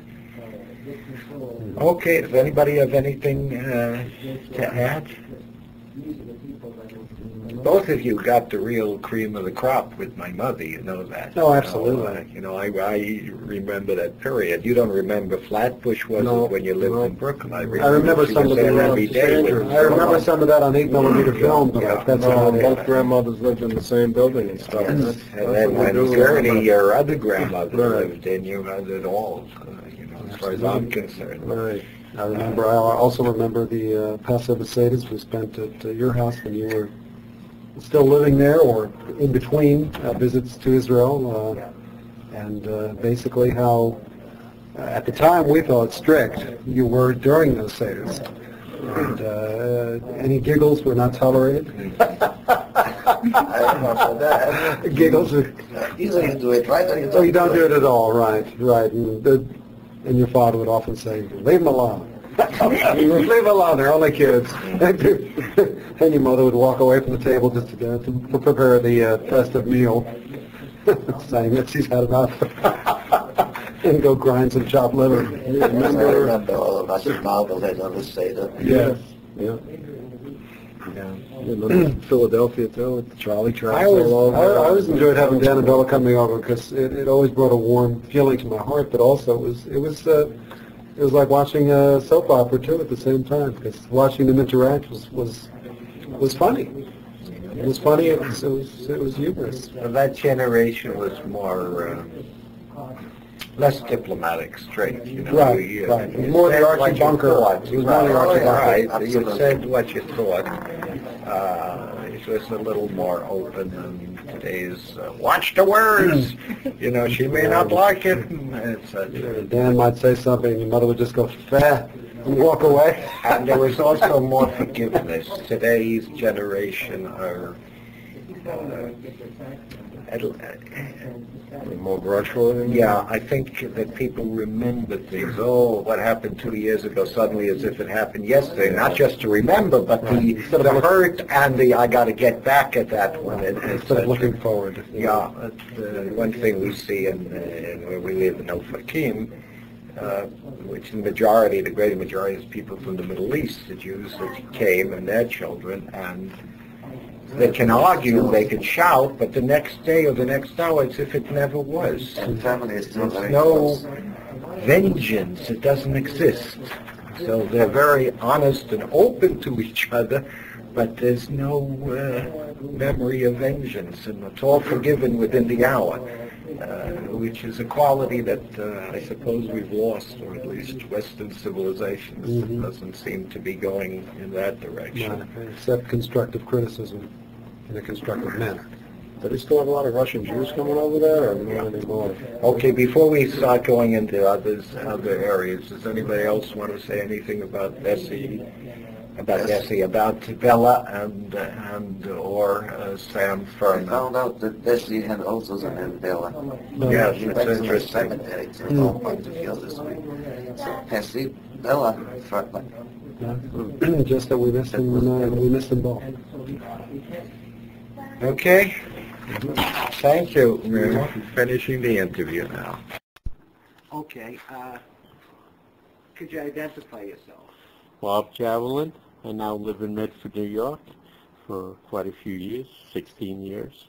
Okay, does anybody have anything to add? Both of you got the real cream of the crop with my mother, you know that. Oh, absolutely. I remember that period. You don't remember Flatbush, was it, when you lived in Brooklyn? I remember some of that every day. I remember some of that on 8mm film, but that's all. Both grandmothers lived in the same building and stuff. And then when Gurney, your other grandmother, lived in, you had it all, as far as I'm concerned. Right. I also remember the Passover Seder's we spent at your house when you were still living there, or in between visits to Israel, and basically how, at the time, we thought strict you were during those Seder's. And any giggles were not tolerated. I remember that. Giggles are... Either you do it right or you don't. Oh, you don't do it at all, right. And your father would often say, leave them alone. Leave them alone, they're only kids. And your mother would walk away from the table just to prepare the festive meal, saying that she's had enough, and go grind some chopped liver. I remember all of us at Marblehead on the Seder. Yes. Yeah. Philadelphia too, with the trolley tracks all over. I always enjoyed having Dan and Bella coming over because it always brought a warm feeling to my heart, but also it was like watching a soap opera too at the same time, because watching them interact was funny. It was funny. It was humorous. Well, that generation was more less diplomatic, straight. Right. Right. It was more the Archie Bunker. It was more the Archie Bunker. You said what you thought. It was a little more open than today's. Watch the words. She may not like it. Dan might say something, and your mother would just go fat and walk away. And there was also more forgiveness. Today's generation are more grudgeful. Yeah, I think that people remember things. Oh, what happened 2 years ago suddenly as if it happened yesterday. Not just to remember, but the hurt and the I got to get back at that one. Instead of looking forward. Yeah, one thing we see in where we live in Ofakim, which the greater majority is people from the Middle East, the Jews that came and their children, and they can argue, they can shout, but the next day or the next hour, it's if it never was. And family is still There's very no close. vengeance. It doesn't exist. So they're very honest and open to each other, but there's no memory of vengeance, and it's all forgiven within the hour, which is a quality that I suppose we've lost, or at least Western civilizations doesn't seem to be going in that direction. Except constructive criticism in a constructive manner. Do they still have a lot of Russian Jews coming over there, or not anymore? Okay, before we start going into other areas, does anybody else want to say anything about Bessie, about Bella or Sam I Ferman? found out that Bessie had also the name Bella. Yes, She it's went to the interesting. cemetery to all point of view this week. So Bessie, Bella, Ferman. Just that we missed them both. Okay. Thank you. We're finishing the interview now. Okay. Could you identify yourself? Bob Javelin. I now live in Medford, New York for quite a few years, 16 years.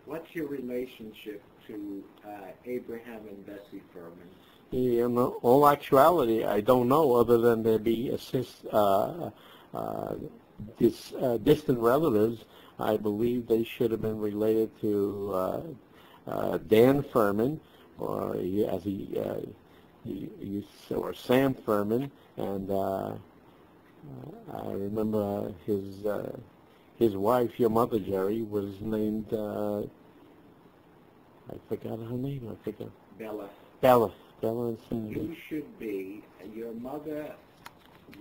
What's your relationship to Abraham and Bessie Ferman? In all actuality, I don't know, other than there be distant relatives. I believe they should have been related to Dan Ferman, or or Sam Ferman, and I remember his wife, your mother, Jerry, was named, I forgot her name, Bella. Bella and Cindy. You should be. Your mother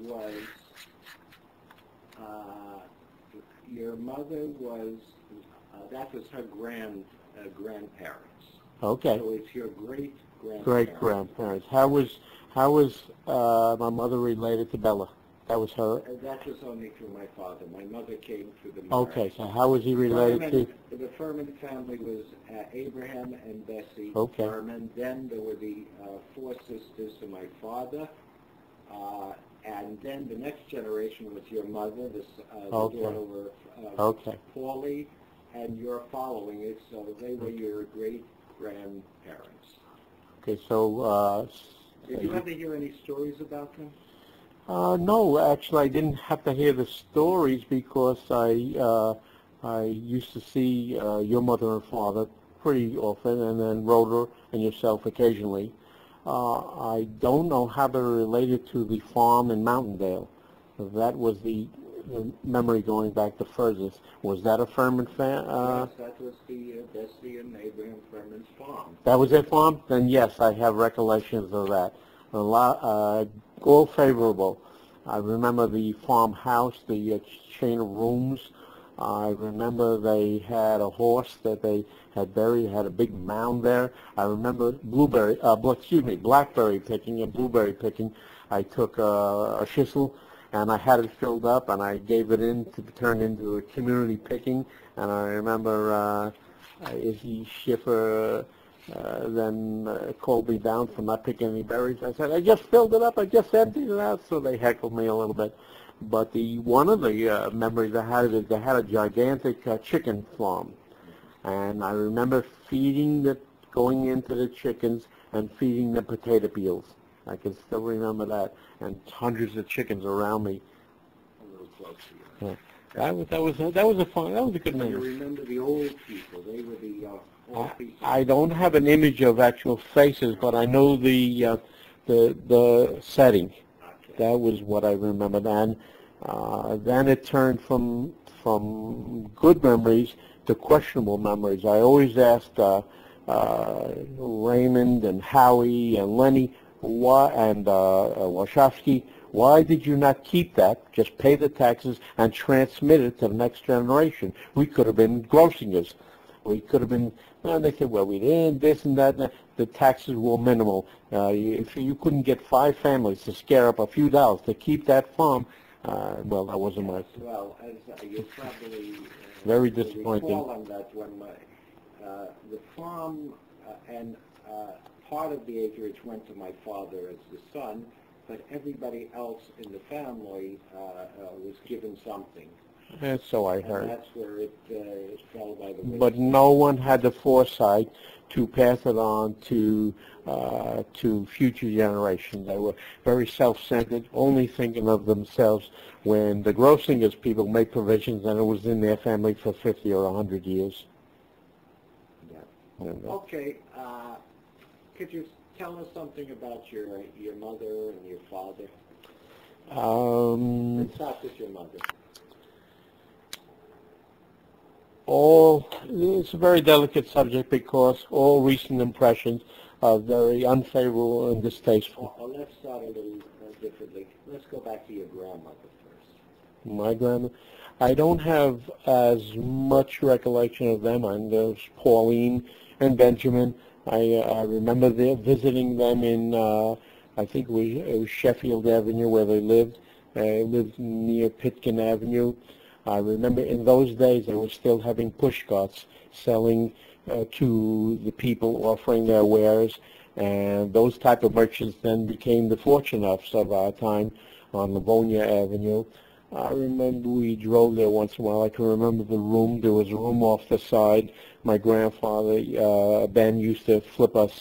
was. That was her grandparents. Okay. So it's your great-grandparents. Great-grandparents. How was my mother related to Bella? That was her? That was only through my father. My mother came through the marriage. Okay, so how was he related to? The Ferman family was Abraham and Bessie Ferman. Then there were the 4 sisters to my father. And then the next generation was your mother, the daughter of Paulie, and you're following it, so they were your great-grandparents. Okay, so... Did you ever hear any stories about them? No, actually, I didn't have to hear the stories because I used to see your mother and father pretty often, and then Rhoda and yourself occasionally. I don't know how they're related to the farm in Mountaindale. That was the memory going back the furthest. Was that a Ferman fan? Yes, that was the Bessie and Abraham Ferman's farm. That was their farm? Then yes, I have recollections of that. All favorable. I remember the farmhouse, the chain of rooms. I remember they had a horse that they had buried, had a big mound there. I remember blackberry picking and blueberry picking. I took a chisel and I had it filled up and I gave it in to turn into a community picking. And I remember Izzy Schiffer then called me down for not picking any berries. I said, I just filled it up, I just emptied it out, so they heckled me a little bit. But one of the memories I had is they had a gigantic chicken farm. And I remember going into the chickens and feeding them potato peels. I can still remember that. And hundreds of chickens around me. A little close to you. Yeah. That was a good memory. You remember the old people. They were the old people. I don't have an image of actual faces, but I know the setting. Okay. That was what I remember. And then it turned from good memories to questionable memories. I always asked Raymond and Howie and Lenny and Wachowski, why did you not keep that, just pay the taxes and transmit it to the next generation? We could have been grocingers. We could have been, they said, well, we didn't, this and that. And the taxes were minimal. If you couldn't get 5 families to scare up a few dollars to keep that farm, well, that wasn't my... Well, as you probably... very disappointing. recall on that one, the farm and part of the acreage went to my father as the son, but everybody else in the family was given something. And so I heard. And that's where it fell by the wayside. But no one had the foresight to pass it on to future generations. They were very self-centered, only thinking of themselves. When the Grossinger's people made provisions, and it was in their family for 50 or 100 years. Yeah. Okay. Could you tell us something about your mother and your father? Let's start with your mother. It's a very delicate subject because all recent impressions are very unfavorable and distasteful. Well, let's start a little differently. Let's go back to your grandmother first. My grandmother? I don't have as much recollection of them. There's Pauline and Benjamin. I remember visiting them in, I think it was Sheffield Avenue where they lived. They lived near Pitkin Avenue. I remember in those days they were still having push carts selling to the people offering their wares, and those type of merchants then became the Fortunett's of our time. on Livonia Avenue. I remember we drove there once in a while. I can remember the room. There was a room off the side. My grandfather, Ben, used to flip us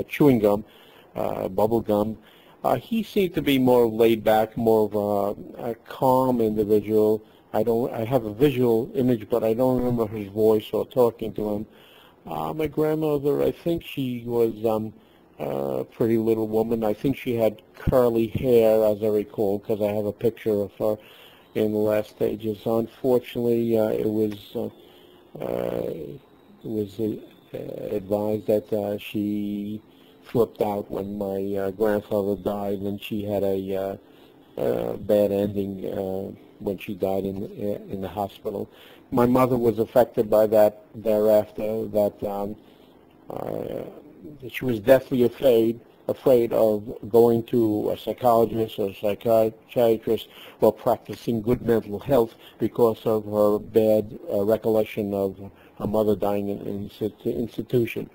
chewing gum, bubble gum. He seemed to be more laid back, more of a calm individual. I have a visual image, but I don't remember his voice or talking to him. My grandmother, I think she was a pretty little woman. I think she had curly hair, as I recall, because I have a picture of her in the last stages. Unfortunately, it was advised that she flipped out when my grandfather died, and she had a bad ending when she died in the hospital. My mother was affected by that thereafter, that she was deathly afraid of going to a psychologist or a psychiatrist or practicing good mental health because of her bad recollection of her mother dying in institution.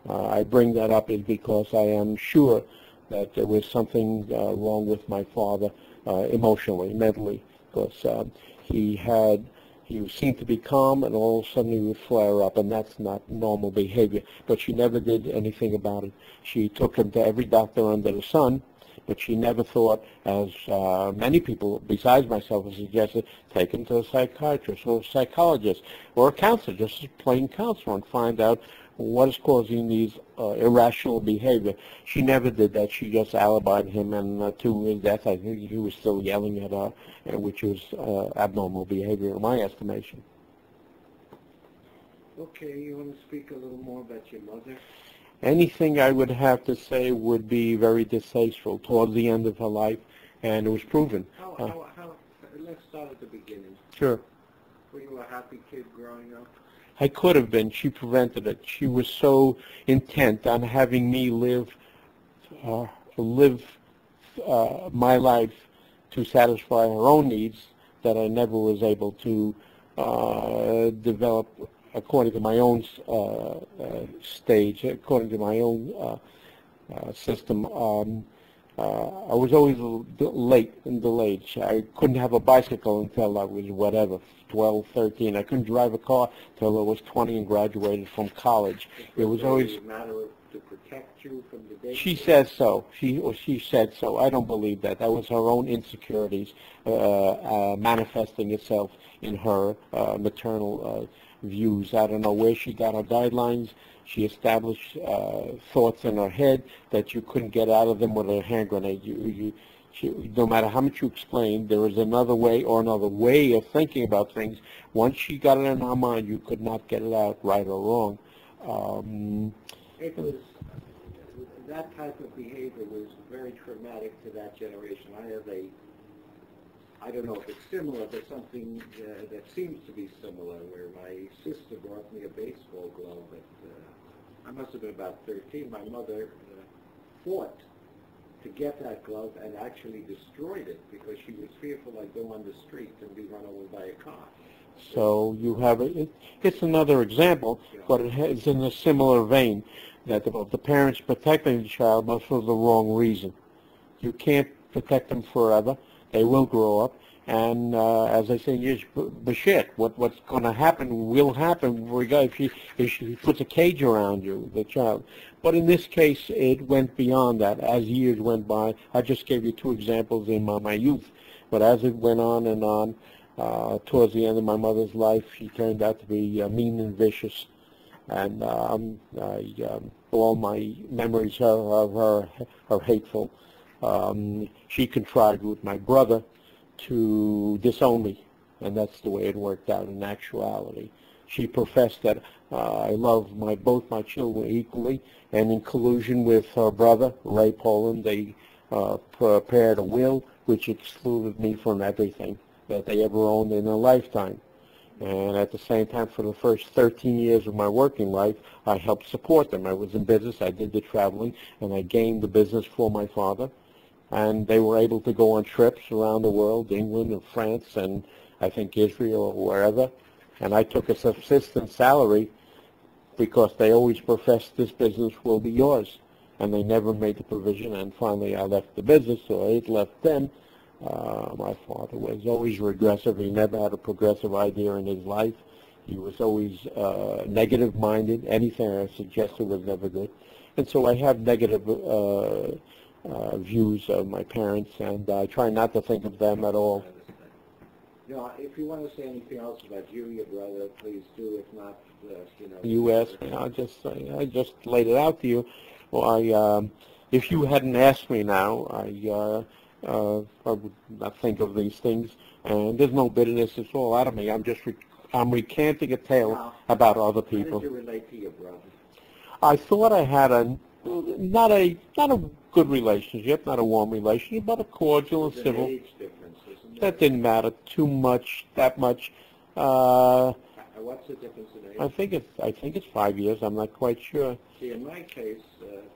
I bring that up is because I am sure that there was something wrong with my father emotionally, mentally, because he seemed to be calm, and all of a sudden he would flare up, and that's not normal behavior. But she never did anything about it. She took him to every doctor under the sun, but she never thought, as many people besides myself have suggested, take him to a psychiatrist or a psychologist or a counselor, just a plain counselor, and find out what is causing these irrational behavior. She never did that. She just alibied him, and to his death, I think he was still yelling at her, which was abnormal behavior in my estimation. Okay, you want to speak a little more about your mother? Anything I would have to say would be very distasteful towards the end of her life, and it was proven. Let's start at the beginning. Sure. Were you a happy kid growing up? I could have been. She prevented it. She was so intent on having me live my life to satisfy her own needs that I never was able to develop according to my own stage, according to my own system. I was always late and delayed. I couldn't have a bicycle until I was, 12, 13. I couldn't drive a car till I was 20 and graduated from college. It was always a matter of to protect you from the day. She says so. She said so. I don't believe that. That was her own insecurities manifesting itself in her maternal views. I don't know where she got her guidelines. She established thoughts in her head that you couldn't get out of them with a hand grenade. No matter how much you explained, there was another way or another way of thinking about things. Once she got it in her mind, you could not get it out, right or wrong. It was, that type of behavior was very traumatic to that generation. I don't know if it's similar, but something that seems to be similar, where my sister brought me a baseball glove I must have been about 13. My mother fought to get that glove and actually destroyed it because she was fearful I'd go on the street and be run over by a car. So you have it's another example, but it's in a similar vein that the parents protecting the child, but for the wrong reason. You can't protect them forever. They will grow up, and as I say, bashit. What's going to happen will happen. If she puts a cage around you, the child. But in this case, it went beyond that. As years went by, I just gave you two examples in my youth. But as it went on and on, towards the end of my mother's life, she turned out to be mean and vicious. And all my memories of her are hateful. She contrived with my brother to disown me, and that's the way it worked out in actuality. She professed that I love both my children equally, and in collusion with her brother, Ray Poland, they prepared a will which excluded me from everything that they ever owned in a lifetime. And at the same time, for the first 13 years of my working life, I helped support them. I was in business, I did the traveling, and I gained the business for my father. And they were able to go on trips around the world, England and France, and I think Israel or wherever. And I took a subsistence salary because they always professed this business will be yours. and they never made the provision, and finally I left the business, so I left them. My father was always regressive. He never had a progressive idea in his life. He was always negative-minded. Anything I suggested was never good. And so I have negative views of my parents, and I try not to think of them at all. If you want to say anything else about you, your brother, please do. If not, You asked me. I just laid it out to you. Well, if you hadn't asked me now, I would not think of these things. And there's no bitterness. It's all out of me. I'm recanting a tale about other people. How did you relate to your brother? I thought I had not a good relationship, not a warm relationship, but a cordial and civil. Age difference, isn't there? That didn't matter that much. What's the difference in age? I think it's 5 years. I'm not quite sure. See, in my case,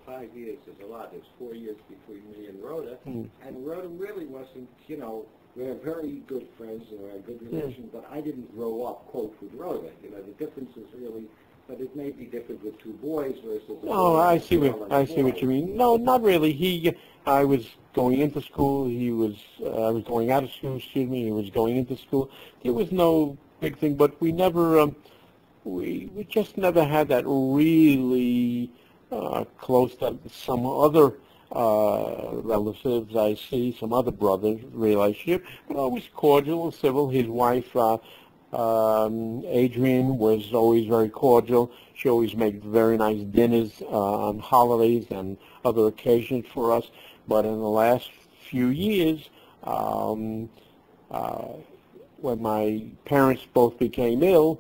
5 years is a lot. There's 4 years between me and Rhoda, and Rhoda really wasn't. We're very good friends and we're a good relation, but I didn't grow up, quote, with Rhoda. The difference is really, but it may be different with two boys versus. No, I see what you mean. No, not really. I was going into school. I was going out of school. Excuse me. He was going into school. There was no big thing, but we never, we just never had that really close to some other relatives. I see some other brothers' relationship, but always cordial and civil. His wife, Adrian, was always very cordial. She always made very nice dinners on holidays and other occasions for us. But in the last few years, when my parents both became ill,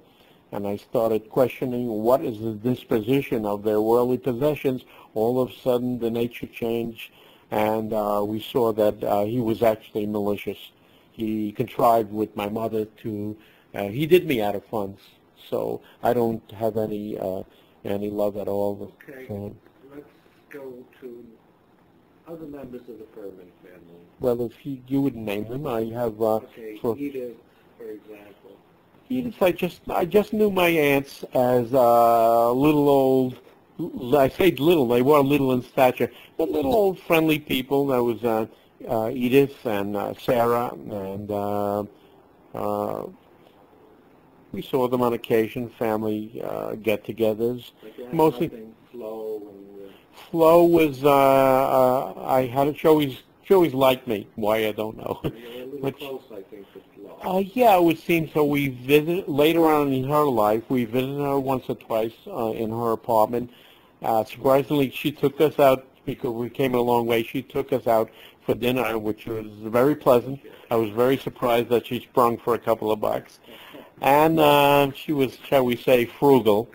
and I started questioning what is the disposition of their worldly possessions, all of a sudden the nature changed, and we saw that he was actually malicious. He contrived with my mother to, he did me out of funds, so I don't have any love at all. Okay, let's go to other members of the Ferman family. Well, if you would name them, I have. Edith, for example. Edith, I just knew my aunts as little old. I say little; they were little in stature, but little old friendly people. There was Edith and Sarah, and we saw them on occasion, family get-togethers. Mostly. Flo was, she always liked me. Why, I don't know. You're a little close, I think, to Flo. Yeah, it would seem so. We visited, later on in her life, we visited her once or twice in her apartment. Surprisingly, she took us out, because we came a long way, she took us out for dinner, which was very pleasant. I was very surprised that she sprung for a couple of bucks. And she was, shall we say, frugal.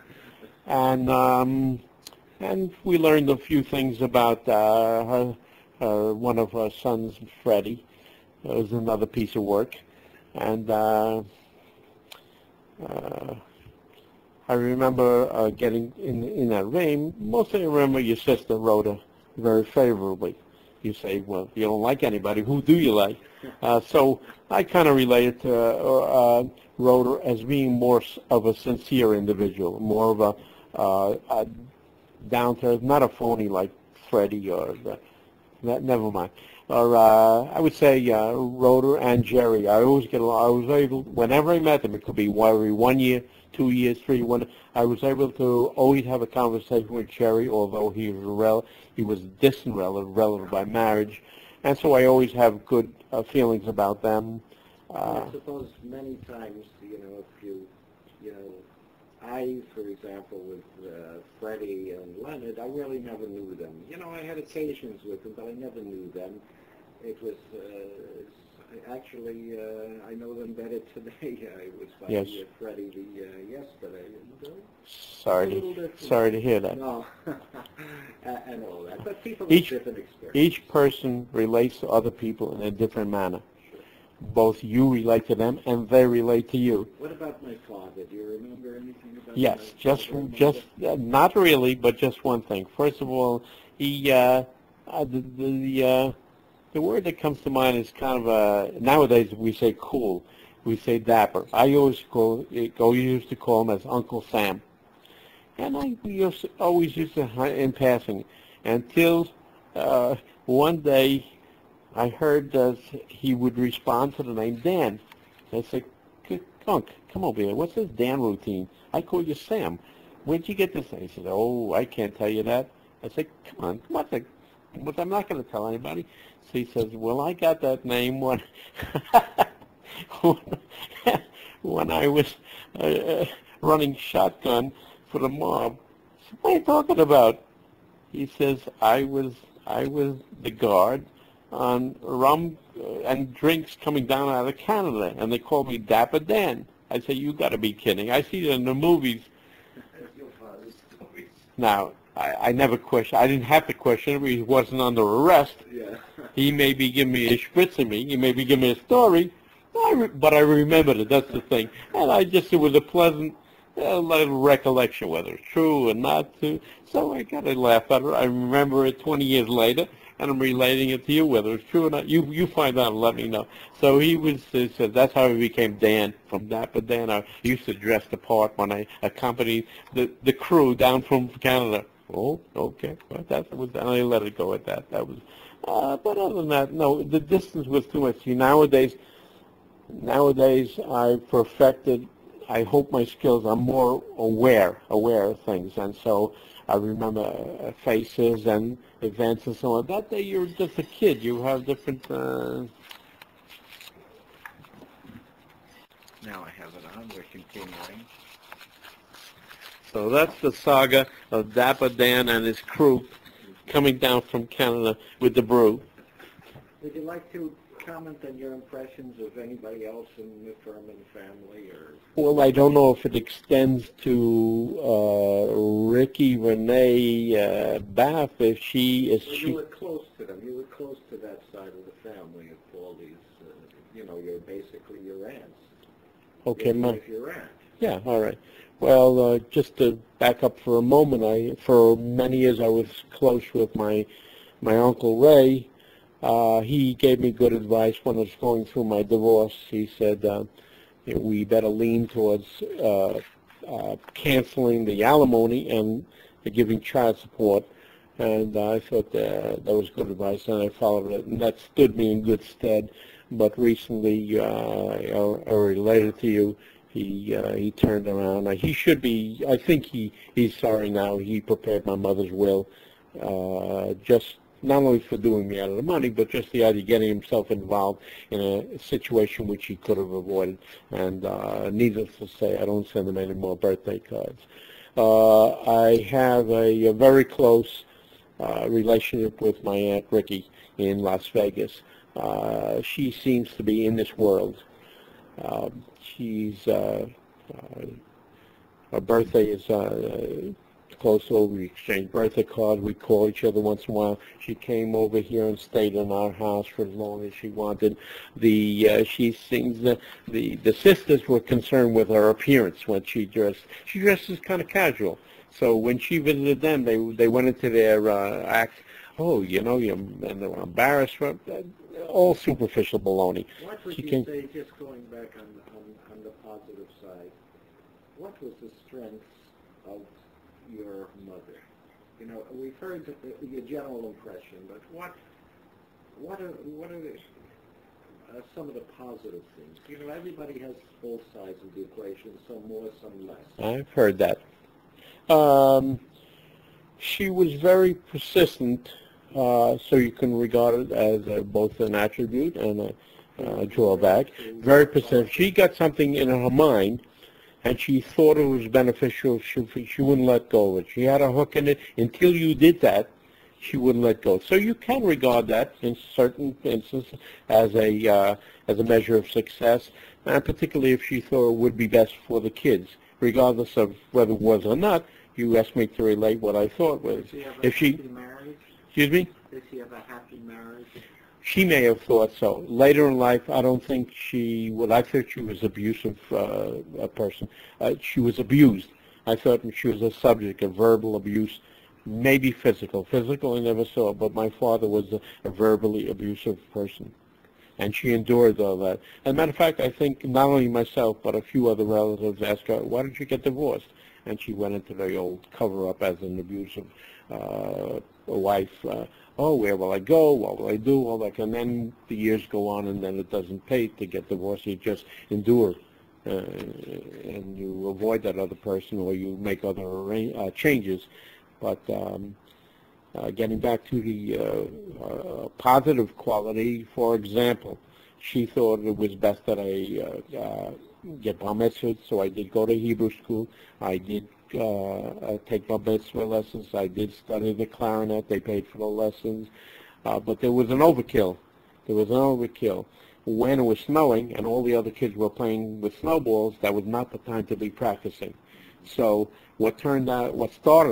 And we learned a few things about one of her sons, Freddie. It was another piece of work. And I remember getting in that vein. Mostly I remember your sister, Rhoda, very favorably. You say, well, you don't like anybody. Who do you like? So I kind of related to Rhoda as being more of a sincere individual, more of a down to earth, not a phony like Freddie or never mind. Or I would say Rhoda and Jerry. I always get along. I was able, whenever I met them, it could be every 1 year, 2 years, 3, 1. I was able to always have a conversation with Jerry, although he was a distant relative by marriage, and so I always have good feelings about them. I suppose many times, if you I, for example, with Freddie and Leonard, I really never knew them. I had occasions with them, but I never knew them. It was, actually, I know them better today. I was by Freddie yesterday. Sorry to hear that. No, and all that. But people have different experiences. Each person relates to other people in a different manner. Both you relate to them and they relate to you. What about my father? Do you remember anything about Yes, just not really, but just one thing. First of all, he the word that comes to mind is kind of nowadays we say cool, we say dapper. I always used to call him as Uncle Sam, and I always used to in passing. until one day I heard that he would respond to the name Dan. I said, come over here. What's this Dan routine? I call you Sam. Where'd you get this? He said, oh, I can't tell you that. I said, come on. But I'm not going to tell anybody. So he says, well, I got that name when when I was running shotgun for the mob. I said, what are you talking about? He says, I was the guard on rum and drinks coming down out of Canada, and they called me Dapper Dan. I said, you got to be kidding. I see it in the movies. Now, I never questioned. I didn't have to question him. He wasn't under arrest. Yeah. He may be giving me a spritzing me. He may be giving me a story, but I remembered it. That's the thing. And it was a pleasant little recollection, whether it's true or not true. So I got to laugh at it. I remember it 20 years later, and I'm relating it to you, whether it's true or not. You find out and let me know. So he said that's how he became Dan, from Dapper Dan. I used to dress the part when I accompanied the crew down from Canada. Oh, okay. Well, I let it go at that. That was, but other than that, no, the distance was too much. See, nowadays I've perfected, I hope my skills, I'm more aware of things, and so I remember faces and events and so on. That day you're just a kid. You have different... Now I have it on. We're continuing. So that's the saga of Dapper Dan and his crew coming down from Canada with the brew. Would you like to comment on your impressions of anybody else in the Ferman family? Or? Well, I don't know if it extends to Ricky, Renee, Bath, if she is... Well, you were close to them. You were close to that side of the family of all these, you're basically your aunts. Okay, your aunt. Yeah, all right. Well, just to back up for a moment, for many years I was close with my Uncle Ray. He gave me good advice when I was going through my divorce. He said, we better lean towards canceling the alimony and giving child support. And I thought that was good advice, and I followed it, and that stood me in good stead. But recently, I related to you, he turned around. He should be, I think he's sorry now. He prepared my mother's will, just not only for doing me out of the money, but just the idea of getting himself involved in a situation which he could have avoided. And needless to say, I don't send him any more birthday cards. I have a very close relationship with my Aunt Ricky in Las Vegas. She seems to be in this world. Her birthday is close over. We exchange birthday cards. We call each other once in a while. She came over here and stayed in our house for as long as she wanted. She sings. The sisters were concerned with her appearance when she dressed. She dresses kind of casual. So when she visited them, they went into their act. Oh, and they were embarrassed. All superficial baloney. What would you say, just going back on the positive side, what was the strength of your mother? We've heard your general impression, but what are some of the positive things? Everybody has both sides of the equation, some more, some less. I've heard that. She was very persistent. So you can regard it as both an attribute and a drawback. Very persistent. She got something in her mind, and she thought it was beneficial. She wouldn't let go of it. She had a hook in it. Until you did that, she wouldn't let go. So you can regard that in certain instances as a measure of success, and particularly if she thought it would be best for the kids, regardless of whether it was or not. You asked me to relate what I thought was. If she Excuse me? Did she have a happy marriage? She may have thought so. Later in life, I don't think she would. I thought she was abusive a person. She was abused. I thought she was a subject of verbal abuse, maybe physical. Physical I never saw, but my father was a verbally abusive person. And she endured all that. As a matter of fact, I think not only myself, but a few other relatives asked her, why did you get divorced? and she went into the old cover-up as an abusive wife. Oh, where will I go? What will I do? All that, and then the years go on, and then it doesn't pay to get divorced. You just endure, and you avoid that other person, or you make other changes. But getting back to the positive quality, for example, she thought it was best that I get bar mitzvah, so I did go to Hebrew school. I did take bar mitzvah lessons. I did study the clarinet. They paid for the lessons. But there was an overkill. There was an overkill. When it was snowing and all the other kids were playing with snowballs, that was not the time to be practicing. So what started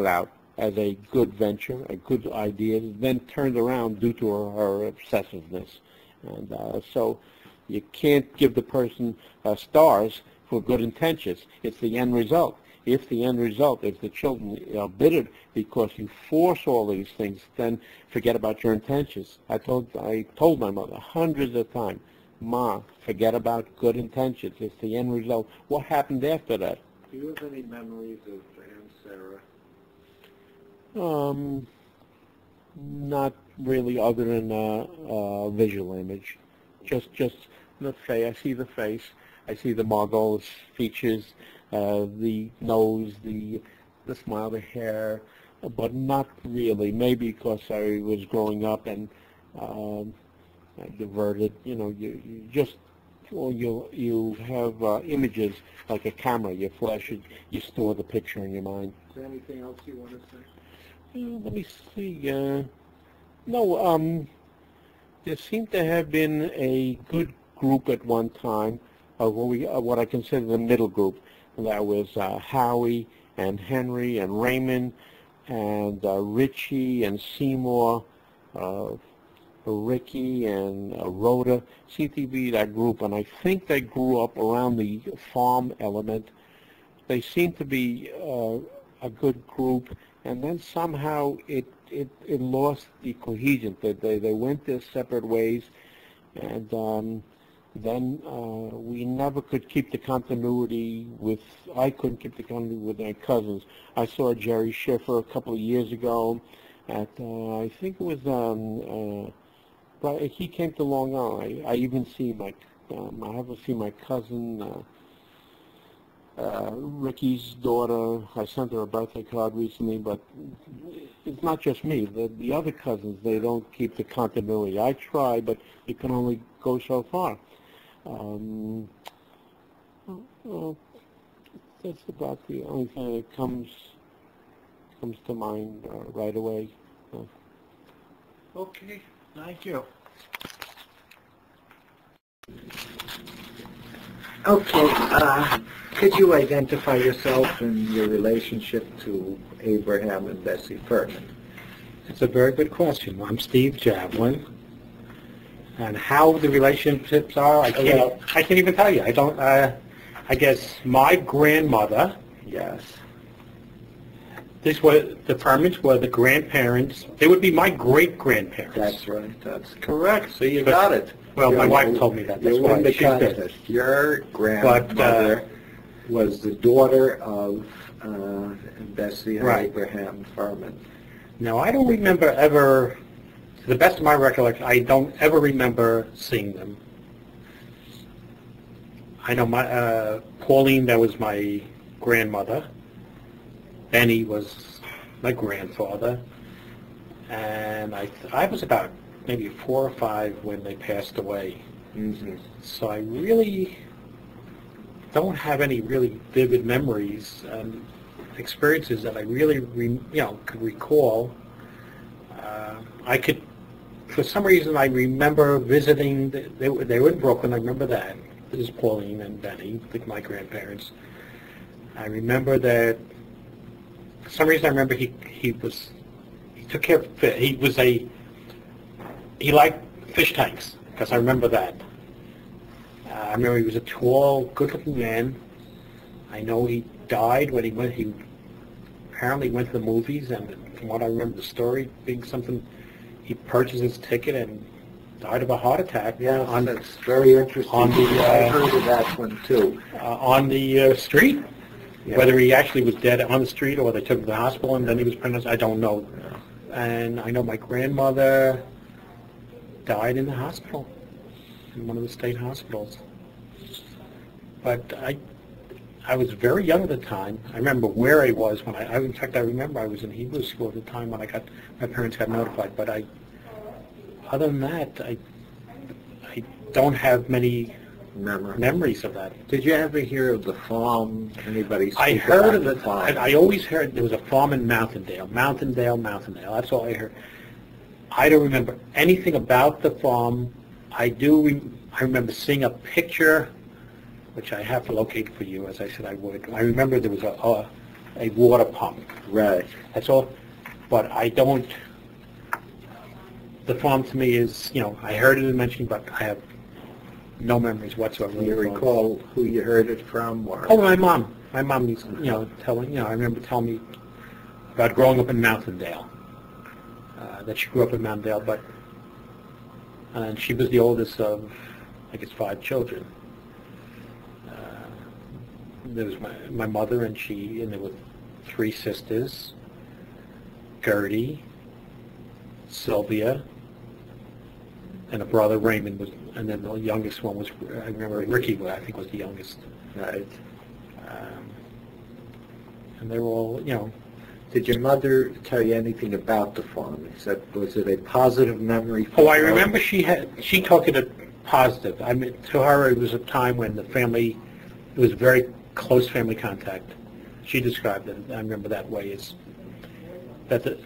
out as a good venture, a good idea, then turned around due to her obsessiveness. And so you can't give the person stars for good intentions. It's the end result. If the children are bitter because you force all these things, then forget about your intentions. I told my mother hundreds of times, Ma, forget about good intentions. It's the end result. What happened after that? Do you have any memories of Aunt Sarah? Not really, other than a visual image. Just the face. I see the face. I see the marvelous features, the nose, the smile, the hair, but not really. Maybe because I was growing up and diverted. You know, you have images like a camera. You flash it. You store the picture in your mind. Is there anything else you want to say? Let me see. No, there seemed to have been a good group at one time of what I consider the middle group. That was Howie and Henry and Raymond and Richie and Seymour, Ricky and Rhoda. Seemed to be that group, and I think they grew up around the farm element. They seemed to be a good group. And then somehow it lost the cohesion. They went their separate ways, and then we never could keep the continuity with. I couldn't keep the continuity with my cousins. I saw Jerry Schiffer a couple of years ago at I think it was he came to Long Island. I even see I haven't seen my cousin. Ricky's daughter, I sent her a birthday card recently, but it's not just me. The other cousins, they don't keep the continuity. I try, but it can only go so far. Well, that's about the only thing that comes to mind right away. Okay, thank you. Okay, could you identify yourself and your relationship to Abraham and Bessie Ferman? It's a very good question. I'm Steve Javelin. And how the relationships are, I can't even tell you. I don't, I guess my grandmother, yes, the Fermans were the grandparents. They would be my great-grandparents. That's right. That's correct. So you got it. Well, my wife told me that. That's why she said. Your grandmother was the daughter of Bessie and Abraham Ferman. Now, I don't remember ever, to the best of my recollection, I don't ever remember seeing them. I know Pauline, that was my grandmother. Benny was my grandfather. And I was about maybe 4 or 5 when they passed away. Mm-hmm. So I really don't have any really vivid memories and experiences that I really, could recall. I could, for some reason, I remember visiting. They were in Brooklyn. I remember that. This is Pauline and Benny, my grandparents. I remember that. For some reason, I remember he took care of fish. He liked fish tanks, because I remember that. I remember he was a tall, good-looking man. I know he died when he apparently went to the movies, and from what I remember the story being something, he purchased his ticket and died of a heart attack. Yeah, that's very interesting. I heard of that one, too. On the street. Whether he actually was dead on the street or they took him to the hospital and then he was pronounced, I don't know. And I know my grandmother died in the hospital, in one of the state hospitals. But I was very young at the time. I remember where I was when in fact, I remember I was in Hebrew school at the time when my parents got notified. But other than that, I don't have many memories of that. Did you ever hear of the farm? Anybody speak I heard about of the it. farm? I always heard there was a farm in Mountaindale. That's all I heard. I don't remember anything about the farm. I remember seeing a picture, which I have to locate for you, as I said I would. I remember there was a water pump. Right. That's all. But I don't. The farm to me is, I heard it mentioned, but I have no memories whatsoever. Do you recall who you heard it from? Or? Oh, my mom. My mom used, telling, I remember telling me about growing up in Mountaindale. That she grew up in Mountaindale, and she was the oldest of, I guess, 5 children. There was my mother and there were 3 sisters, Gertie, Sylvia, and a brother, Raymond, and then the youngest one was, I remember Ricky, I think, was the youngest. Right. And they were all, Did your mother tell you anything about the farm? Was it a positive memory? I remember she took it positive. I mean, to her, it was a time when the family, it was very close family contact. She described it, I remember that way, is that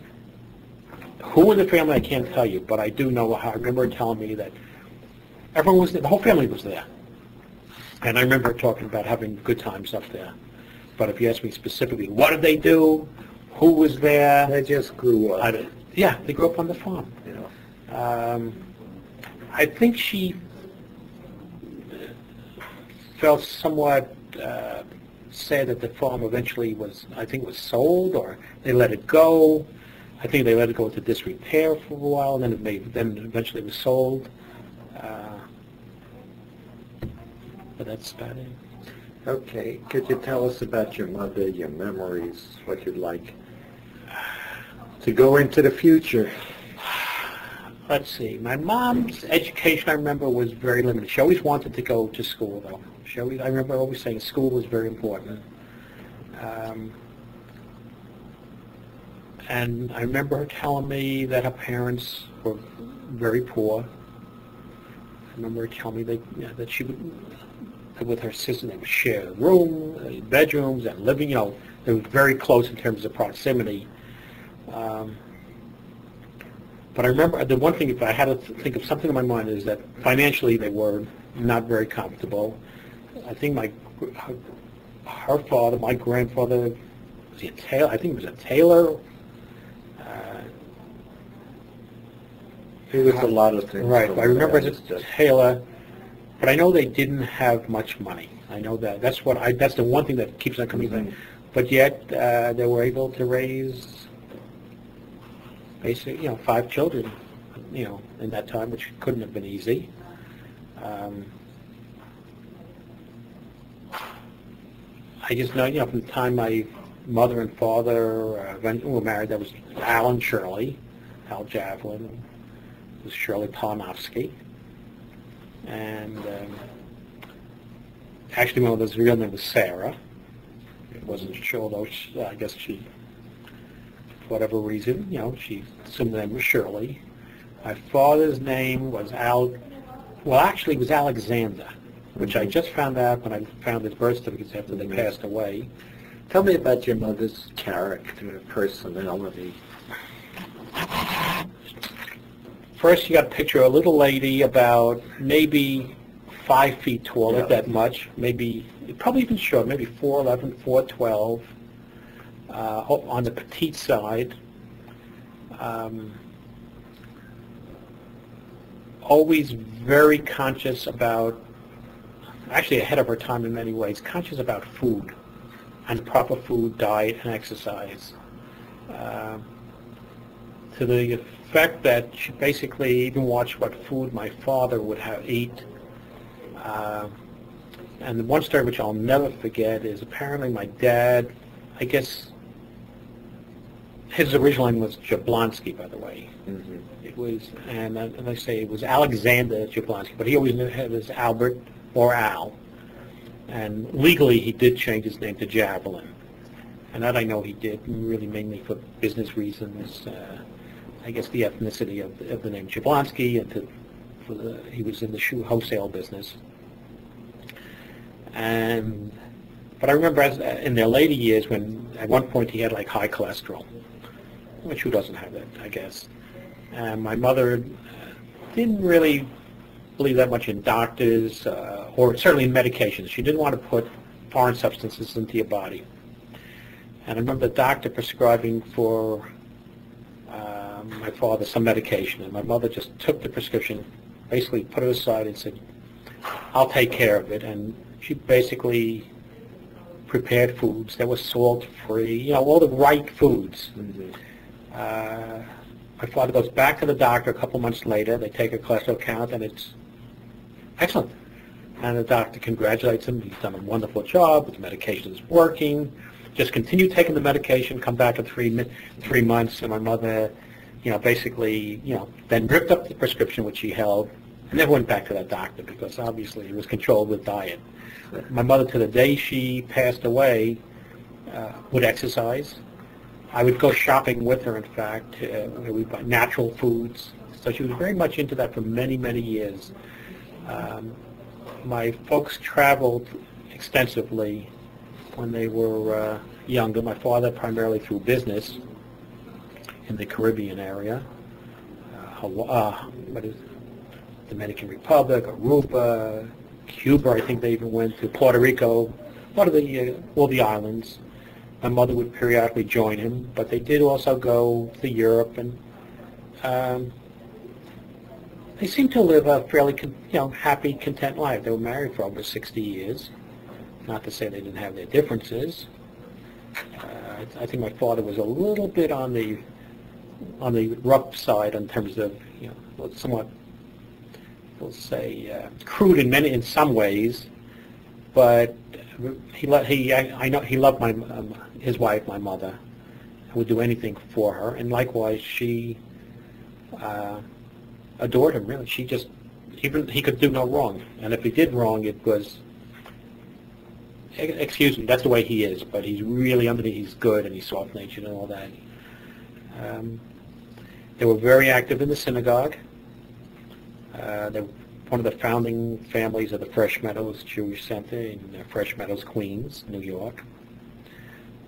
who in the family I can't tell you, but I do know how. I remember her telling me that everyone was there, the whole family was there. And I remember her talking about having good times up there. But if you ask me specifically, what did they do? Who was there? They just grew up. They grew up on the farm. I think she felt somewhat sad that the farm eventually was sold, or they let it go. I think they let it go into disrepair for a while, and then eventually it was sold. But that's about it. Okay. Could you tell us about your mother, your memories, what you'd like to go into the future? Let's see. My mom's education, I remember, was very limited. She always wanted to go to school, though. I remember always saying school was very important. And I remember her telling me that her parents were very poor. I remember her telling me that she would, with her sister, they would share a room, bedrooms, and living. They were very close in terms of proximity. But I remember the one thing, if I had to think of something in my mind, is that financially they were not very comfortable. I think her father, my grandfather, was he a tailor? I think he was a tailor. He was a lot of things. Right. I remember as a tailor, but I know they didn't have much money. I know that. That's the one thing that keeps on coming back. But yet they were able to raise basically, 5 children, in that time, which couldn't have been easy. I just know, from the time my mother and father were married, there was Al and Shirley, Al Javelin, it was Shirley Polnowski, and actually my mother's real name was Sarah. It wasn't sure, though. I guess she, for whatever reason, she assumed the name was Shirley. My father's name was it was Alexander, which I just found out when I found his birth certificates after they passed away. Tell me about your mother's character, personality. First, you got a picture of a little lady about maybe 5 feet tall, if that much, probably even short, maybe 4'11", 4'12", on the petite side. Always very conscious about, actually ahead of her time in many ways, conscious about food and proper food, diet, and exercise. To the effect that she basically even watched what food my father would eat. And the one story which I'll never forget is apparently my dad, I guess, his original name was Jablonski, by the way. Mm-hmm. It was, and I say it was Alexander Jablonski, but he always knew it as Albert or Al. And legally, he did change his name to Javelin. And that I know he did, really mainly for business reasons. I guess the ethnicity of the name Jablonski, and he was in the shoe wholesale business. But I remember in their later years when at one point he had like high cholesterol, which who doesn't have that, I guess. And my mother didn't really believe that much in doctors or certainly in medications. She didn't want to put foreign substances into your body. And I remember the doctor prescribing for my father some medication, and my mother just took the prescription, basically put it aside and said, I'll take care of it. And she basically prepared foods that were salt-free, all the right foods. Mm-hmm. My father goes back to the doctor a couple months later. They take a cholesterol count, and it's excellent. And the doctor congratulates him. He's done a wonderful job. His medication is working. Just continue taking the medication. Come back in 3 months. And my mother, basically, then ripped up the prescription which she held, and never went back to that doctor because obviously it was controlled with diet. My mother, to the day she passed away, would exercise. I would go shopping with her, in fact. We'd buy natural foods. So she was very much into that for many, many years. My folks traveled extensively when they were younger. My father primarily through business in the Caribbean area. Dominican Republic, Aruba, Cuba, I think they even went to Puerto Rico, all the islands. My mother would periodically join him, but they did also go to Europe, and they seemed to live a fairly, happy, content life. They were married for over 60 years. Not to say they didn't have their differences. I think my father was a little bit on the rough side in terms of, somewhat, we'll say, crude in some ways, but I know he loved his wife, my mother, and would do anything for her, and likewise she adored him. Really, he could do no wrong, and if he did wrong, it was, excuse me, that's the way he is. But he's really underneath, he's good and he's soft-natured and all that. They were very active in the synagogue. They were one of the founding families of the Fresh Meadows Jewish Center in Fresh Meadows, Queens, New York.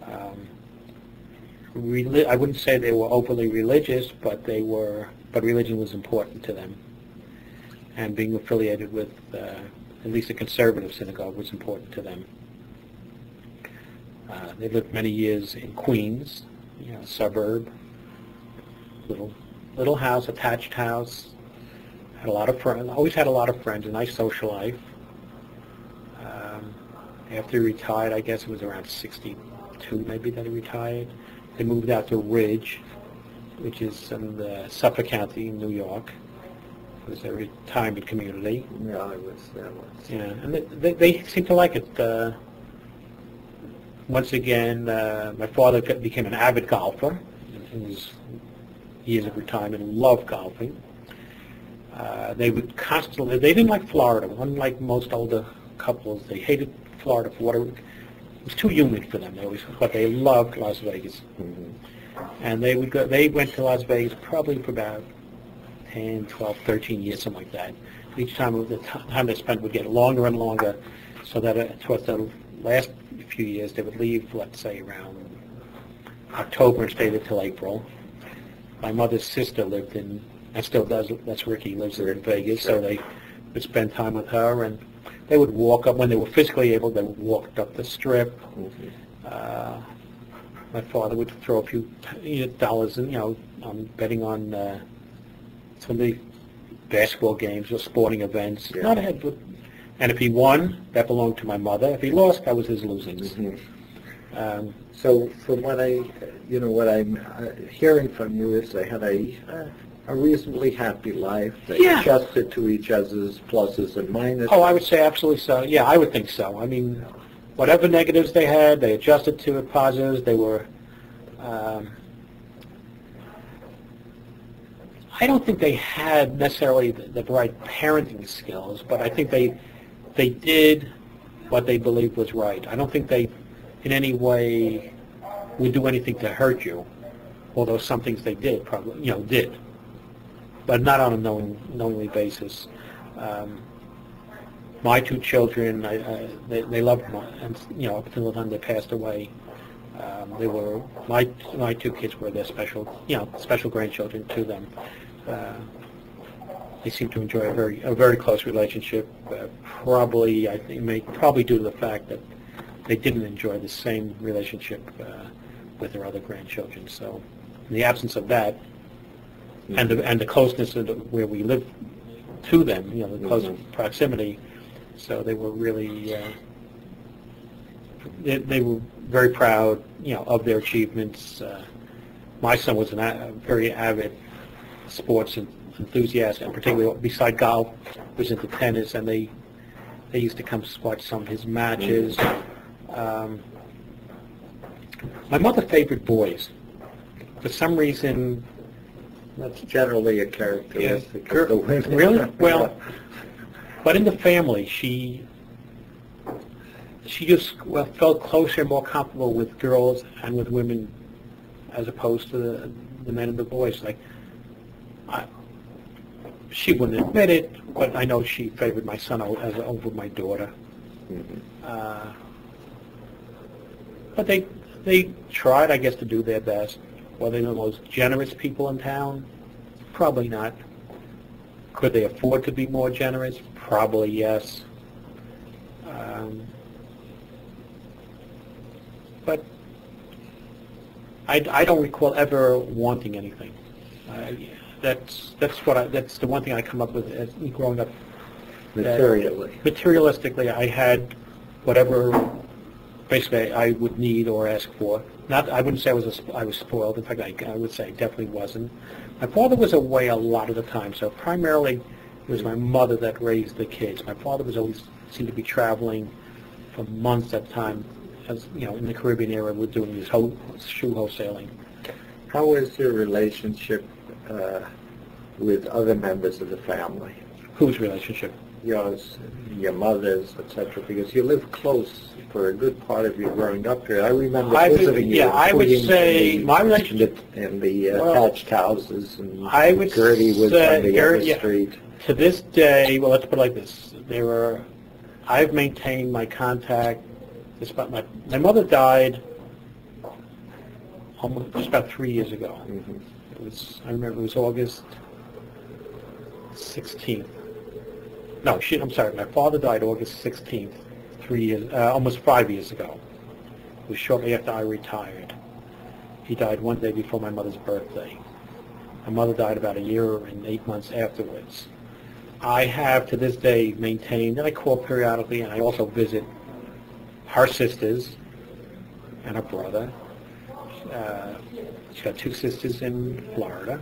I wouldn't say they were overly religious, but religion was important to them. And being affiliated with at least a conservative synagogue was important to them. They lived many years in Queens, a suburb, little house, attached house. Had a lot of friends. Always had a lot of friends. A nice social life. After he retired, I guess it was around 62, maybe, that he retired. They moved out to Ridge, which is in the Suffolk County, New York. It was a retirement community. Yeah, it was. Yeah, and they seemed to like it. Once again, my father became an avid golfer in his years of retirement and loved golfing. They would constantly, they didn't like Florida. Unlike most older couples, they hated Florida for whatever. It was too humid for them. But they loved Las Vegas. Mm-hmm. And they went to Las Vegas probably for about 10, 12, 13 years, something like that. Each time, the time they spent would get longer and longer, so that towards the last few years, they would leave, let's say, around October and stay there till April. My mother's sister lived in, and still does, that's Ricky, lives there in Vegas, so they would spend time with her, and they would walk up, when they were physically able, they would walk up the Strip. Mm-hmm. My father would throw a few dollars in, on betting on some of the basketball games or sporting events. Yeah. Not ahead, but, and if he won, that belonged to my mother. If he lost, that was his losings. Mm-hmm. So from what I'm hearing from you is they had a a reasonably happy life. They Yeah. adjusted to each other's pluses and minuses. Oh, I would say absolutely so. Yeah, I would think so. I mean, whatever negatives they had, they adjusted to it. Positives, they were. I don't think they had necessarily the right parenting skills, but I think they did what they believed was right. I don't think they, in any way, would do anything to hurt you, although some things they did probably, did, but not on a knowingly basis. My two children, they loved me, and up until the time they passed away, they were my two kids were their special grandchildren to them. They seem to enjoy a very close relationship. Probably, I think, probably due to the fact that they didn't enjoy the same relationship with their other grandchildren. So, in the absence of that, and the closeness of where we live to them, the close proximity, so they were really they were very proud, of their achievements. My son was a very avid sports enthusiast, and particularly beside golf, was into tennis, and they used to come watch some of his matches. My mother favored boys. For some reason, that's generally a characteristic of the women. Really? Well, but in the family, she just felt closer, more comfortable with girls and with women, as opposed to the men and the boys. Like, she wouldn't admit it, but I know she favored my son over my daughter. Mm-hmm. But they tried, I guess, to do their best. Were they the most generous people in town? Probably not. Could they afford to be more generous? Probably yes. But I don't recall ever wanting anything. That's the one thing I come up with as growing up. Materialistically, I had whatever basically I would need or ask for. I wouldn't say I was spoiled. In fact, I would say I definitely wasn't. My father was away a lot of the time, so primarily it was my mother that raised the kids. My father seemed to be traveling for months at a time. As in the Caribbean area, we're doing this shoe wholesaling. How was your relationship with other members of the family? Whose relationship? Yours, your mother's, etc. Because you lived close for a good part of your growing up here. I remember visiting you. Yeah, I would say my relationship in the attached houses, and Gertie was on the other street. To this day, well, let's put it like this: I've maintained my contact. My mother died just about 3 years ago. Mm-hmm. I remember it was August 16th. No, I'm sorry. My father died August 16th, almost 5 years ago. It was shortly after I retired. He died one day before my mother's birthday. My mother died about a year and 8 months afterwards. I have to this day maintained, and I call periodically, and I also visit her sisters and her brother. She's got two sisters in Florida.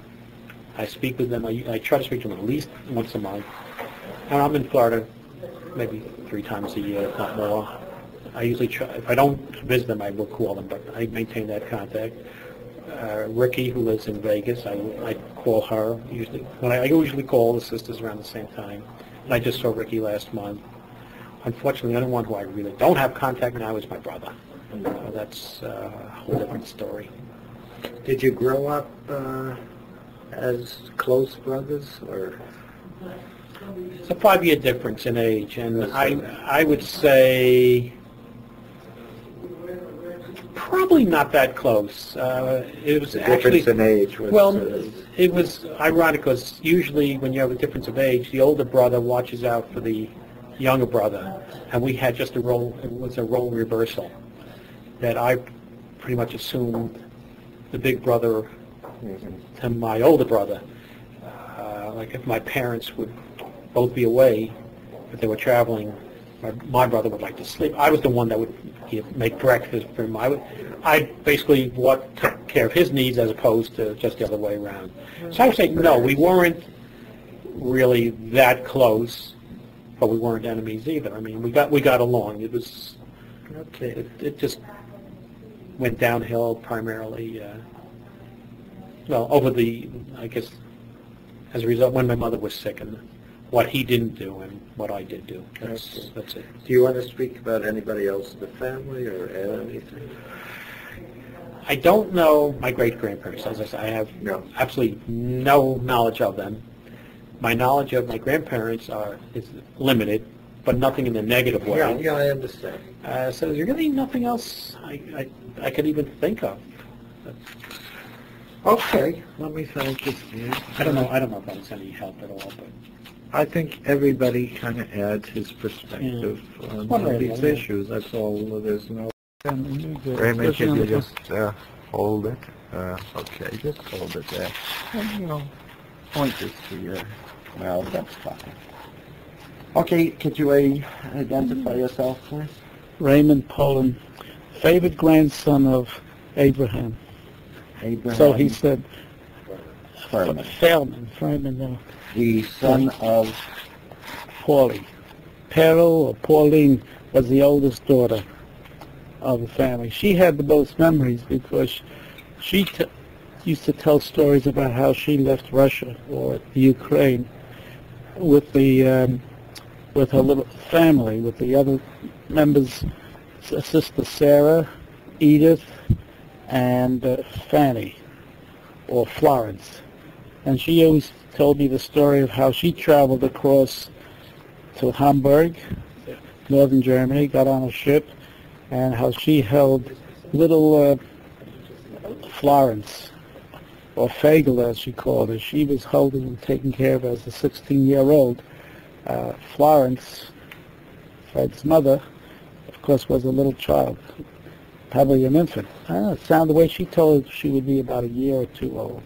I speak with them. I try to speak to them at least once a month. And I'm in Florida maybe 3 times a year, if not more. I usually try. If I don't visit them, I will call them, but I maintain that contact. Ricky, who lives in Vegas, I call her usually. I usually call the sisters around the same time. And I just saw Ricky last month. Unfortunately, the only one who I really don't have contact now is my brother. So that's a whole different story. Did you grow up as close brothers, or? It's a 5-year difference in age, and I would say probably not that close. It was difference in age. It was ironic because usually when you have a difference of age, the older brother watches out for the younger brother, and we had just it was a role reversal, that I pretty much assumed the big brother to my older brother. Like if my parents would both be away, if they were traveling, my brother would like to sleep. I was the one that would He'd make breakfast for him. I basically took care of his needs as opposed to just the other way around. So I would say, no, we weren't really that close, but we weren't enemies either. I mean, we got along. It was, it just went downhill primarily, I guess, as a result, when my mother was sick and what he didn't do and what I did do. That's it. Do you want to speak about anybody else in the family or add anything? I don't know my great-grandparents. As I said, I have absolutely no knowledge of them. My knowledge of my grandparents is limited, but nothing in a negative way. Yeah, I understand. So there's really nothing else I could even think of. Okay, let me thank you, Steve. I don't know if that was any help at all, but I think everybody kind of adds his perspective on these issues. That's all. There's no. Raymond, can you just hold it? Okay, just hold it there. And, point this to your mouth. That's fine. Okay, could you identify yourself, please? Raymond Poland, favorite grandson of Abraham. Abraham. So he said, Ferman. Ferman. The son of Paulie. Pero or Pauline was the oldest daughter of the family. She had the most memories because she used to tell stories about how she left Russia or the Ukraine with her little family, with the other members, sister Sarah, Edith, and Fanny, or Florence. And she always told me the story of how she traveled across to Hamburg, northern Germany, got on a ship, and how she held little Florence, or Fagel as she called her. She was holding and taking care of as a 16-year-old. Florence, Fred's mother, of course, was a little child, probably an infant. I don't know, it sounded the way she told she would be about a year or two old.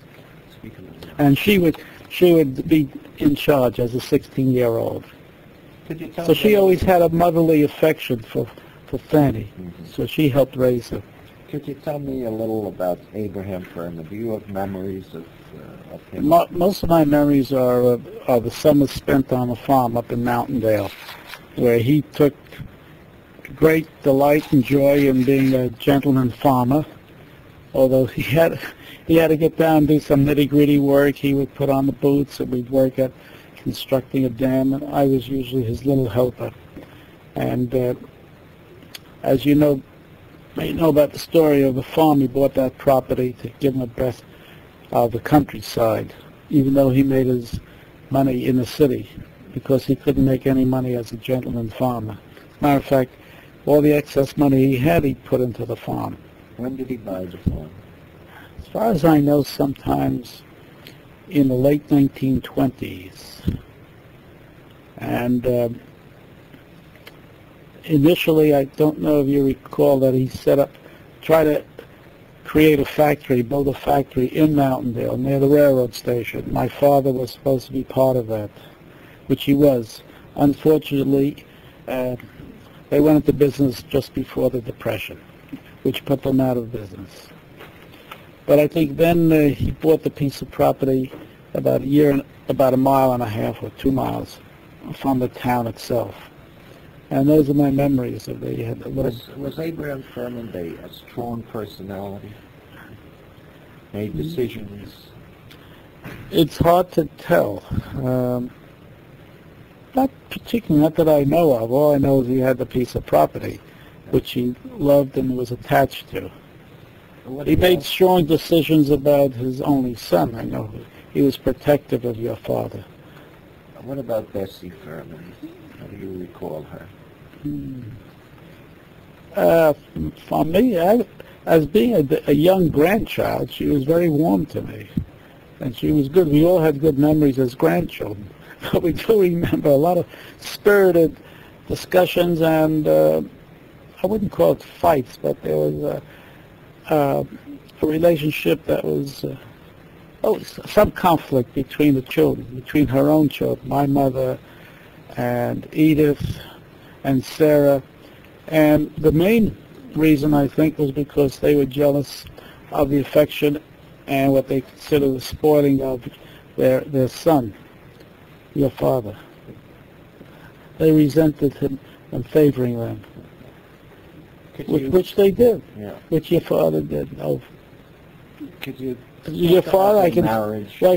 And she would be in charge as a 16-year-old. So she always had a motherly affection for Fanny. So she helped raise her. Could you tell me a little about Abraham Ferman? Do you have memories of him? Most of my memories are the summers spent on the farm up in Mountaindale, where he took great delight and joy in being a gentleman farmer. Although he had to get down and do some nitty-gritty work. He would put on the boots and we'd work at constructing a dam, and I was usually his little helper. And as you know about the story of the farm, he bought that property to give him a breath of the countryside, even though he made his money in the city, because he couldn't make any money as a gentleman farmer. As a matter of fact, all the excess money he had, he put into the farm. When did he buy the farm? As far as I know, sometimes in the late 1920s. And initially, I don't know if you recall that he tried to create a factory, build a factory in Mountaindale near the railroad station. My father was supposed to be part of that, which he was. Unfortunately, they went into business just before the Depression, which put them out of business. But I think then he bought the piece of property about a mile and a half or 2 miles from the town itself. And those are my memories of the Was Abraham Ferman a strong personality? Made decisions? It's hard to tell. Not particularly, not that I know of. All I know is he had the piece of property, which he loved and was attached to. He made strong decisions about his only son. I know he was protective of your father. What about Bessie Ferman? How do you recall her? For me, as being a young grandchild, she was very warm to me. And she was good. We all had good memories as grandchildren. But we do remember a lot of spirited discussions and, I wouldn't call it fights, but there was a relationship that was, some conflict between the children, between her own children, my mother and Edith and Sarah. And the main reason, I think, was because they were jealous of the affection and what they consider the spoiling of their son, your father. They resented him and favoring them, which they did, which your father did. Oh, could you your father, I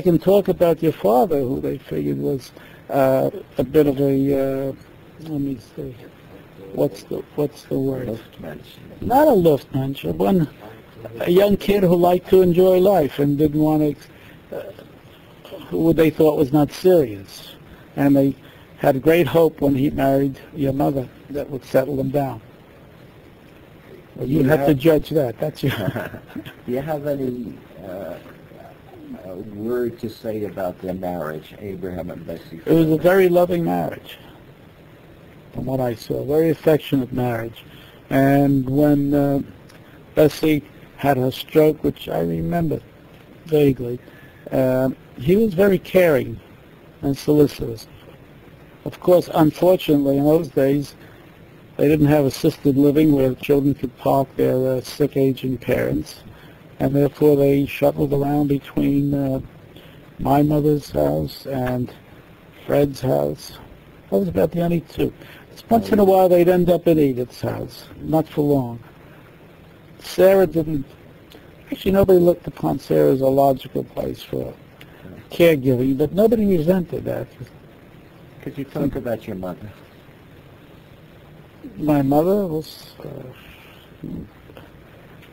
can talk about your father, who they figured was a bit of a, let me see, what's the word? Luftmensch. Not a Luftmensch, a young kid who liked to enjoy life and didn't want to, who they thought was not serious. And they had great hope when he married your mother that would settle them down. Well, you'd have to judge that. That's your... Do you have any word to say about their marriage, Abraham and Bessie? It was a very loving marriage, from what I saw. Very affectionate marriage. And when Bessie had her stroke, which I remember vaguely, he was very caring and solicitous. Of course, unfortunately, in those days, they didn't have assisted living where children could park their sick, aging parents, and therefore they shuttled around between my mother's house and Fred's house. That was about the only two. Once in a while, they'd end up at Edith's house, not for long. Sarah didn't. Actually, nobody looked upon Sarah as a logical place for caregiving, but nobody resented that. Could you talk about your mother? My mother was,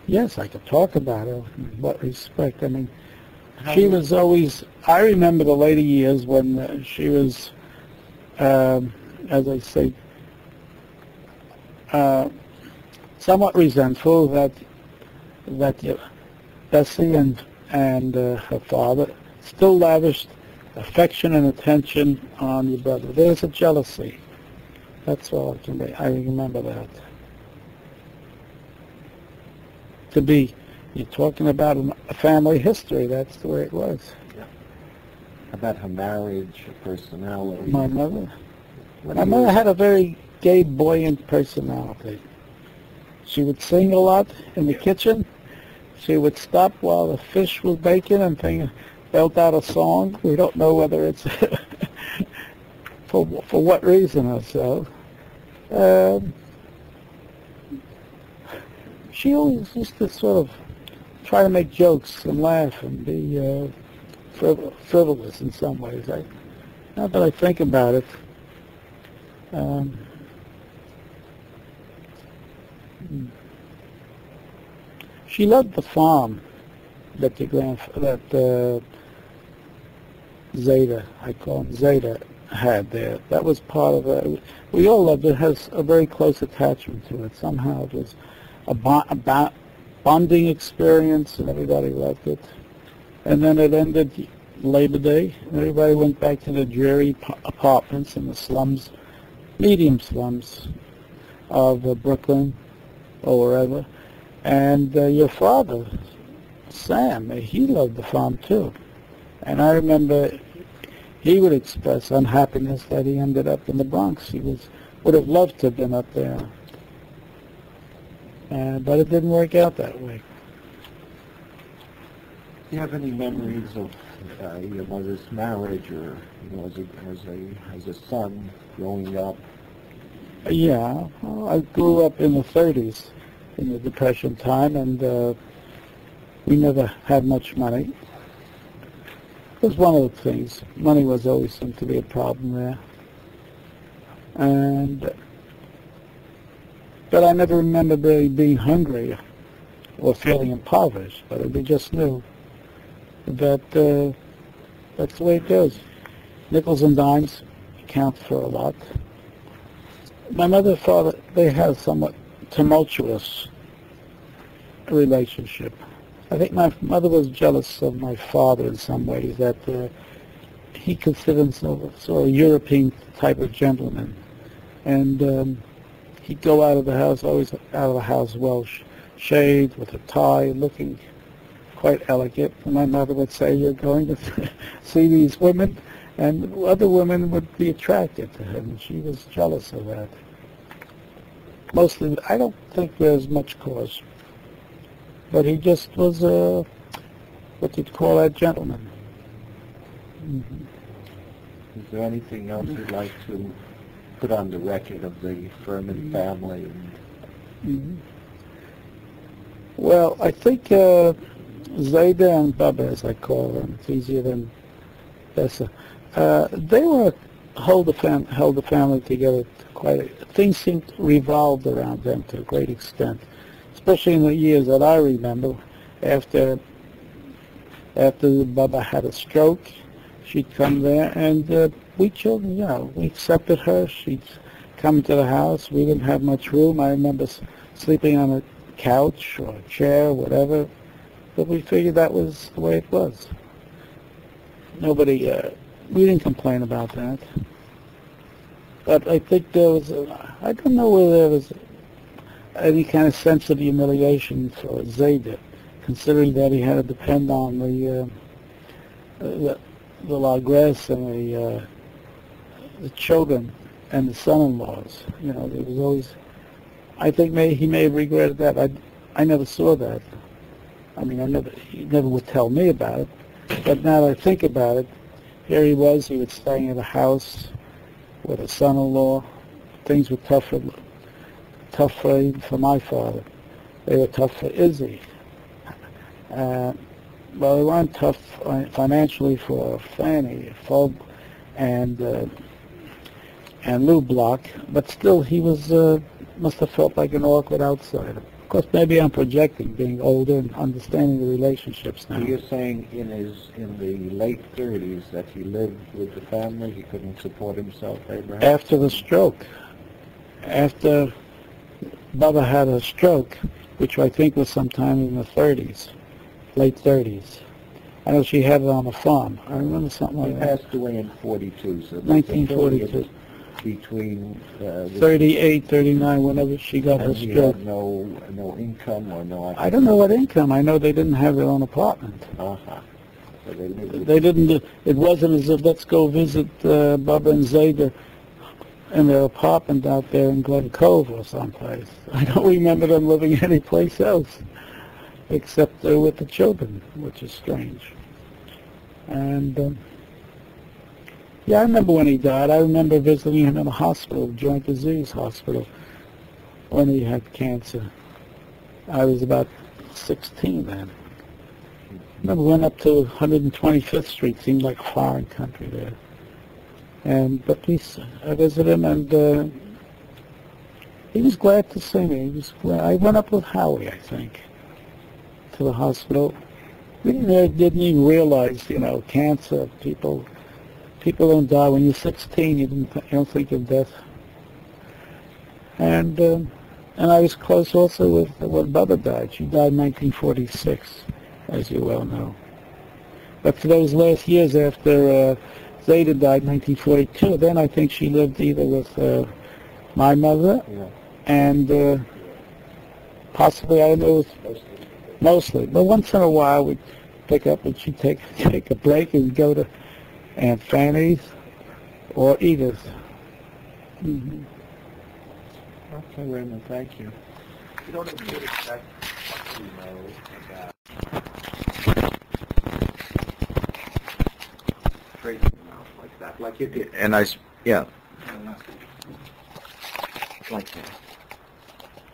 yes, I could talk about her. In what respect? I mean, she was always, I remember the later years when she was, as I say, somewhat resentful that Bessie and her father still lavished affection and attention on your brother. There's a jealousy. That's all I remember that. You're talking about a family history. That's the way it was. Yeah. About her marriage, her personality. My mother? My mother had a very gay, buoyant personality. She would sing a lot in the kitchen. She would stop while the fish was baking and belt out a song. We don't know whether it's for what reason or so. She always used to sort of try to make jokes and laugh and be frivolous in some ways. Now that I think about it, she loved the farm that Zeta, I call him Zeta, had there. That was part of it. We all loved it. It has a very close attachment to it. Somehow it was a bonding experience, and everybody loved it. And then it ended Labor Day, and everybody went back to the dreary apartments in the slums, medium slums of Brooklyn or wherever. And your father, Sam, he loved the farm too. And I remember he would express unhappiness that he ended up in the Bronx. He would have loved to have been up there. But it didn't work out that way. Do you have any memories of your mother's marriage, or as a son growing up? Yeah, well, I grew up in the 30s, in the Depression time, and we never had much money. It was one of the things. Money was always seemed to be a problem there. But I never remember really being hungry or feeling impoverished, but we just knew that that's the way it goes. Nickels and dimes count for a lot. My mother and father, they had a somewhat tumultuous relationship. I think my mother was jealous of my father in some ways, that he considered himself a sort of European type of gentleman. And he'd go out of the house, always out of the house well shaved, with a tie, looking quite elegant. And my mother would say, "You're going to see these women," and other women would be attracted to him. She was jealous of that. mostly, I don't think there's much cause. But he just was what you'd call a gentleman. Mm-hmm. Is there anything else you'd like to put on the record of the Ferman family? Mm-hmm. Well, I think Zayda and Baba, as I call them, it's easier than Bessa, they were held the family together things seemed revolved around them to a great extent, especially in the years that I remember. After Baba had a stroke, she'd come there, and we children, we accepted her. She'd come to the house. We didn't have much room. I remember sleeping on a couch or a chair, whatever, but we figured that was the way it was. We didn't complain about that. But I think there was, I don't know whether there was any kind of sense of humiliation for Zayda, considering that he had to depend on the Lagresse and the children and the son-in-laws. There was always, I think he may have regretted that. I never saw that. I mean, he never would tell me about it. But now that I think about it, here he was staying at a house with a son-in-law. Things were tough for my father. They were tough for Izzy. Well, they weren't tough financially for Fanny, Fob, and Lou Block, but still he must have felt like an awkward outsider. Of course, maybe I'm projecting, being older and understanding the relationships now. So you're saying in the late 30s that he lived with the family, he couldn't support himself, Abraham? After the stroke. After Baba had a stroke, which I think was sometime in the 30s, late 30s. I know she had it on a farm. I remember something like that. He passed away in 42, so 1942. Between 38, 39, whenever she got her stroke. Had no income or no. I don't know what income. I know they didn't have their own apartment. Uh-huh. So they didn't. It wasn't as if let's go visit Baba and Zayda in their apartment out there in Glen Cove or someplace. I don't remember them living anyplace else except with the children, which is strange. And yeah, I remember when he died. I remember visiting him in a hospital, joint disease hospital, when he had cancer. I was about 16 then. I remember we went up to 125th Street, seemed like foreign country there. But I visited him, and he was glad to see me. I went up with Howie, I think, to the hospital. We didn't even realize, cancer, people don't die. When you're 16, you don't think of death. And I was close also with when Baba died. She died in 1946, as you well know. But for those last years after Zayda died in 1942, then I think she lived either with my mother and possibly, I don't know, mostly. But once in a while we'd pick up and she'd take a break and go to Aunt Fanny's or Edith. Mm-hmm. Okay, Raymond, thank you. You don't have to expect to know about tracing mouth like that, like you did. And like that.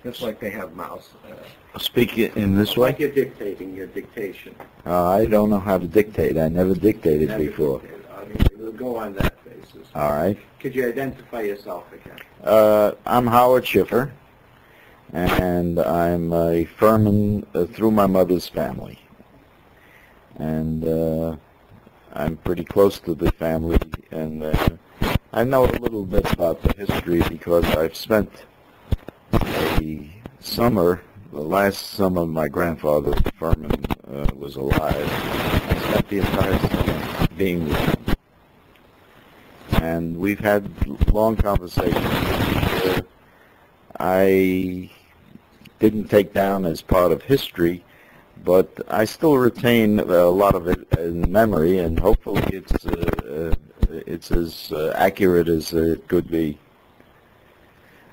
Just like they have mouths. Speak it in this way? Like you're dictating your dictation. I don't know how to dictate. I never dictated before. We'll go on that basis. All right. Could you identify yourself again? I'm Howard Schiffer, and I'm a Ferman through my mother's family. And I'm pretty close to the family, and I know a little bit about the history because I've spent the last summer my grandfather Ferman was alive. I spent the entire summer being with him. And we've had long conversations, which I didn't take down as part of history, but I still retain a lot of it in memory, and hopefully it's as accurate as it could be.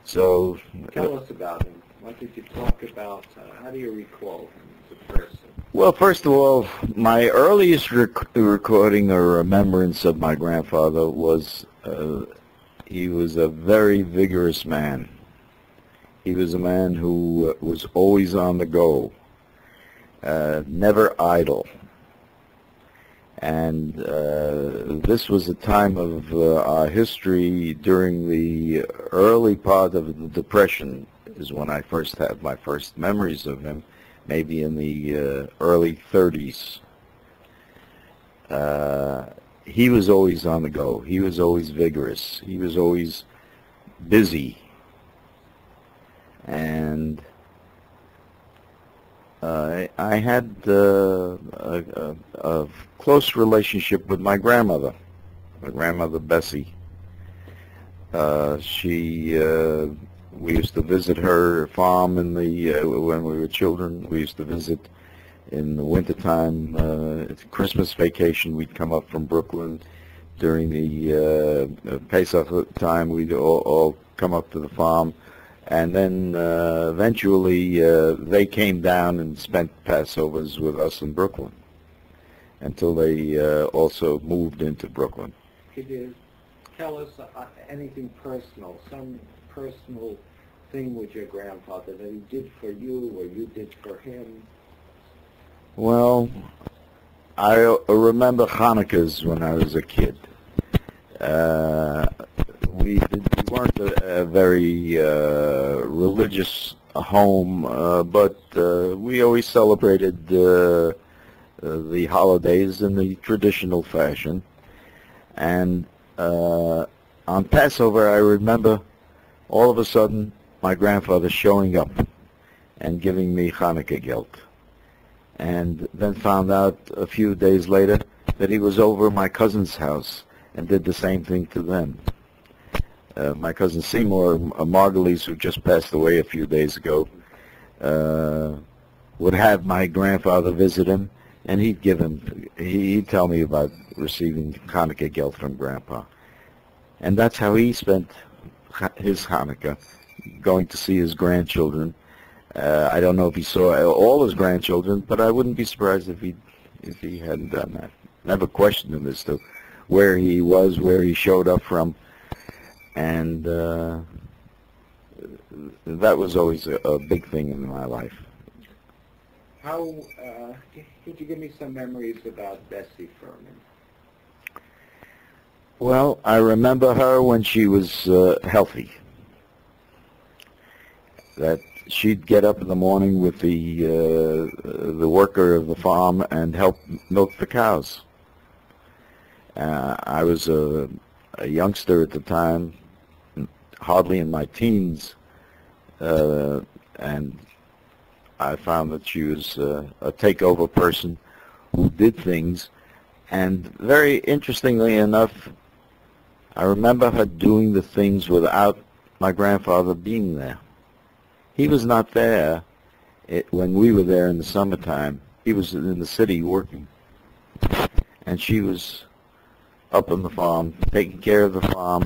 So, Tell us about him. What did you talk about? How do you recall him as a person? well, first of all, my earliest recording or remembrance of my grandfather was he was a very vigorous man. He was a man who was always on the go, never idle. And this was a time of our history during the early part of the Depression is when I first had my first memories of him, maybe in the early 30s. He was always on the go. He was always vigorous. He was always busy. And I had a close relationship with my grandmother Bessie. We used to visit her farm in the when we were children. We used to visit in the wintertime. It's Christmas vacation. We'd come up from Brooklyn during the Pesach time. We'd all come up to the farm. And then eventually they came down and spent Passovers with us in Brooklyn until they also moved into Brooklyn. Could you tell us anything personal, some personal thing with your grandfather that he did for you or you did for him? Well, I remember Hanukkahs when I was a kid. We weren't a very religious home, but we always celebrated the holidays in the traditional fashion. And on Passover, I remember all of a sudden my grandfather showing up and giving me Hanukkah gelt. And then found out a few days later that he was over at my cousin's house and did the same thing to them. My cousin Seymour Margulies, who just passed away a few days ago, would have my grandfather visit him, and he'd tell me about receiving Hanukkah gelt from Grandpa. And that's how he spent his Hanukkah, going to see his grandchildren. I don't know if he saw all his grandchildren, but I wouldn't be surprised if he hadn't done that. Never questioned him as to where he was, where he showed up from. And that was always a big thing in my life. How, could you give me some memories about Bessie Ferman? Well, I remember her when she was healthy. That she'd get up in the morning with the worker of the farm and help milk the cows. I was a youngster at the time, hardly in my teens, and I found that she was a takeover person who did things. And very interestingly enough, I remember her doing the things without my grandfather being there. He was not there when we were there in the summertime. He was in the city working. And she was up on the farm, taking care of the farm,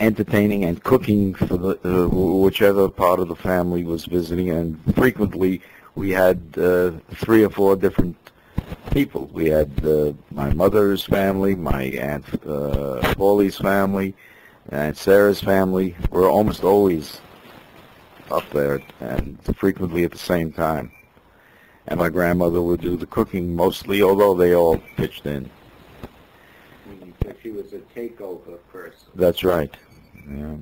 entertaining and cooking for whichever part of the family was visiting. And frequently we had 3 or 4 different people. We had my mother's family, my Aunt Paulie's family, Aunt Sarah's family. Were almost always up there and frequently at the same time. And my grandmother would do the cooking mostly, although they all pitched in. So she was a takeover person. That's right. Yeah.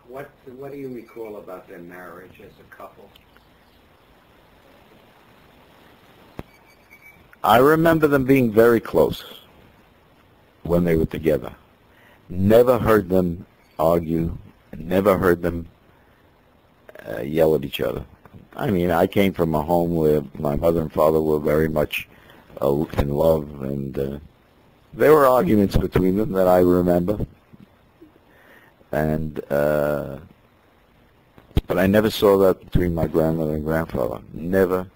What do you recall about their marriage as a couple? I remember them being very close when they were together. Never heard them argue, never heard them yell at each other. I mean, I came from a home where my mother and father were very much in love, and there were arguments between them that I remember. And but I never saw that between my grandmother and grandfather. Never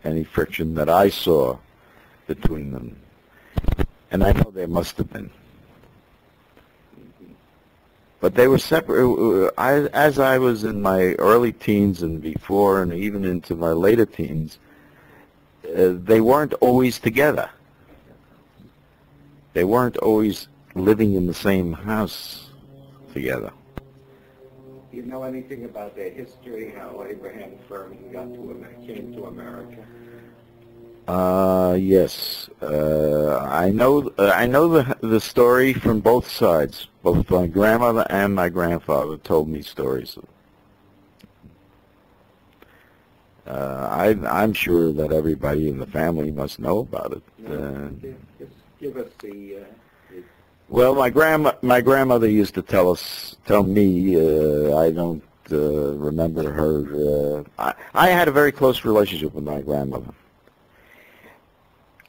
any friction that I saw between them. And I know there must have been. But they were separate. As I was in my early teens and before, and even into my later teens, they weren't always together. They weren't always living in the same house together. Do you know anything about their history, how Abraham Ferman came to America? Yes. I know the story from both sides. Both my grandmother and my grandfather told me stories. I'm sure that everybody in the family must know about it. Just give us the... Well, my grandmother used to tell me. I don't remember her. I had a very close relationship with my grandmother.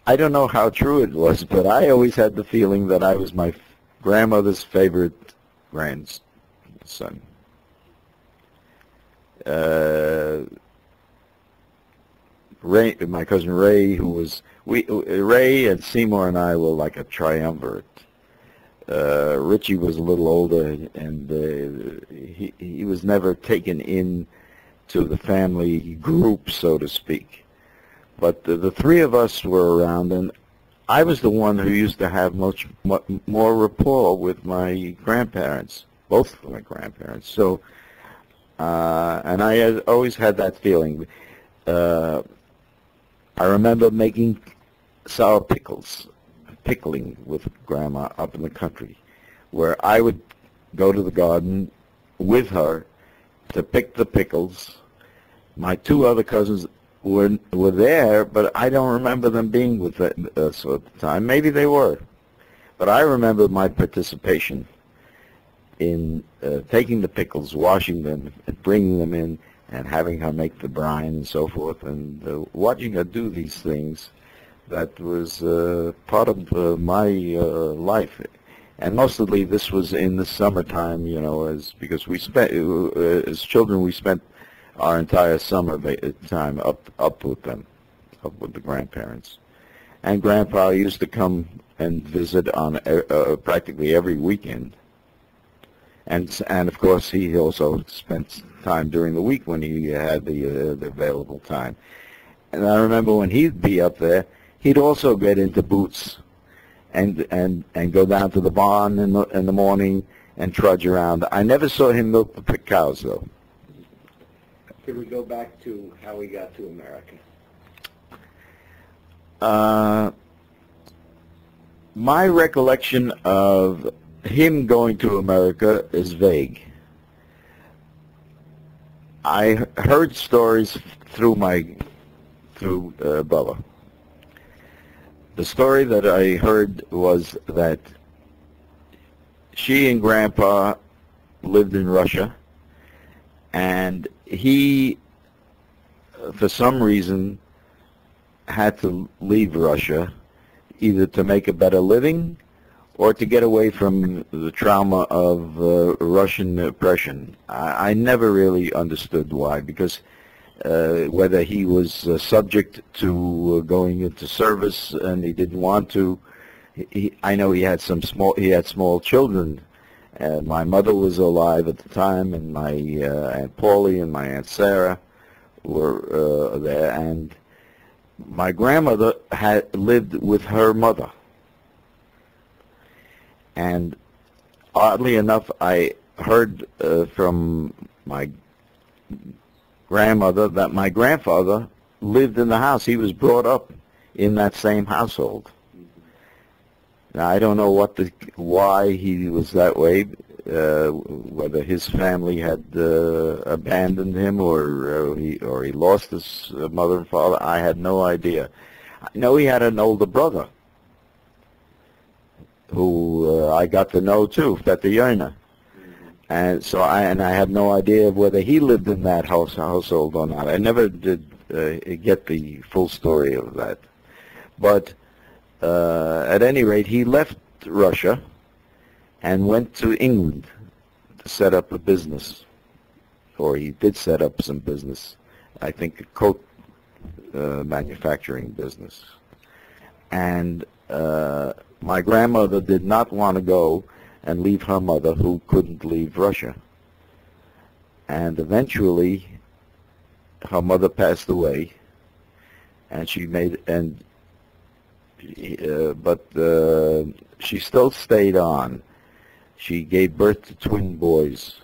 I don't know how true it was, but I always had the feeling that I was my grandmother's favorite grandson. Ray, my cousin Ray, Ray and Seymour and I were like a triumvirate. Richie was a little older, and he was never taken in to the family group, so to speak. But the three of us were around, and I was the one who used to have much more rapport with my grandparents, both of my grandparents. So, and I had always had that feeling. I remember making sour pickling with Grandma up in the country, where I would go to the garden with her to pick the pickles. My two other cousins were there, but I don't remember them being with us at the time. Maybe they were, but I remember my participation in taking the pickles, washing them, and bringing them in, and having her make the brine and so forth, and watching her do these things. That was part of my life, and mostly this was in the summertime, you know, because we spent as children we spent our entire summer time up with them, up with the grandparents, and Grandpa used to come and visit on practically every weekend, and of course he also spent time during the week when he had the available time. And I remember when he'd be up there, he'd also get into boots and go down to the barn in the morning and trudge around. I never saw him milk the cows, though. Could we go back to how we got to America? My recollection of him going to America is vague. I heard stories through Bubba. The story that I heard was that she and Grandpa lived in Russia, and he, for some reason, had to leave Russia, either to make a better living or to get away from the trauma of Russian oppression. I never really understood why, because whether he was subject to going into service and he didn't want to. I know he had small children. My mother was alive at the time, and my Aunt Paulie and my Aunt Sarah were there, and my grandmother had lived with her mother. And oddly enough, I heard from my grandmother that my grandfather lived in the house. He was brought up in that same household. Now, I don't know why he was that way, whether his family had abandoned him or he lost his mother and father. I had no idea. I know he had an older brother who I got to know too, Fetayona. And so I had no idea of whether he lived in that household or not. I never did get the full story of that. But at any rate, he left Russia and went to England to set up a business, or he did set up some business, I think a coat manufacturing business. And my grandmother did not want to go and leave her mother, who couldn't leave Russia. And eventually, her mother passed away, and she still stayed on. She gave birth to twin boys.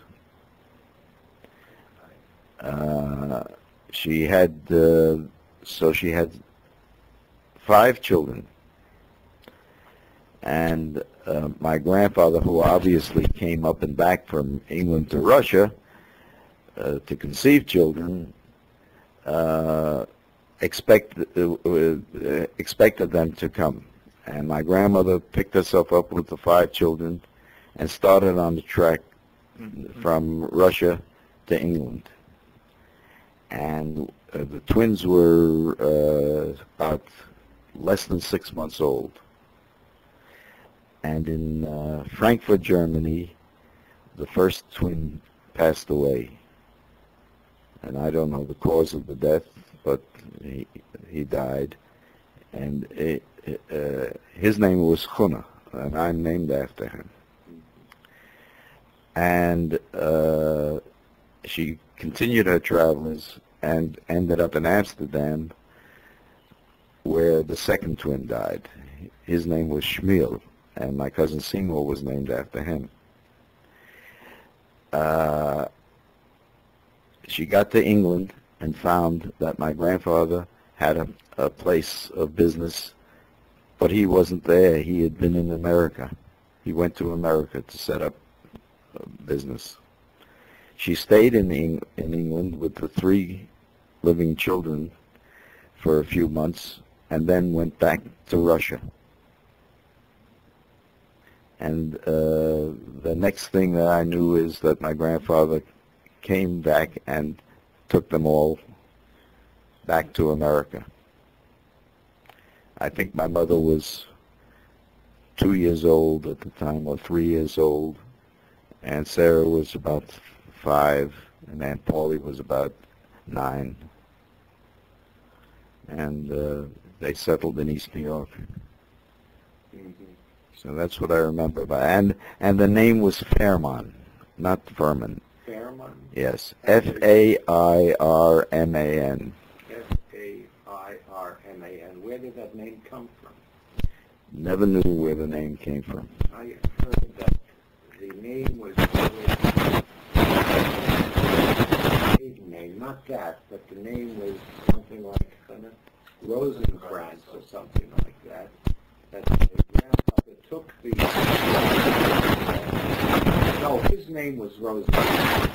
She had 5 children. And my grandfather, who obviously came up and back from England to Russia to conceive children, expected them to come. And my grandmother picked herself up with the 5 children and started on the trek from Russia to England. And the twins were about less than 6 months old. And in Frankfurt, Germany, the first twin passed away. And I don't know the cause of the death, but he died. And his name was Chuna, and I'm named after him. And she continued her travels and ended up in Amsterdam, where the second twin died. His name was Shmuel, and my cousin Seymour was named after him. She got to England and found that my grandfather had a place of business, but he wasn't there. He had been in America. He went to America to set up a business. She stayed in England with the 3 living children for a few months and then went back to Russia. And the next thing that I knew is that my grandfather came back and took them all back to America. I think my mother was 2 years old at the time, or 3 years old, and Sarah was about 5, and Aunt Paulie was about 9. And they settled in East New York. So that's what I remember about. And the name was Ferman, not Ferman. Ferman? Yes, F-A-I-R-M-A-N. F-A-I-R-M-A-N. Where did that name come from? Never knew where the name came from. I heard that the name was maiden name, not that, but the name was something like Rosencrantz or something like that. That the grandfather took the... No, his name was Rosencrantz.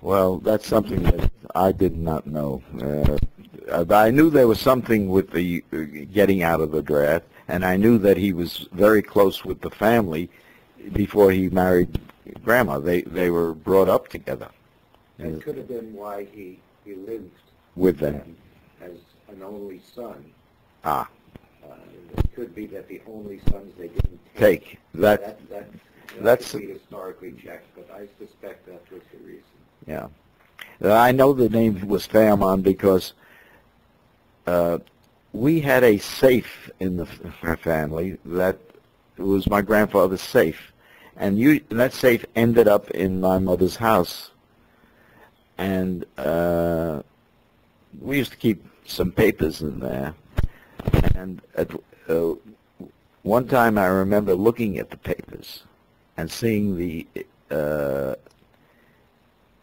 Well, that's something that I did not know. I knew there was something with the getting out of the draft, and I knew that he was very close with the family before he married Grandma. They were brought up together. That could have been why he lived with them as an only son. Ah. It could be that the only sons they didn't take. That could be historically checked, but I suspect that was the reason. Yeah. I know the name was Ferman because we had a safe in the family that was my grandfather's safe. And that safe ended up in my mother's house. And we used to keep some papers in there. And at one time I remember looking at the papers and seeing the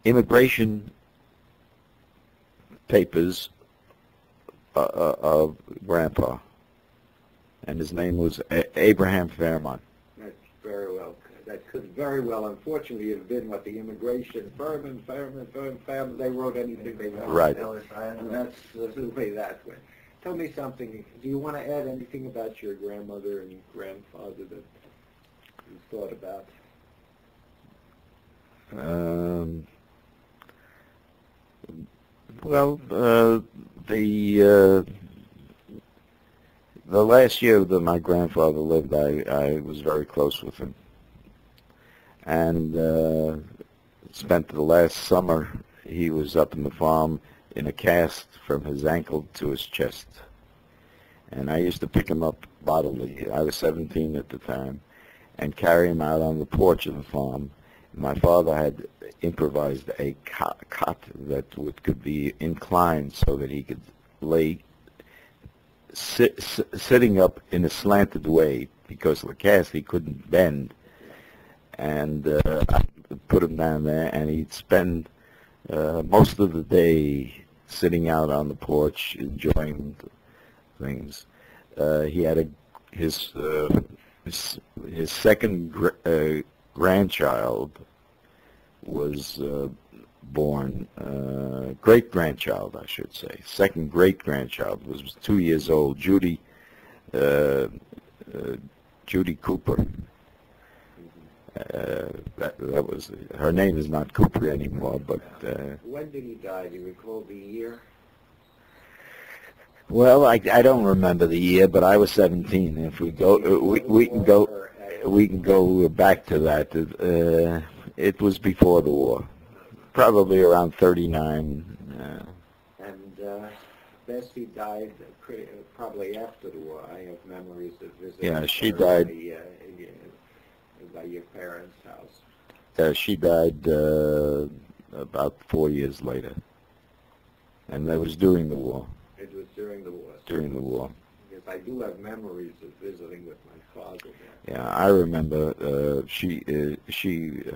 immigration papers of Grandpa, and his name was Abraham Ferman. That's very well. That could very well, unfortunately, have been what the immigration Ferman, they wrote anything they wanted. Right. And that's the way that went. Tell me something. Do you want to add anything about your grandmother and grandfather that you thought about? Well, the last year that my grandfather lived, I was very close with him. and spent the last summer. He was up in the farm in a cast from his ankle to his chest. And I used to pick him up bodily. I was 17 at the time, and carry him out on the porch of the farm. My father had improvised a cot that could be inclined so that he could lay sitting up in a slanted way, because of the cast he couldn't bend. And I would put him down there, and he'd spend most of the day sitting out on the porch enjoying things. He had his second grandchild was born, great-grandchild, I should say. Second great-grandchild was 2 years old, Judy Cooper. That was, her name is not Cooper anymore, but... When did he die? Do you recall the year? Well, I don't remember the year, but I was 17. If we go, we can go back to that. It was before the war, probably around 39. And Bessie died probably after the war. I have memories of visiting. Yeah, she died. By your parents' house. She died about 4 years later, and that was during the war. It was during the war. During the war. Because I do have memories of visiting with my father there. Yeah, I remember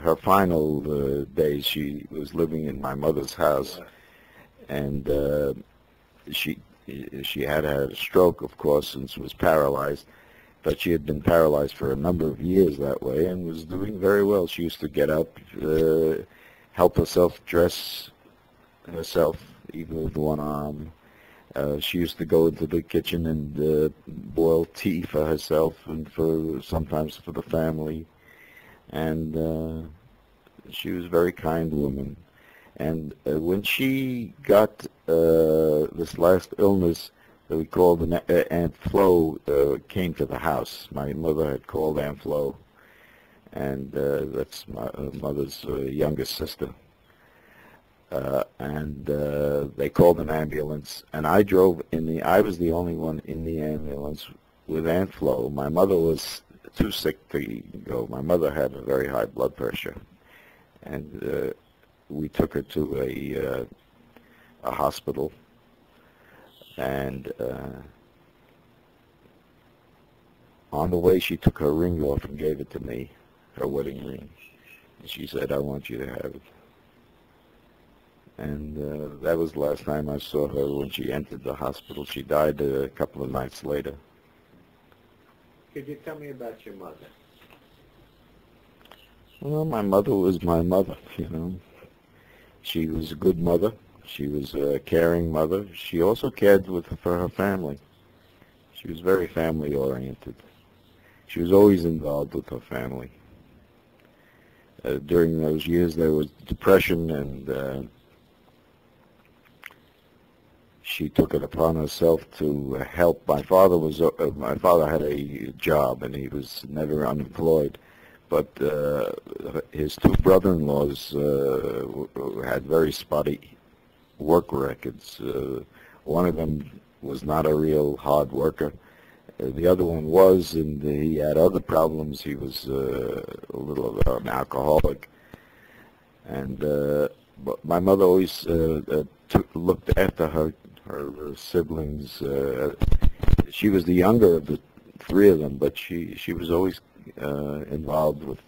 her final days. She was living in my mother's house, and she had had a stroke, of course, and was paralyzed. But she had been paralyzed for a number of years that way and was doing very well. She used to get up, help herself dress herself, even with one arm. She used to go into the kitchen and boil tea for herself and sometimes for the family. And she was a very kind woman. And when she got this last illness, we called Aunt Flo came to the house. My mother had called Aunt Flo, and that's my mother's youngest sister. And they called an ambulance, and I was the only one in the ambulance with Aunt Flo. My mother was too sick to go. My mother had a very high blood pressure, and we took her to a hospital. And on the way, she took her ring off and gave it to me, her wedding ring. And she said, "I want you to have it." And that was the last time I saw her when she entered the hospital. She died a couple of nights later. Could you tell me about your mother? Well, my mother was my mother, you know. She was a good mother. She was a caring mother. She also cared for her family. She was very family-oriented. She was always involved with her family. During those years, there was depression, and she took it upon herself to help. My father had a job, and he was never unemployed. But his two brother-in-laws had very spotty work records. One of them was not a real hard worker. The other one was, and he had other problems. He was a little of an alcoholic. And but my mother always looked after her siblings. She was the younger of the three of them, but she was always involved with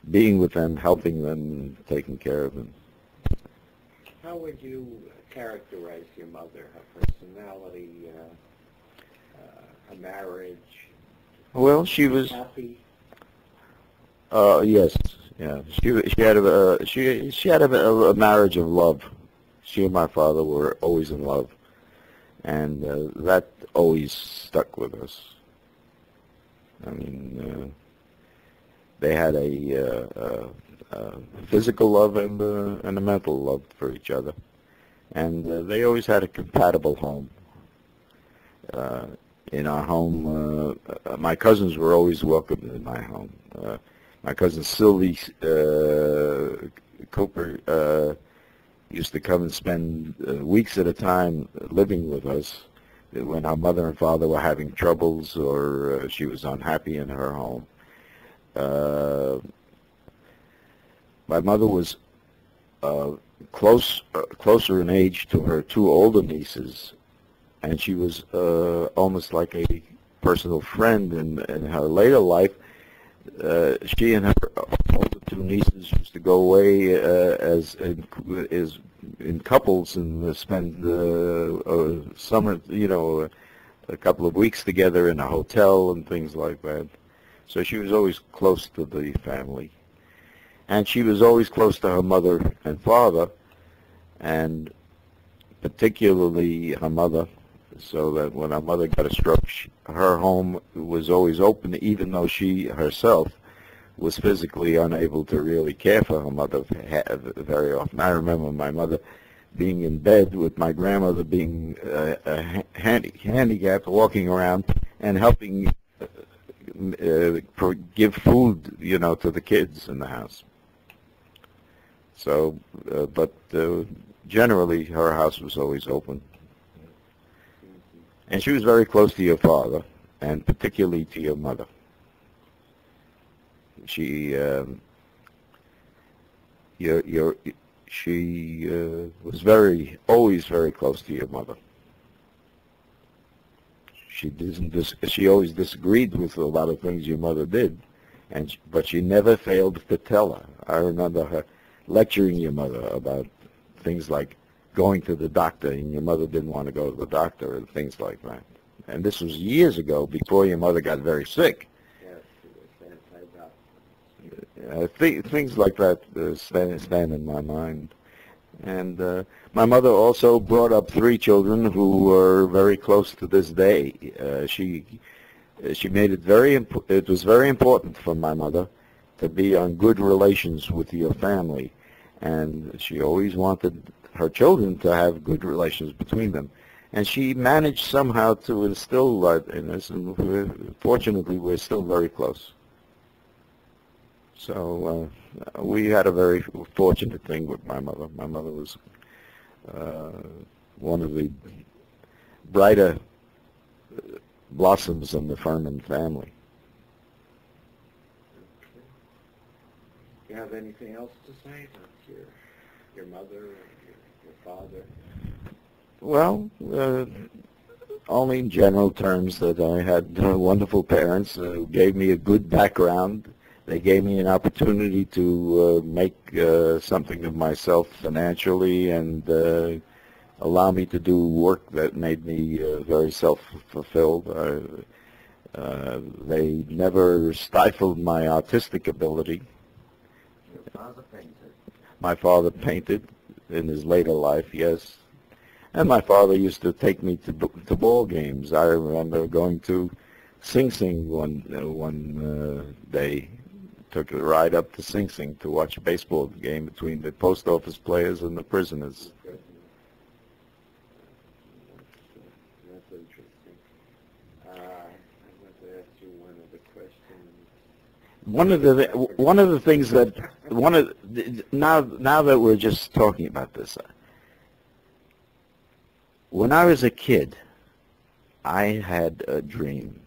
being with them, helping them, taking care of them. How would you characterize your mother, her personality, her marriage? Well, she was happy. Yes, yeah. She had a marriage of love. She and my father were always in love, and that always stuck with us. I mean, they had a physical love and a mental love for each other, and they always had a compatible home. In our home, my cousins were always welcome in my home. My cousin Sylvie Cooper used to come and spend weeks at a time living with us when our mother and father were having troubles or she was unhappy in her home. My mother was closer in age to her two older nieces, and she was almost like a personal friend in her later life. She and her older two nieces used to go away as in couples and spend summer, a couple of weeks together in a hotel and things like that. So she was always close to the family. And she was always close to her mother and father, and particularly her mother, so that when her mother got a stroke, her home was always open, even though she herself was physically unable to really care for her mother very often. I remember my mother being in bed with my grandmother being handicapped, walking around and helping give food, to the kids in the house. So, but generally her house was always open. And she was very close to your father, and particularly to your mother. She, was always very close to your mother. She always disagreed with a lot of things your mother did, but she never failed to tell her. I remember her lecturing your mother about things like going to the doctor, and your mother didn't want to go to the doctor, and things like that. And this was years ago, before your mother got very sick. Things like that stand in my mind. And my mother also brought up three children who were very close to this day. She made it it was very important for my mother to be on good relations with your family, and she always wanted her children to have good relations between them. And she managed somehow to instill that in us, and fortunately we're still very close. So we had a very fortunate thing with my mother. My mother was one of the brighter blossoms in the Ferman family. Do you have anything else to say about your mother or your father? Well, only in general terms that I had wonderful parents who gave me a good background. They gave me an opportunity to make something of myself financially and allow me to do work that made me very self-fulfilled. They never stifled my artistic ability. Your father painted? My father painted in his later life, yes. And my father used to take me to ball games. I remember going to Sing Sing one day. Took a ride up to Sing Sing to watch a baseball game between the post office players and the prisoners. That's interesting. I want to ask you one other question. One of the things that now that we're just talking about this, when I was a kid, I had a dream.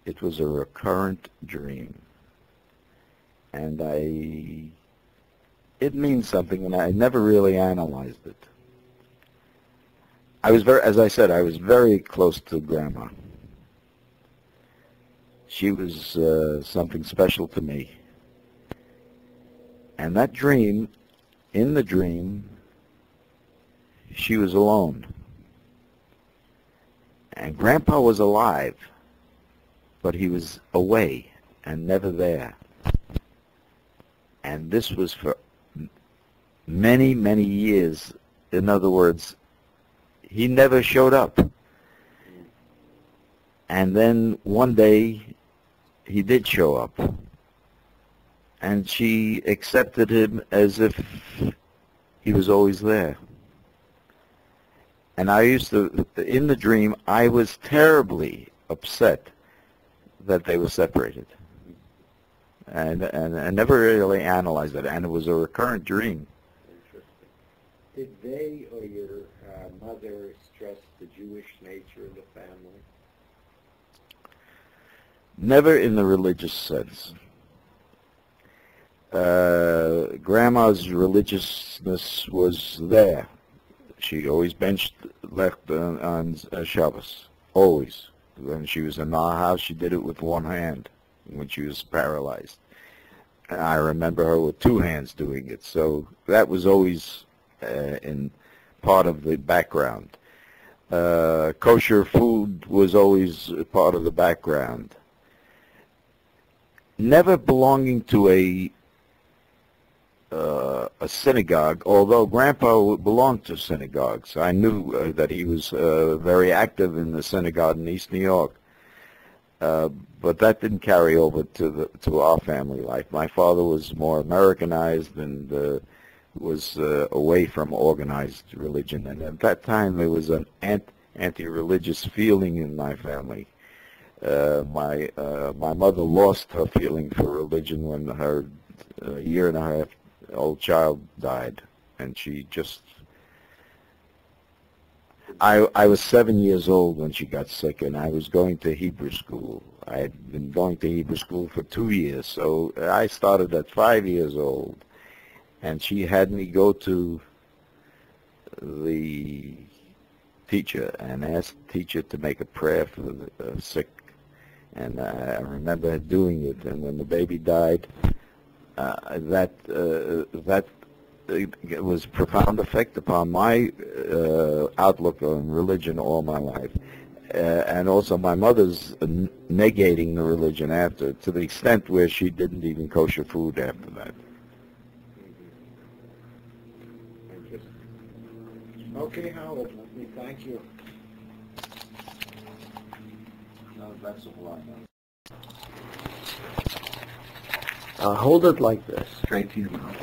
It was a recurrent dream. And it means something, and I never really analyzed it. As I said, I was very close to Grandma. She was something special to me. And that dream, in the dream, she was alone. And Grandpa was alive, but he was away and never there. And this was for many, many years. In other words, he never showed up. And then one day, he did show up. And she accepted him as if he was always there. And I used to, in the dream, I was terribly upset that they were separated. and I never really analyzed it, and it was a recurrent dream. Did they or your mother stress the Jewish nature of the family? Never in the religious sense. Grandma's religiousness was there. She always benched left on Shabbos, always. When she was in our house, she did it with one hand when she was paralyzed. And I remember her with two hands doing it. So that was always in part of the background. Kosher food was always part of the background. Never belonging to a synagogue, although Grandpa belonged to synagogues. I knew that he was very active in the synagogue in East New York, but that didn't carry over to our family life. My father was more Americanized and was away from organized religion, and at that time there was an anti-religious feeling in my family. My mother lost her feeling for religion when her year-and-a-half-old child died, and she just... I was 7 years old when she got sick, and I was going to Hebrew school. I had been going to Hebrew school for 2 years, so I started at 5 years old, and she had me go to the teacher and ask the teacher to make a prayer for the sick. And I remember her doing it, and when the baby died, that it was a profound effect upon my outlook on religion all my life, and also my mother's negating the religion after, to the extent where she didn't even kosher food after that. Okay, Howard, let me thank you. That's all I know. Hold it like this. Straight to your mouth.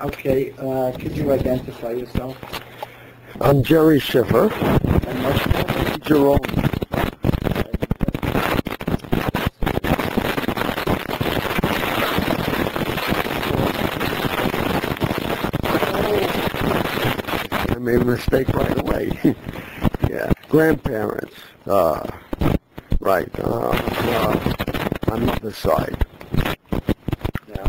Okay, could you identify yourself? I'm Jerry Schiffer. And what's your name? Jerome. I made a mistake right away. Yeah, grandparents. Right, my mother's side. Now,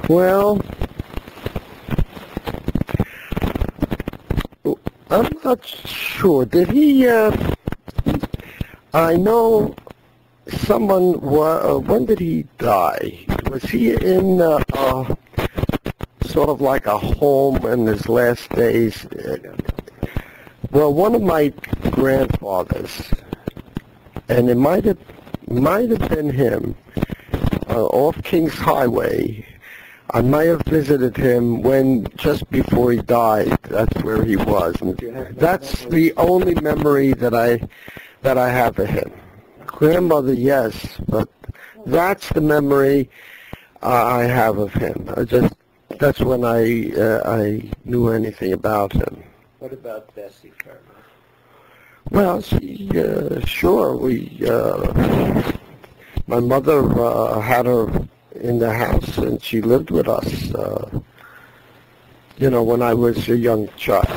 well, I'm not sure. Did he, I know someone, when did he die? Was he in, sort of like a home in his last days? Well, one of my grandfathers, and it might have been him, off King's Highway. I might have visited him just before he died. That's where he was. And that's the only memory that I have of him. Grandmother, yes, but that's the memory I have of him. That's when I knew anything about him. What about Bessie Ferman? Well, sure. My mother had her in the house, and she lived with us, when I was a young child.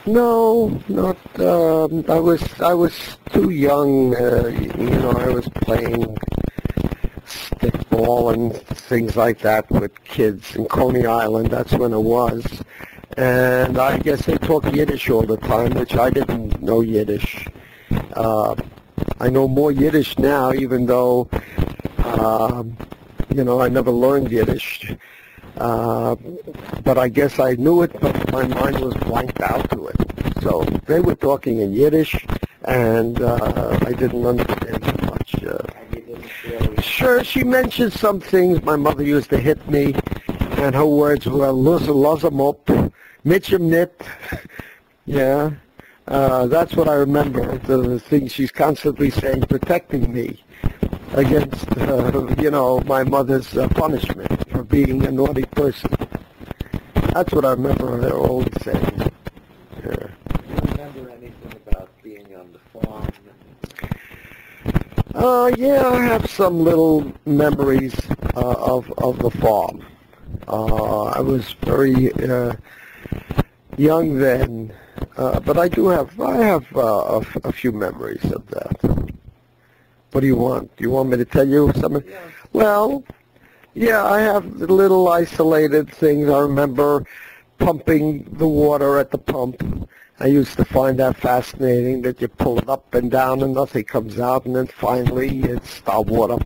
No, not. I was too young. I was playing stickball and things like that with kids in Coney Island. That's when it was. And I guess they talk Yiddish all the time, which I didn't know Yiddish. I know more Yiddish now, even though, I never learned Yiddish. But I guess I knew it, but my mind was blanked out to it. So they were talking in Yiddish, and I didn't understand too much. Sure, she mentioned some things. My mother used to hit me, and her words were, "Lozem up, mitchem nit." Yeah, that's what I remember, the things she's constantly saying, protecting me against, my mother's punishment for being being a naughty person. That's what I remember her always saying. Do you remember anything about being on the farm? Yeah, I have some little memories of the farm. I was very young then, but I have a few memories of that. What do you want? Do you want me to tell you something? Yeah. Well, yeah, I have little isolated things. I remember pumping the water at the pump. I used to find that fascinating, that you pull it up and down and nothing comes out, and then finally the water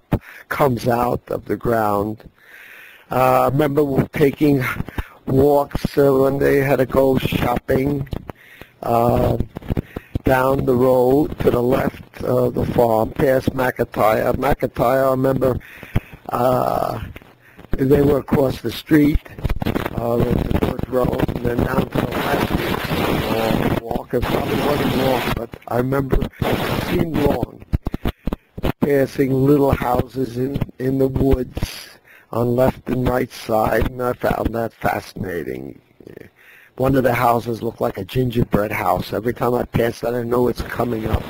comes out of the ground. I remember taking walks when they had to go shopping down the road to the left of the farm, past McIntyre. McIntyre, I remember they were across the street, the dirt road, and then down to the left, walk. It probably wasn't long, but I remember it seemed long, passing little houses in the woods on left and right side, and I found that fascinating. One of the houses looked like a gingerbread house. Every time I pass that, I know it's coming up.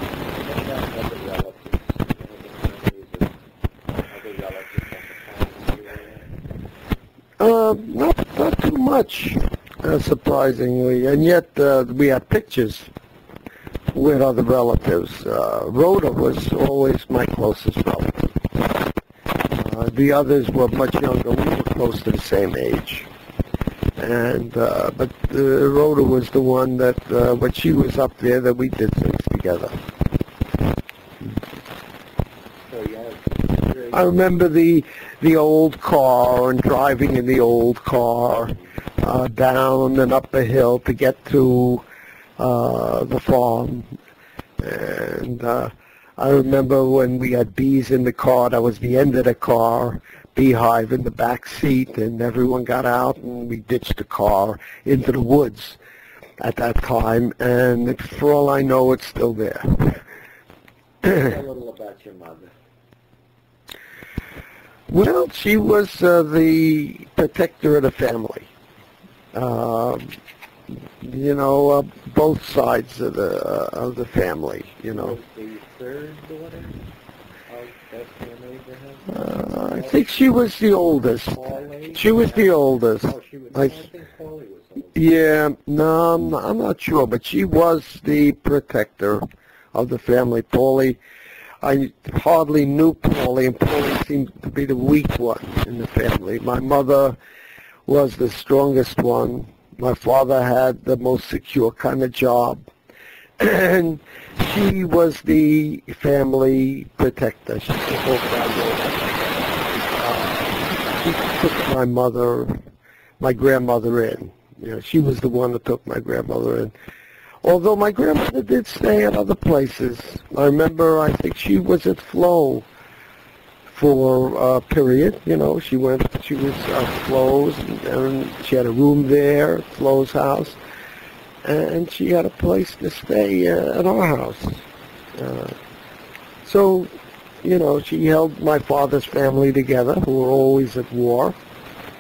Not too much, surprisingly, and yet we had pictures with other relatives. Rhoda was always my closest relative. The others were much younger. We were close to the same age. And but Rhoda was the one that when she was up there, that we did things together. I remember the old car and driving in the old car down and up a hill to get to the farm. And I remember when we had bees in the car, that was the end of the car, beehive in the back seat, and everyone got out and we ditched the car into the woods at that time, and for all I know, it's still there. Tell a little about your mother. Well, she was the protector of the family. Both sides of the family, you know. The third daughter of Bessie and Abraham? I think she was the oldest. She was the oldest. Oh, she was. I think Paulie was old. Yeah, no, I'm not sure, but she was the protector of the family. Paulie, I hardly knew Paulie, and Paulie seemed to be the weak one in the family. My mother was the strongest one. My father had the most secure kind of job, and she was the family protector. She took my grandmother in. You know, she was the one that took my grandmother in. Although my grandmother did stay at other places. I remember, I think she was at Flo for a period. You know, she was at Flo's, and she had a room there at Flo's house, and she had a place to stay at our house. So, you know, she held my father's family together, who were always at war,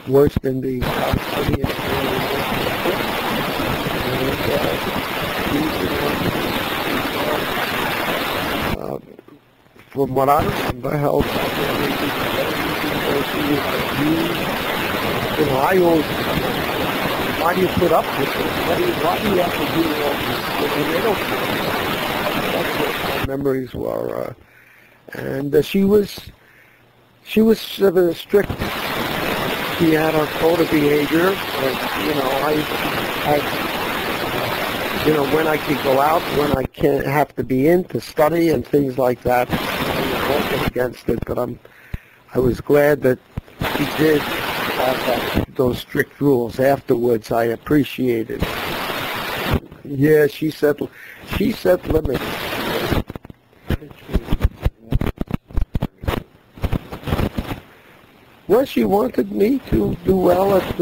worse than the Palestinians. From what I remember, held my family together. You know, I always, why do you put up with this? Why do you have to do all this? And they don't. That's what my memories were. And she was strict. She had her code of behavior. And, you know, when I could go out, when I can't have to be in to study and things like that. I was working against it, but I was glad that she did have those strict rules. Afterwards, I appreciated it. Yeah, she set limits. Well, she wanted me to do well at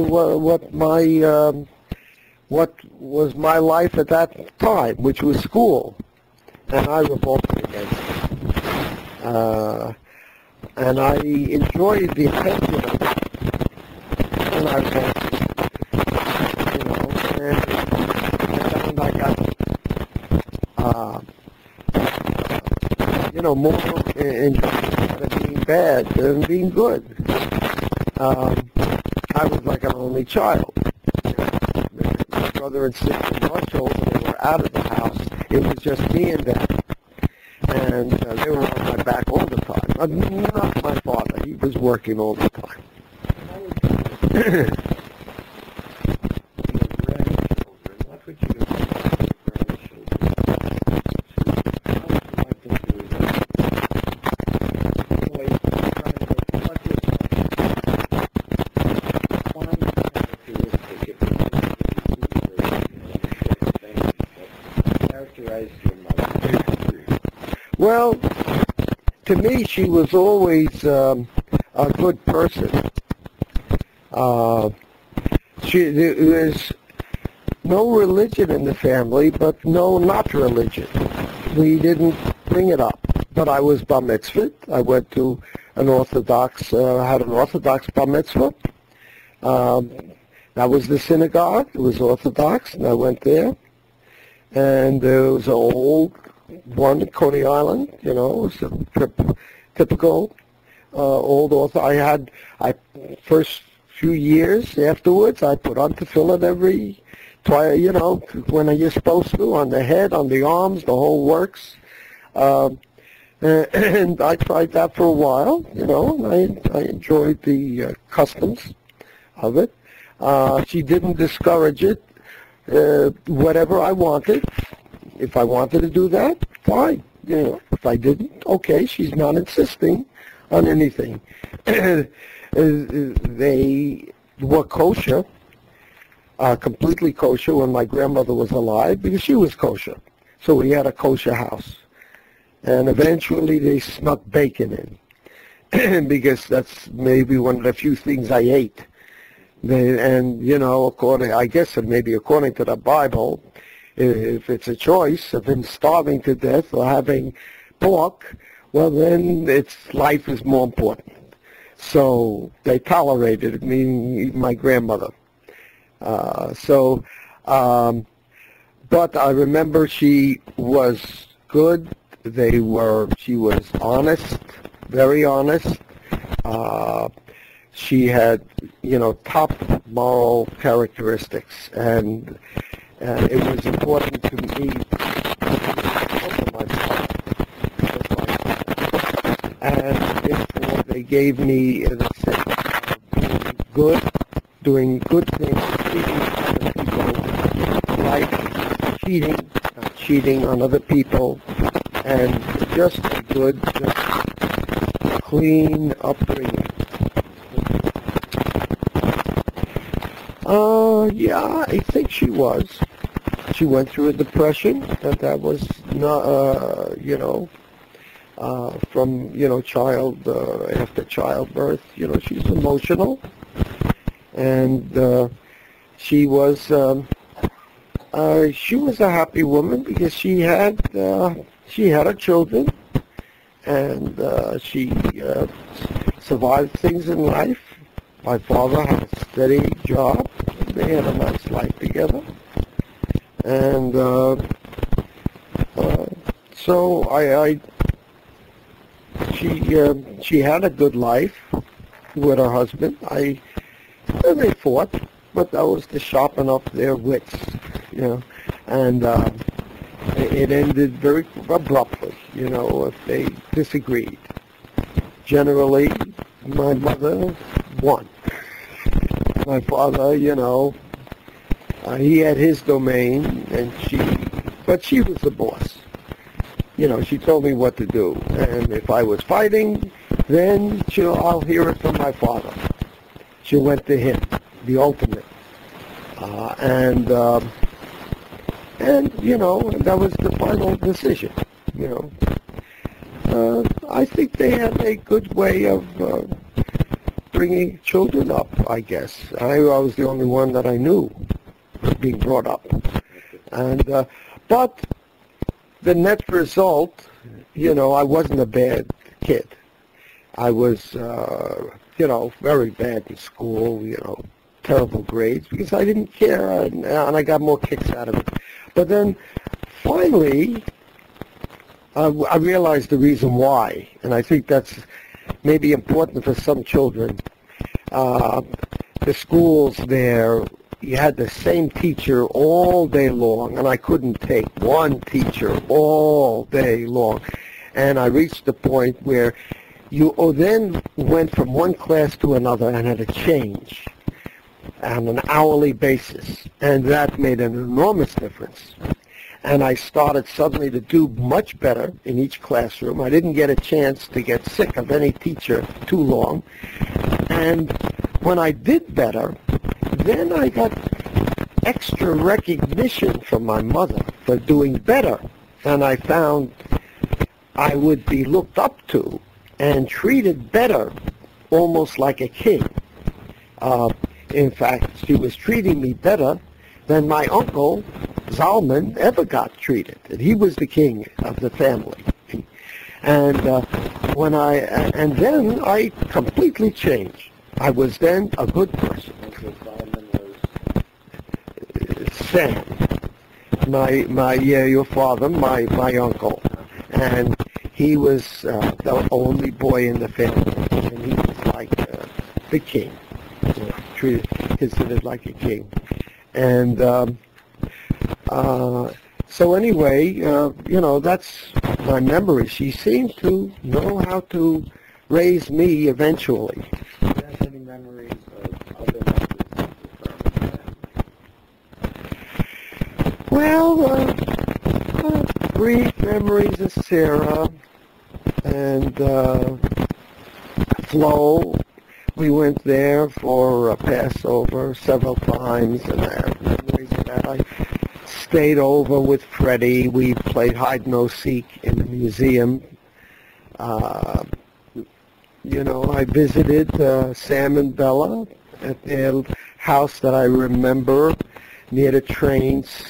what was my life at that time, which was school, and I revolted against it. And I enjoyed the attention of it. I was, and I got, more interested in being bad than being good. I was like an only child. My brother and sister in Russia, they were out of the house. It was just me and them. And they were on my back all the time. Not my father. He was working all the time. Well, to me, she was always a good person. There was no religion in the family, but no not religion. We didn't bring it up. But I was bar mitzvahed. I went to an Orthodox, had an Orthodox bar mitzvah. That was the synagogue. It was Orthodox, and I went there. And there was an old one at Coney Island, it was a typical old author. I first few years afterwards, I put on tefillin when you're supposed to, on the head, on the arms, the whole works. And I tried that for a while, and I enjoyed the customs of it. She didn't discourage it. Whatever I wanted. If I wanted to do that, fine. If I didn't, okay, she's not insisting on anything. They were kosher, completely kosher when my grandmother was alive because she was kosher. So we had a kosher house. And eventually they snuck bacon in because that's maybe one of the few things I ate. Maybe according to the Bible, if it's a choice of him starving to death or having pork, well then life is more important. So they tolerated it, meaning my grandmother. But I remember she was good. She was honest, very honest. She had, top moral characteristics, and it was important to me to myself. And therefore, they gave me the sense of doing good things, treating other people like cheating on other people, and just a good, clean upbringing. Yeah, I think she was. She went through a depression, but that was not, after childbirth, she's emotional. And she was a happy woman because she had her children, and she survived things in life. My father had a steady job. They had a nice life together. And she had a good life with her husband. They fought, but that was to sharpen up their wits, and it ended very abruptly, if they disagreed. Generally, my mother won. My father, he had his domain, but she was the boss. She told me what to do, and if I was fighting, then I'll hear it from my father. She went to him, the ultimate, and that was the final decision. I think they had a good way of bringing children up, I guess. I was the only one that I knew being brought up. And but the net result, I wasn't a bad kid. I was, very bad in school, terrible grades because I didn't care, and I got more kicks out of it. But then finally, I realized the reason why, and I think that's maybe important for some children. The schools there, you had the same teacher all day long, and I couldn't take one teacher all day long. And I reached the point where you then went from one class to another and had to change on an hourly basis, and that made an enormous difference. And I started suddenly to do much better in each classroom. I didn't get a chance to get sick of any teacher too long. And when I did better, then I got extra recognition from my mother for doing better. And I found I would be looked up to and treated better, almost like a king. In fact, she was treating me better than my uncle Zalman ever got treated. And he was the king of the family. And then I completely changed. I was then a good person. Sam, your father, my uncle, and he was the only boy in the family, and he was like the king, considered like a king. And so anyway, that's my memory. She seemed to know how to raise me eventually. Do you have any memories of other members of the family? Well, brief memories of Sarah and Flo. We went there for Passover several times, and I have memories of that. I stayed over with Freddie. We played hide-and-go-seek in the museum. I visited Sam and Bella at their house that I remember near the trains.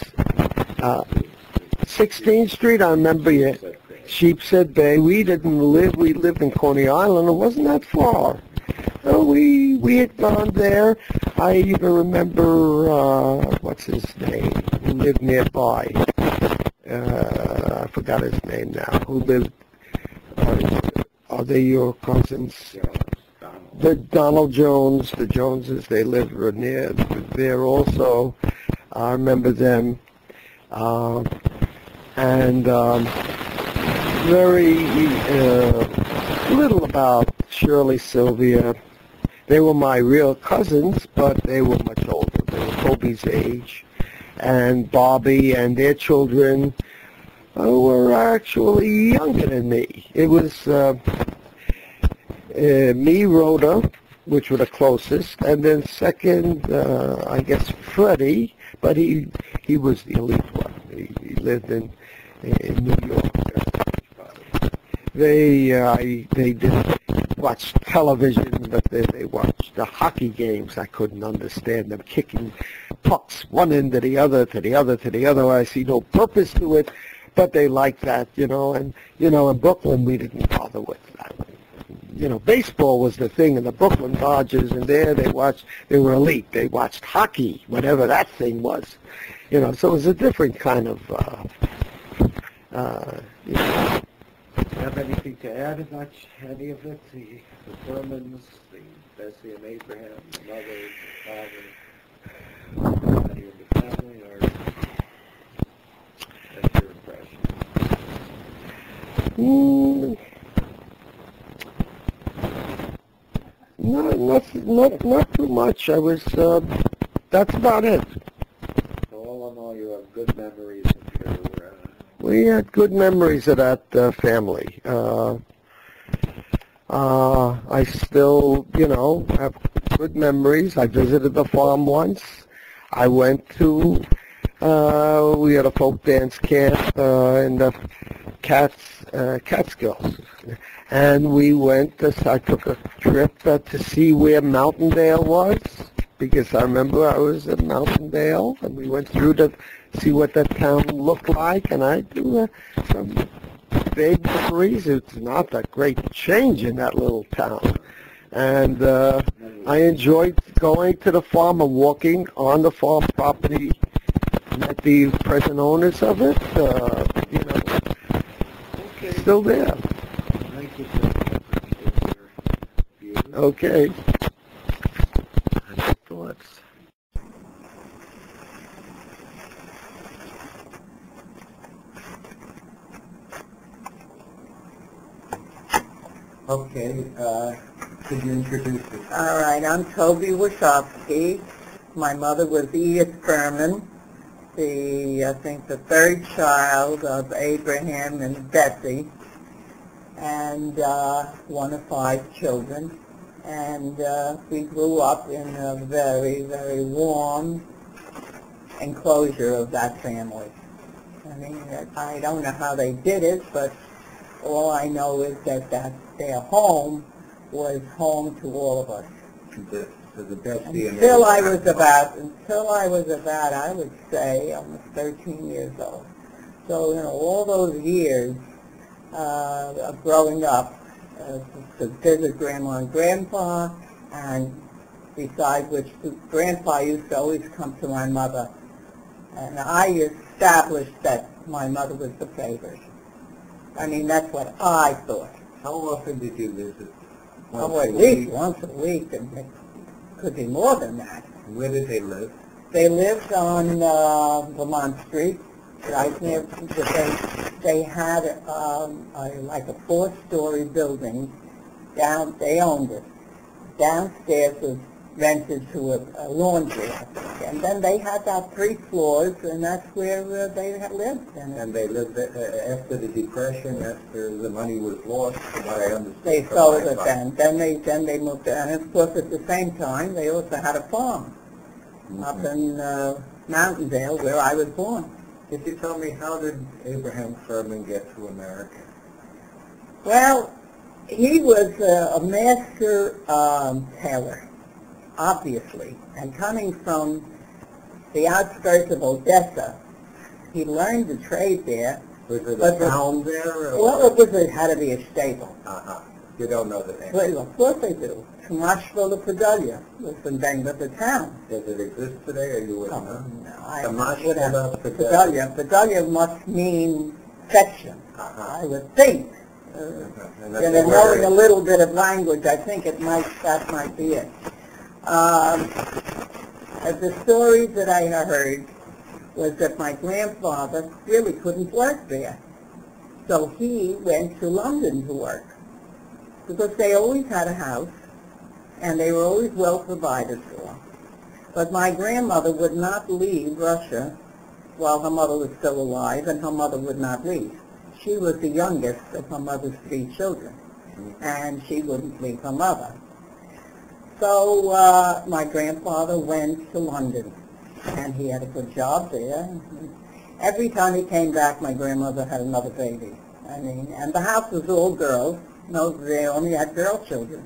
16th Street, I remember it. Sheepshead Bay. We lived in Coney Island. It wasn't that far. So we had gone there. I even remember, what's his name, who lived nearby. I forgot his name now. Who lived, are they your cousins? The Donald Jones, the Joneses, they lived near there also. I remember them. And very little about Shirley, Sylvia. They were my real cousins, but they were much older. They were Kobe's age. And Bobby and their children were actually younger than me. It was me, Rhoda, which were the closest, and then second, I guess, Freddie, but he was the elite one. He lived in New York. They didn't watch television, but they watched the hockey games. I couldn't understand them kicking pucks one end to the other, to the other, to the other. I see no purpose to it, but they liked that, And, in Brooklyn, we didn't bother with that. Baseball was the thing in the Brooklyn Dodgers, and there they were elite. They watched hockey, whatever that thing was. So it was a different kind of, Do you have anything to add about any of it? The Fermans, the Bessie and Abraham, the mother, the father, any of the family, or that's your impression? Not too much. I was, that's about it. So all in all, you have good memories of your... We had good memories of that family. I still, have good memories. I visited the farm once. I went to, we had a folk dance camp in the Catskills. And we went, I took a trip to see where Mountaindale was, because I remember I was at Mountaindale, and we went through to see what that town looked like, and I do some vague memories. It's not a great change in that little town. And I enjoyed going to the farm and walking on the farm property. Met the present owners of it, you know, still there. Thank you. Okay. Any thoughts? Okay, could you introduce yourself? All right, I'm Toby Wachowski. My mother was Edith Ferman, I think the third child of Abraham and Bessie, and one of 5 children. And we grew up in a very, very warm enclosure of that family. I mean, I don't know how they did it, but all I know is that their home was home to all of us. Until I was about, I would say, almost 13 years old. So, you know, all those years of growing up, to visit Grandma and Grandpa, and besides which, Grandpa used to always come to my mother. And I established that my mother was the favorite. I mean, that's what I thought. How often did you visit? Oh, at least once a week, and it could be more than that. Where did they live? They lived on Vermont Street, right near. They had like a 4-story building. They owned it. Downstairs was rented to a laundry, I think. And then they had that 3 floors, and that's where they had lived. And they lived after the Depression, after the money was lost, from what I understand. They sold it then. Then they moved in. And of course, at the same time, they also had a farm up in Mountaindale, where I was born. Could you tell me, how did Abraham Ferman get to America? Well, he was a master tailor, obviously, and coming from the outskirts of Odessa, he learned the trade there. Was it a town there? Well, it had to be a stable. You don't know the name? Well, of course I do. Tomashville of Podalia was the name of the town. Does it exist today, or you wouldn't know? No, Tomashville of Podalia. Podalia must mean section, I would think. And knowing a little bit of language, I think that might be it. The stories that I heard was that my grandfather really couldn't work there. So he went to London to work, because they always had a house, and they were always well provided for. But my grandmother would not leave Russia while her mother was still alive, and her mother would not leave. She was the youngest of her mother's 3 children, and she wouldn't leave her mother. So my grandfather went to London, and he had a good job there. Every time he came back, my grandmother had another baby. I mean, and the house was all girls. No, they only had girl children.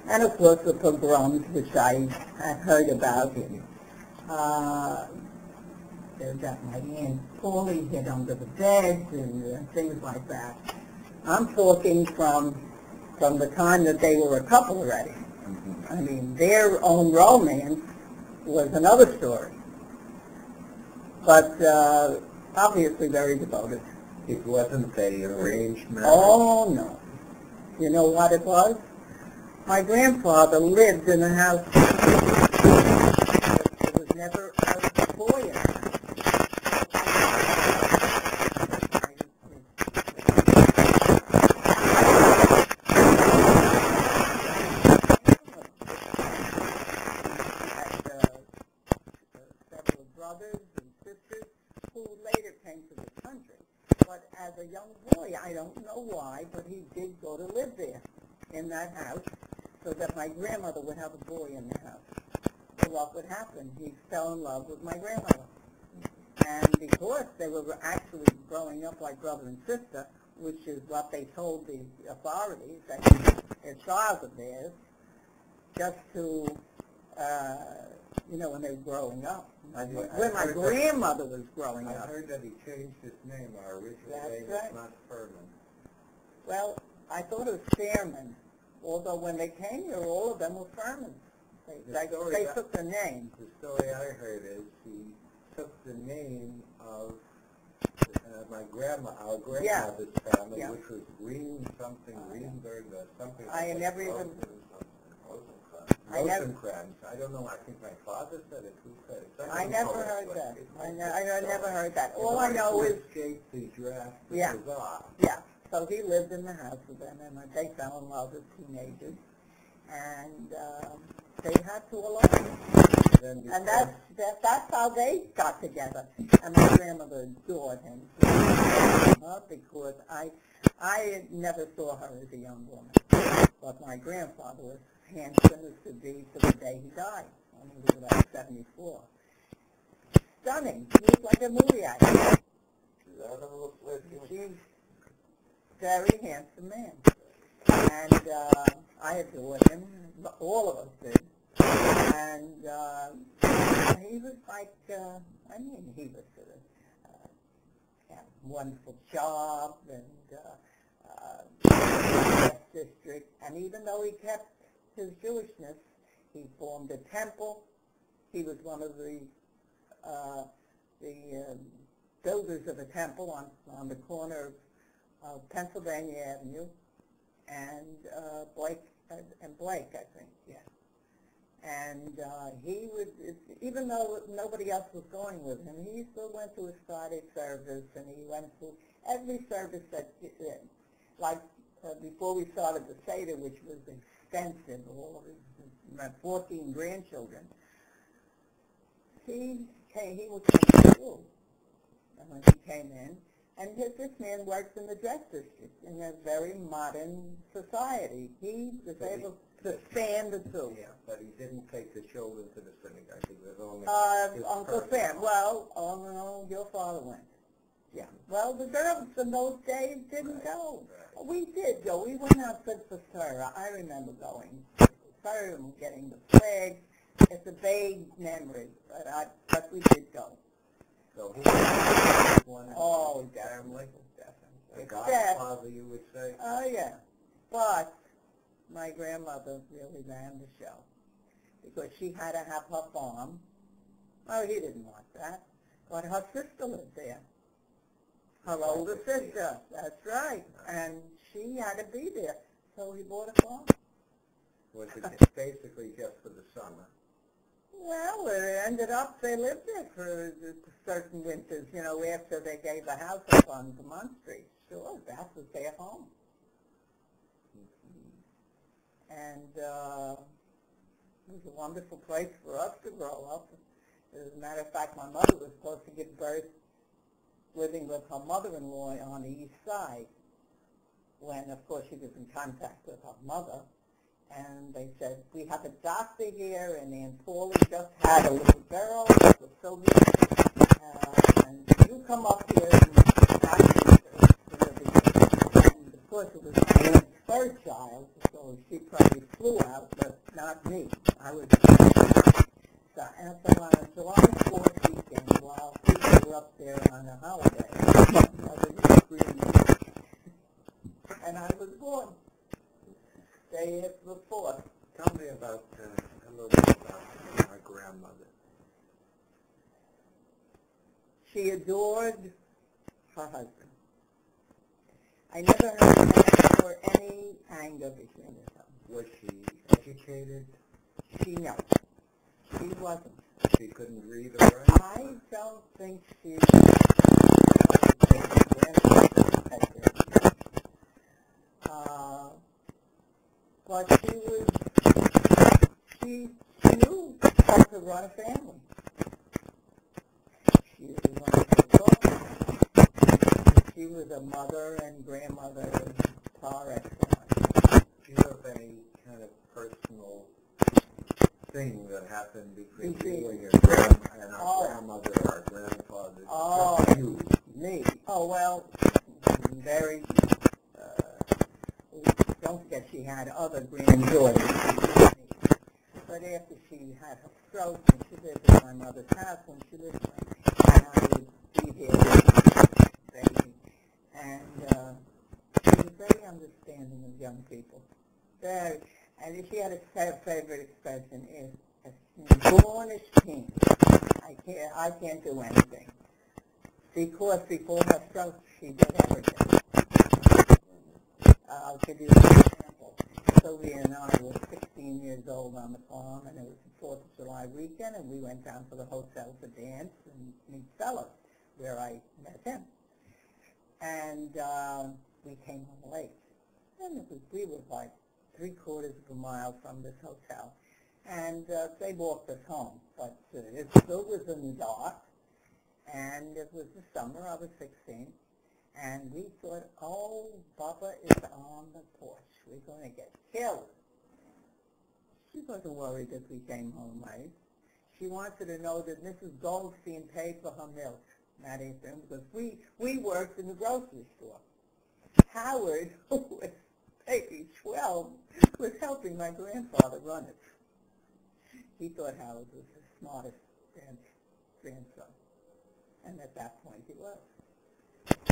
And of course the pogroms, which I had heard about. That my Aunt Paulie hid under the bed and things like that. I'm talking from the time that they were a couple already. I mean, their own romance was another story. But obviously very devoted. It wasn't a arranged marriage? Oh, no. You know what it was? My grandfather lived in a house. There was never a boy in it. Brothers and sisters who later came to the country. But as a young boy, I don't know why, but he did go to live there in that house so that my grandmother would have a boy in the house. So what would happen? He fell in love with my grandmother. And because they were actually growing up like brother and sister, which is what they told the authorities, that a child of theirs, just to, when they were growing up. When my grandmother was growing up. I heard that he changed his name. Our original name is not Ferman. Well, I thought it was Ferman, although when they came here, all of them were Fermans. They took the name. The story I heard is he took the name of our grandmother's family, which was Greenberg, or something. I never even... Rosencrantz. I don't know. I think my father said it. Who said it? I never heard that. I never heard that. All I know is... escaped the draft. Yeah. Yeah. So he lived in the house with them, and they fell in love as teenagers. And they had to alone. And that's how they got together. And my grandmother adored him. Because I never saw her as a young woman. But my grandfather was handsome as could be to the day he died. He was about 74. Stunning. He was like a movie actor. She's very handsome man. And I adored him. All of us did. And he was like, he was had a wonderful job and district. And even though he kept his Jewishness, he formed a temple. He was one of the builders of a temple on the corner of Pennsylvania Avenue and Blake, I think, yeah. And he would, even though nobody else was going with him, he still went to his Friday service, and he went to every service that, like before we started the Seder, which was extensive, all of his 14 grandchildren. He was from school, and when he came in, and this man works in the dress district in a very modern society. He was able to span the two. Yeah, but he didn't take the children to the synagogue. He was only Uncle Sam. Well, no, your father went. Yeah. Well, the girls in those days didn't go. Right. We did go. We went out for Sarah. I remember going to Sarah and getting the flags. It's a vague memory, but we did go. So he was one of the family. A godfather, you would say? Oh, yeah. But my grandmother really ran the show because she had to have her farm. Oh, he didn't want that. But her sister lived there. Her older sister, that's right. And she had to be there. So he bought a farm. Was it basically just for the summer? Well, it ended up, they lived there for certain winters, after they gave the house up on Vermont Street. Sure, that was their home. And it was a wonderful place for us to grow up. As a matter of fact, my mother was supposed to give birth living with her mother-in-law on the east side, when, of course, she was in contact with her mother. And they said, we have a doctor here, and Aunt Paulie just had a little girl that was so beautiful, and you come up here and ask her. And of course, it was my aunt's third child, so she probably flew out, but not me. I was so, and so on a July 4th weekend, while people were up there on a holiday, my mother was screaming, and I was born. Day after the 4th. Tell me about a little bit about my grandmother. She adored her husband. I never heard her or any anger between them. Was she educated? No. She wasn't. She couldn't read or write? I don't think she but she knew how to run a family. She was a wonderful cook. She was a mother and grandmother par excellence. Do you have any kind of personal thing that happened between you and your grandmother or grandfather? Oh, me. Oh, well, very... don't forget she had other granddaughters. But after she had her stroke, and she lived at my mother's house when she lived there, and I would be there with the baby. And she was very understanding of young people. Very. And she had a favorite expression, is born as king. I can't do anything. Because before her stroke, she did everything. I'll give you an example. Sylvia and I were 16 years old on the farm, and it was the 4th of July weekend, and we went down to the hotel to dance and meet fellas, where I met him. And we came home late. And we were like 3/4 of a mile from this hotel. And they walked us home. But it still was in the dark, and it was the summer. I was 16. And we thought, oh, Bubba is on the porch. We're going to get killed. She wasn't worried that we came home late. She wanted to know that Mrs. Goldstein paid for her milk that evening, because we worked in the grocery store. Howard, who was maybe 12, was helping my grandfather run it. He thought Howard was the smartest grandson. And at that point he was.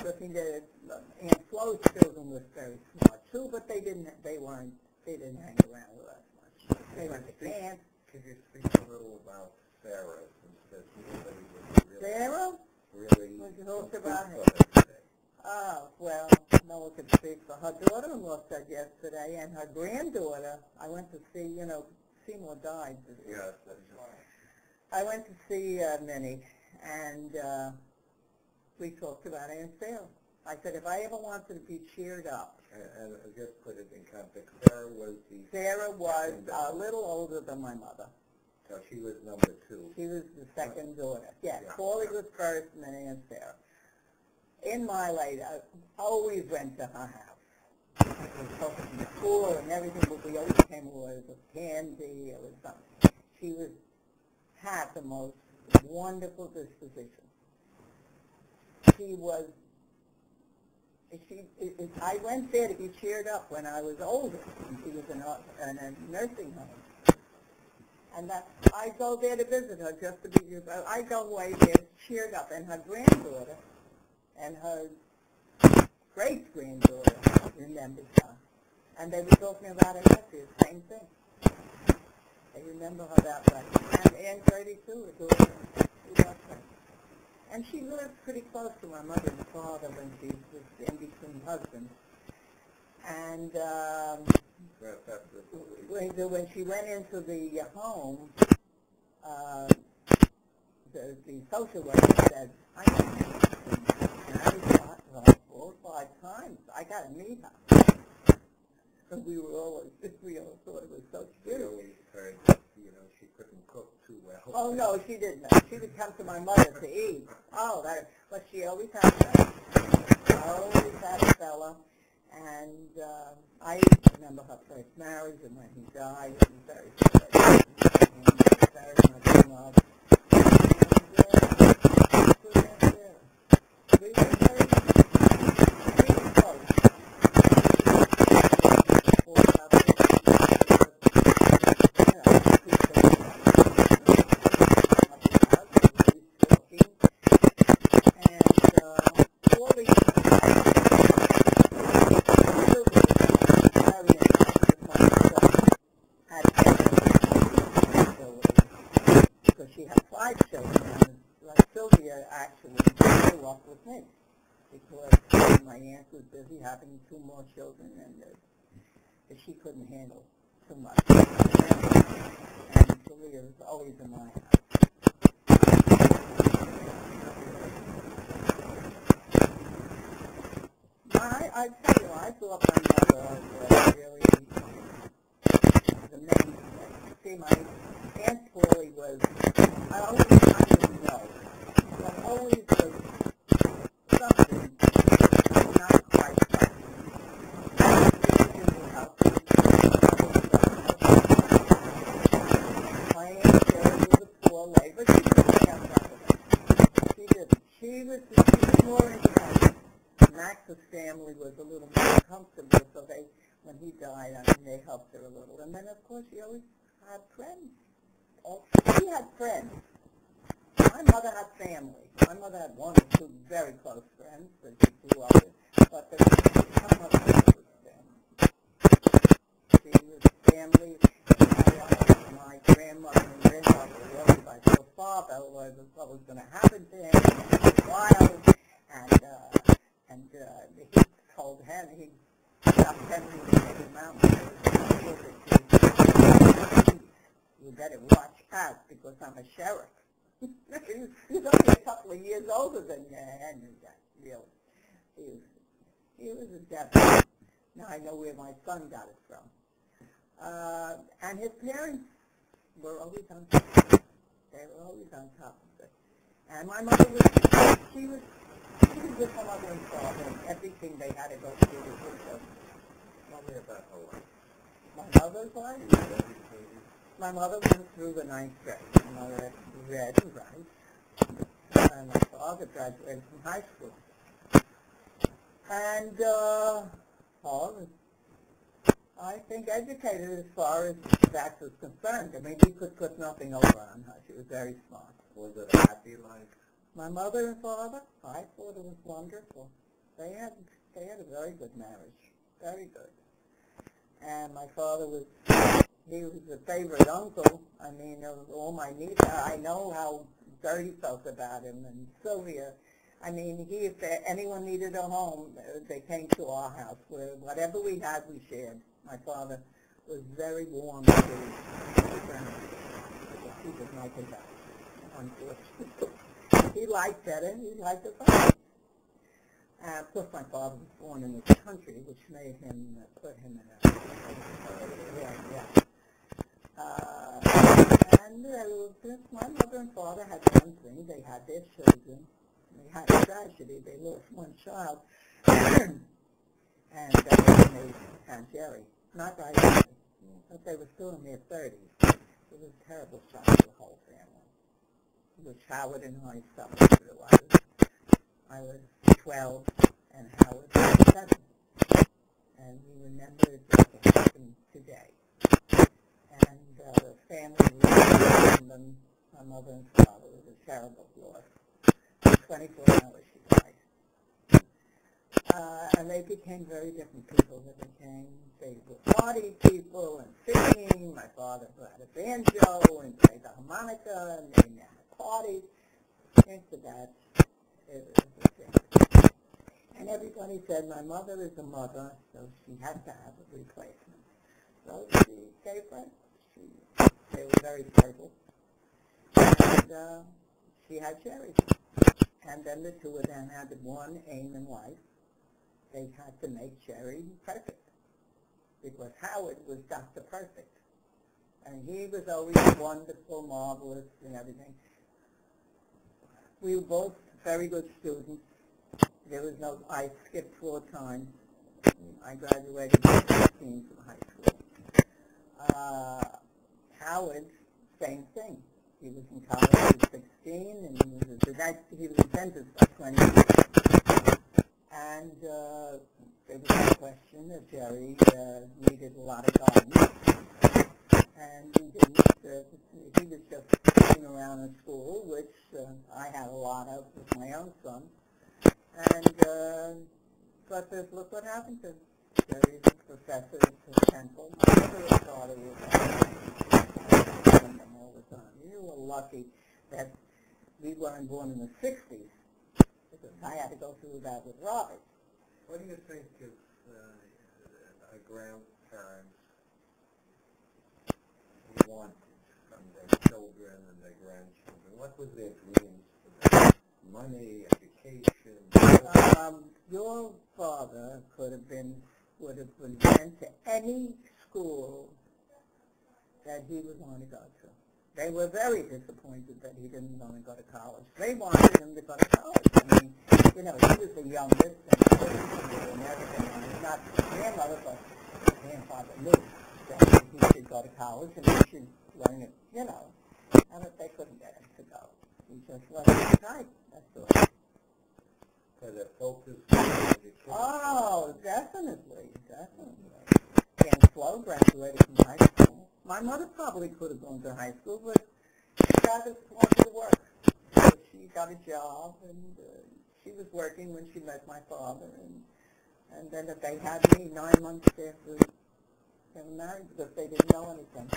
Aunt Flo's children were very smart too, but they didn't hang around with us much. They went to dance. Could you speak a little about Sarah, since nobody was really... Sarah? Really... What you talked about her? Oh, well, no one could speak for her daughter-in-law said yesterday, and her granddaughter. I went to see, Seymour died. Yes, that's right. I went to see Minnie, and we talked about Aunt Sarah. I said, if I ever wanted to be cheered up. And just put it in context, Sarah was a little older than my mother. So she was number 2. She was the second daughter. Yeah, Paulie was first, and then Aunt Sarah. In my life, I always went to her house. It was from the school and everything, but we always came away with candy or something. She had the most wonderful disposition. I went there to be cheered up when I was older, and she was in a nursing home. And I go there to visit her just to be, I go away there cheered up, and her granddaughter and her great-granddaughter remembered her. And they were talking about her nephew, same thing. They remember her that way. And Aunt Gertie, too, her daughter, she loved her. And she lived pretty close to my mother and father when she was in between husbands. And when she went into the home, the social worker said, I know her. And I thought, well, 4 or 5 times, I got to meet her. And we all thought it was so cute. We always heard, she couldn't cook too well. Oh, no, she didn't. She would come to my mother to eat. But she always had a fella. Always had a fella. And I remember her first marriage, and when he died, it was very sad. And very much in love. And we were very close. She had 5 children, and Sylvia actually grew up with me because my aunt was busy having 2 more children, and she couldn't handle too much. And Sylvia was always in my house. I tell you, I thought my mother was really the main thing. See, my Aunt Paulie was, I always kind of know, but always was something not quite right. My Aunt Sarah was a poor lady, but she didn't stay on top of it. She didn't. She was more independent. Max's family was a little more comfortable, so when he died, they helped her a little. And then, of course, she always had friends. She had friends. My mother had family. My mother had 1 or 2 very close friends that she grew up with, but there was not much with family. She was family, my grandmother and grandfather were worried about your father, what was going to happen to him, and he was wild, and he told Henry, he stopped Henry in the mountains. You better watch out because I'm a sheriff. He's only a couple of years older than Henry, really. He was a devil. Now I know where my son got it from. And his parents were always on top of it. They were always on top of it. And my mother she was with my mother and father, and everything they had to go through was with them. Tell me about her life. My mother's life? My mother went through the 9th grade. My mother read and write. And my father graduated from high school. And Paul was, I think, educated as far as that was concerned. I mean, he could put nothing over on her. She was very smart. Was it a happy life? My mother and father, I thought it was wonderful. They had a very good marriage, very good. And my father he was a favorite uncle. I mean, of all my nieces, I know how Gertie felt about him, and Sylvia. I mean, if anyone needed a home, they came to our house. Where whatever we had, we shared. My father was very warm to his family. He was like his house, unfortunately. He liked better. He liked the family. Of course, my father was born in this country, which made him, put him in a, and my mother and father had one thing. They had their children. They had a tragedy. They lost one child, and that was when they had Jerry. Not right away, but they were still in their 30s. It was a terrible shock to the whole family, which Howard and I suffered through. I was 12, and Howard was 7. And we remember it just happened today. And the family was them, my mother and father, was a terrible loss. In 24 hours she died. And they became very different people. They were party people and singing. My father had a banjo and played the harmonica, and they had parties. After that, it was a thing. And everybody said my mother is a mother, so she had to have a replacement. So she gave her. They were very stable. And she had Jerry. And then the two of them had one aim in life. They had to make Jerry perfect. Because Howard was Dr. Perfect. And he was always wonderful, marvelous, and everything. We were both very good students. There was no, I skipped 4 times. I graduated at 16 from high school. Howard, same thing. He was in college at 16, and he was a dentist by 20 years. And there was no question that Jerry needed a lot of guidance. And he didn't, he was just sitting around in school, which I had a lot of with my own son. And, but look what happened to Jerry's professor at Temple. My mother started with him all the time. You were lucky that we weren't born in the 60s, because I had to go through that with Robert. What do you think of our grandparents wanted from their children and their grandchildren? What was their dreams for them? Money, education? Your father would have been sent to any school that he was going to go to. They were very disappointed that he didn't want to go to college. They wanted him to go to college. I mean, you know, he was the youngest and everything. And it's not his grandmother, but his grandfather knew that he should go to college and he should learn it, you know. And that they couldn't get him to go. He just wasn't his type, that's all. So their focus on education? Oh, definitely. Dan Flo graduated from high school. My mother probably could have gone to high school, but she rather wanted to work. So she got a job, and she was working when she met my father. And then they had me 9 months after They were married because they didn't know anything.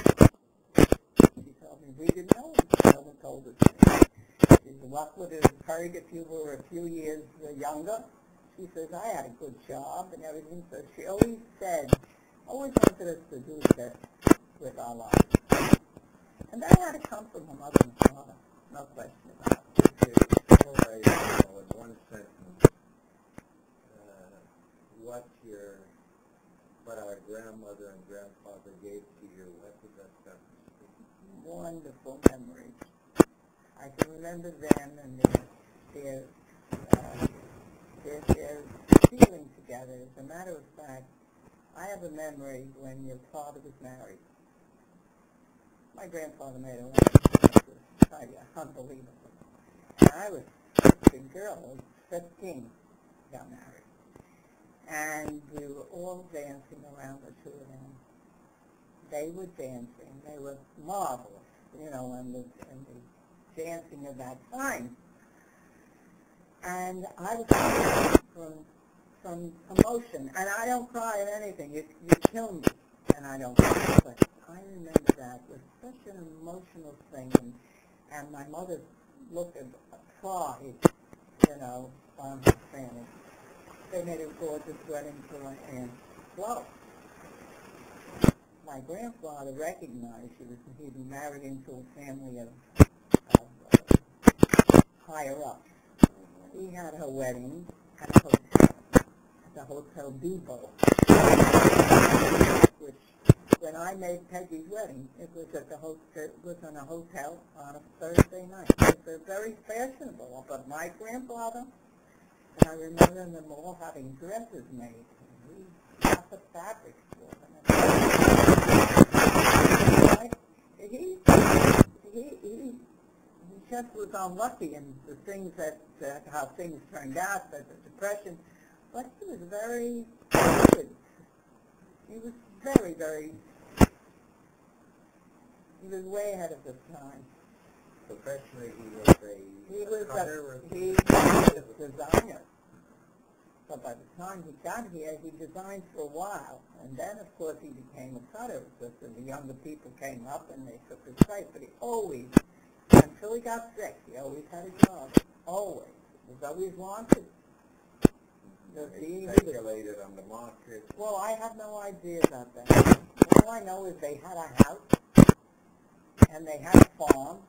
She told me, we didn't know anything. No one told us anything. She said, what would it have occurred if you were a few years younger? She says, I had a good job and everything. So she always said, always wanted us to do this with our lives. And that had to come from her mother and father. No question about it. All right, so in one sentence, what our grandmother and grandfather gave to you, what did that sentence? Wonderful memories. I can remember them and their feeling together. As a matter of fact, I have a memory when your father was married. My grandfather made a wedding. Unbelievable. And I was a big girl. I was 15, got married. And we were all dancing around the two of them. They were dancing. They were marvelous, you know, in the dancing of that time. And I was from emotion. And I don't cry at anything. You kill me, and I don't cry. But I remember that was such an emotional thing. And my mother looked at pride, you know, on her family. They made a gorgeous wedding for my Aunt Flo. My grandfather recognized he'd been married into a family of higher up. He had her wedding at a hotel, at the Hotel Depot, which when I made Peggy's wedding, it was at the hotel. It was in a hotel on a Thursday night. It was very fashionable, but my grandfather. And I remember them all having dresses made. We got the fabrics for them. He just was unlucky in the things how things turned out, the Depression. But he was very good. He was very, very, he was way ahead of his time. Professionally, he was a designer. But by the time he got here, he designed for a while. And then, of course, he became a cutter. Just and the younger people came up and they took his place. But he always, until he got sick, he always had a job. Always. He was always wanted. He speculated on the market. Well, I have no idea about that. All I know is they had a house and they had a farm.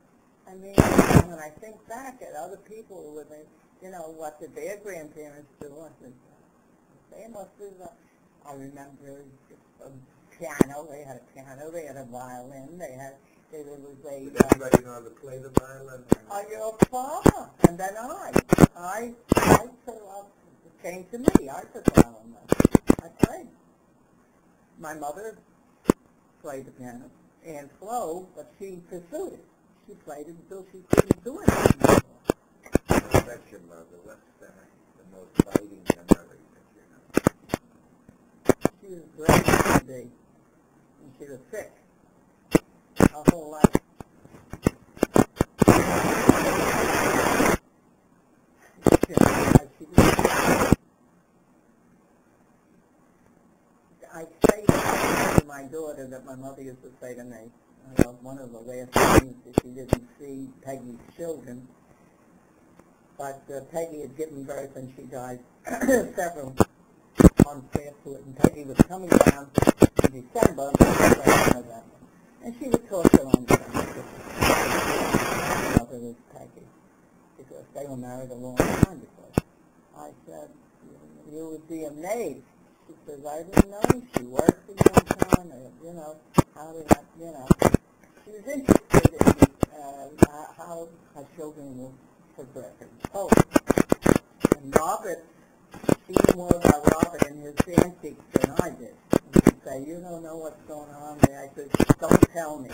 I mean, when I think back at other people who were, you know, what did their grandparents do? I said, they must have, I remember a piano, they had a piano, they had a violin, there was a... Did anybody know how to play the violin? Your father, and then I it came to me, I took violin lessons. I played. My mother played the piano, Aunt Flo, but she pursued it. She played it until she couldn't do it anymore. That's your mother. What's the most biting memory that you know? She was great to be, and she was sick her whole life. I say to my daughter that my mother used to say to me. One of the last things that she didn't see Peggy's children, but Peggy had given birth and she died several months after it, and Peggy was coming down in December, and she would talk to her on the mother was Peggy, because they were married a long time before. I said, you would be amazed. She says, I didn't know. She worked for you one time, you know, how did I, you know. She was interested in how her children were progressing. Oh, and Robert, she knew more about Robert and his antics than I did. And she'd say, you don't know what's going on there. I said, don't tell me.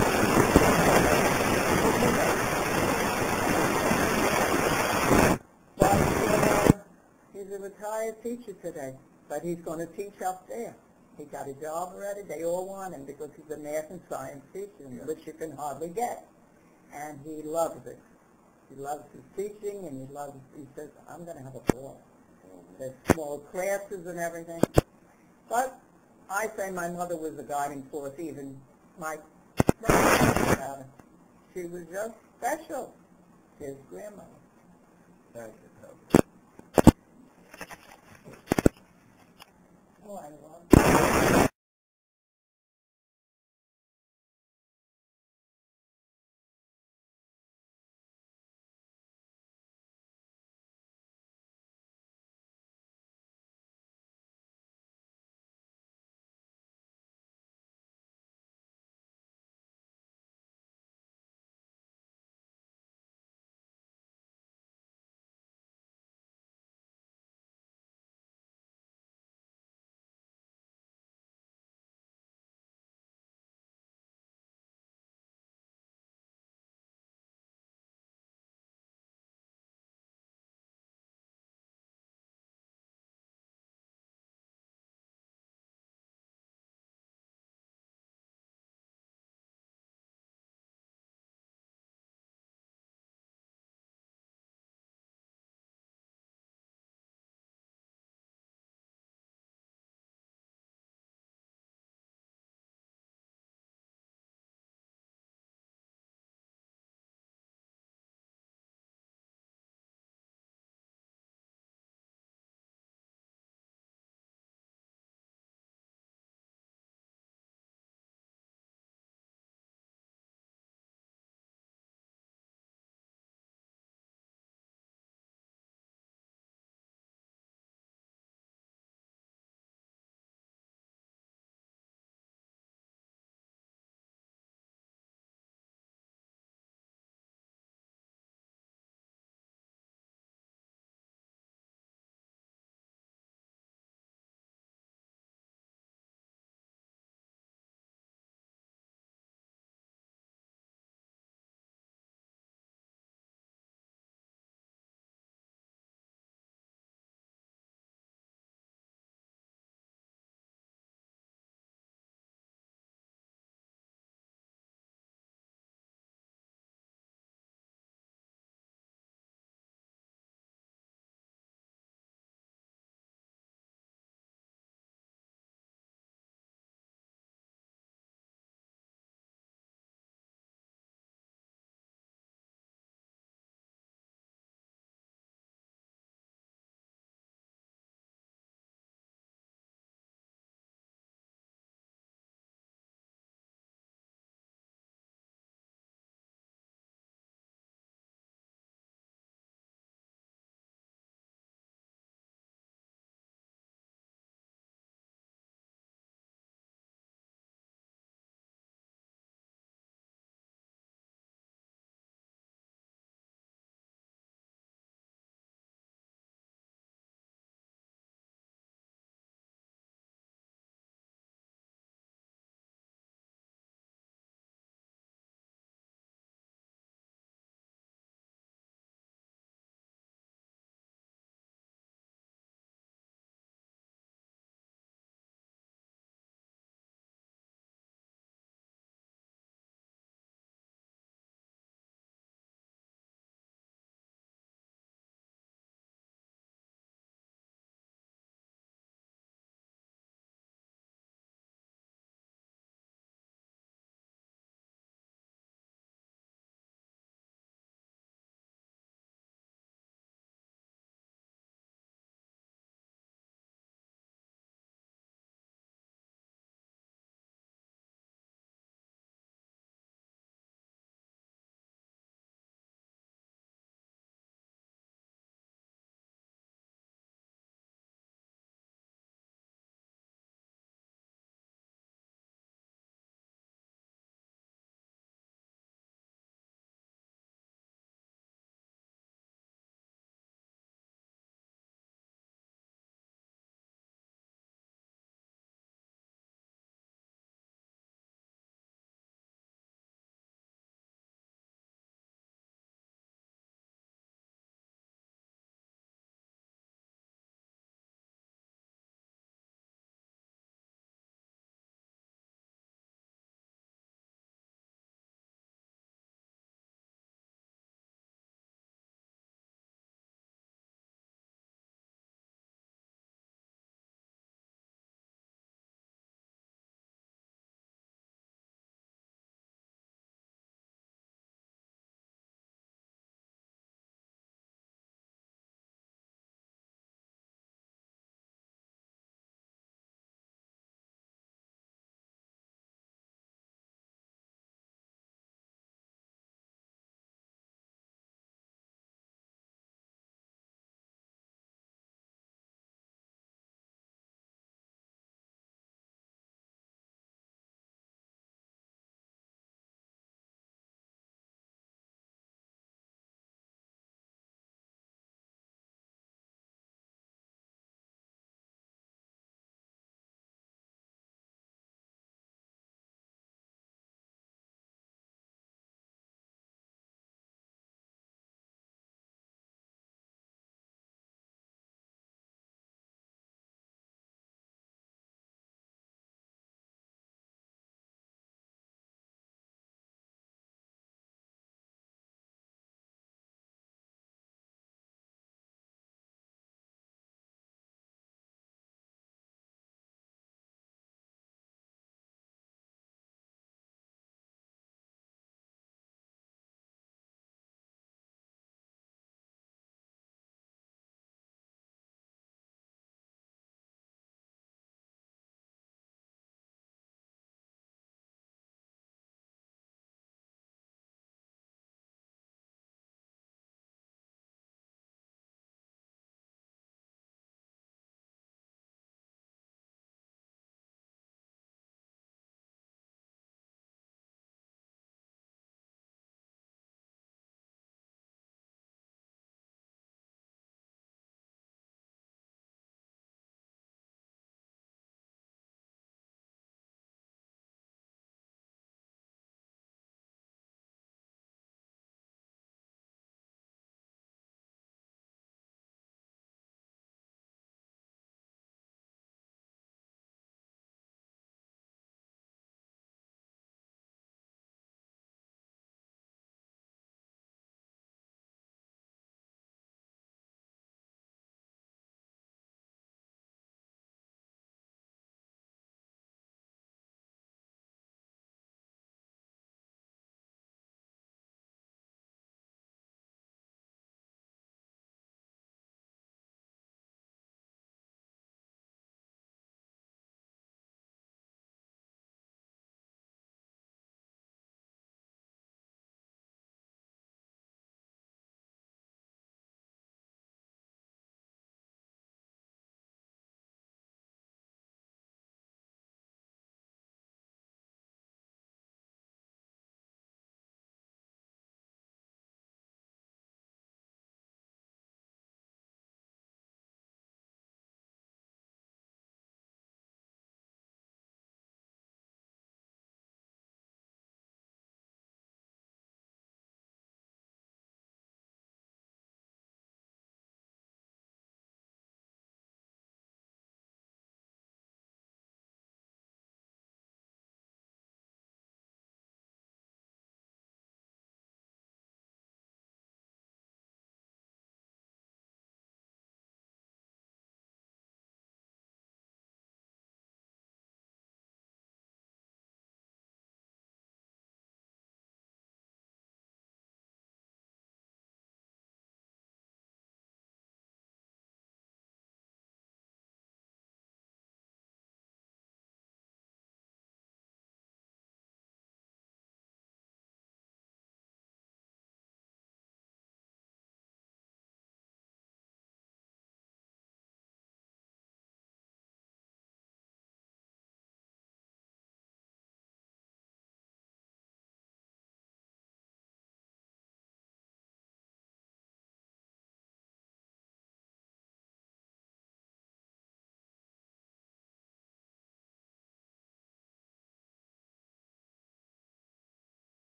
But he's a retired teacher today, but he's going to teach up there. He got a job already. They all want him because he's a math and science teacher, which you can hardly get. And he loves it. He loves his teaching, and he says, I'm going to have a ball. There's small classes and everything. But I say my mother was the guiding force, even my she was just special, his grandmother. Thank you, Toby. Oh, I love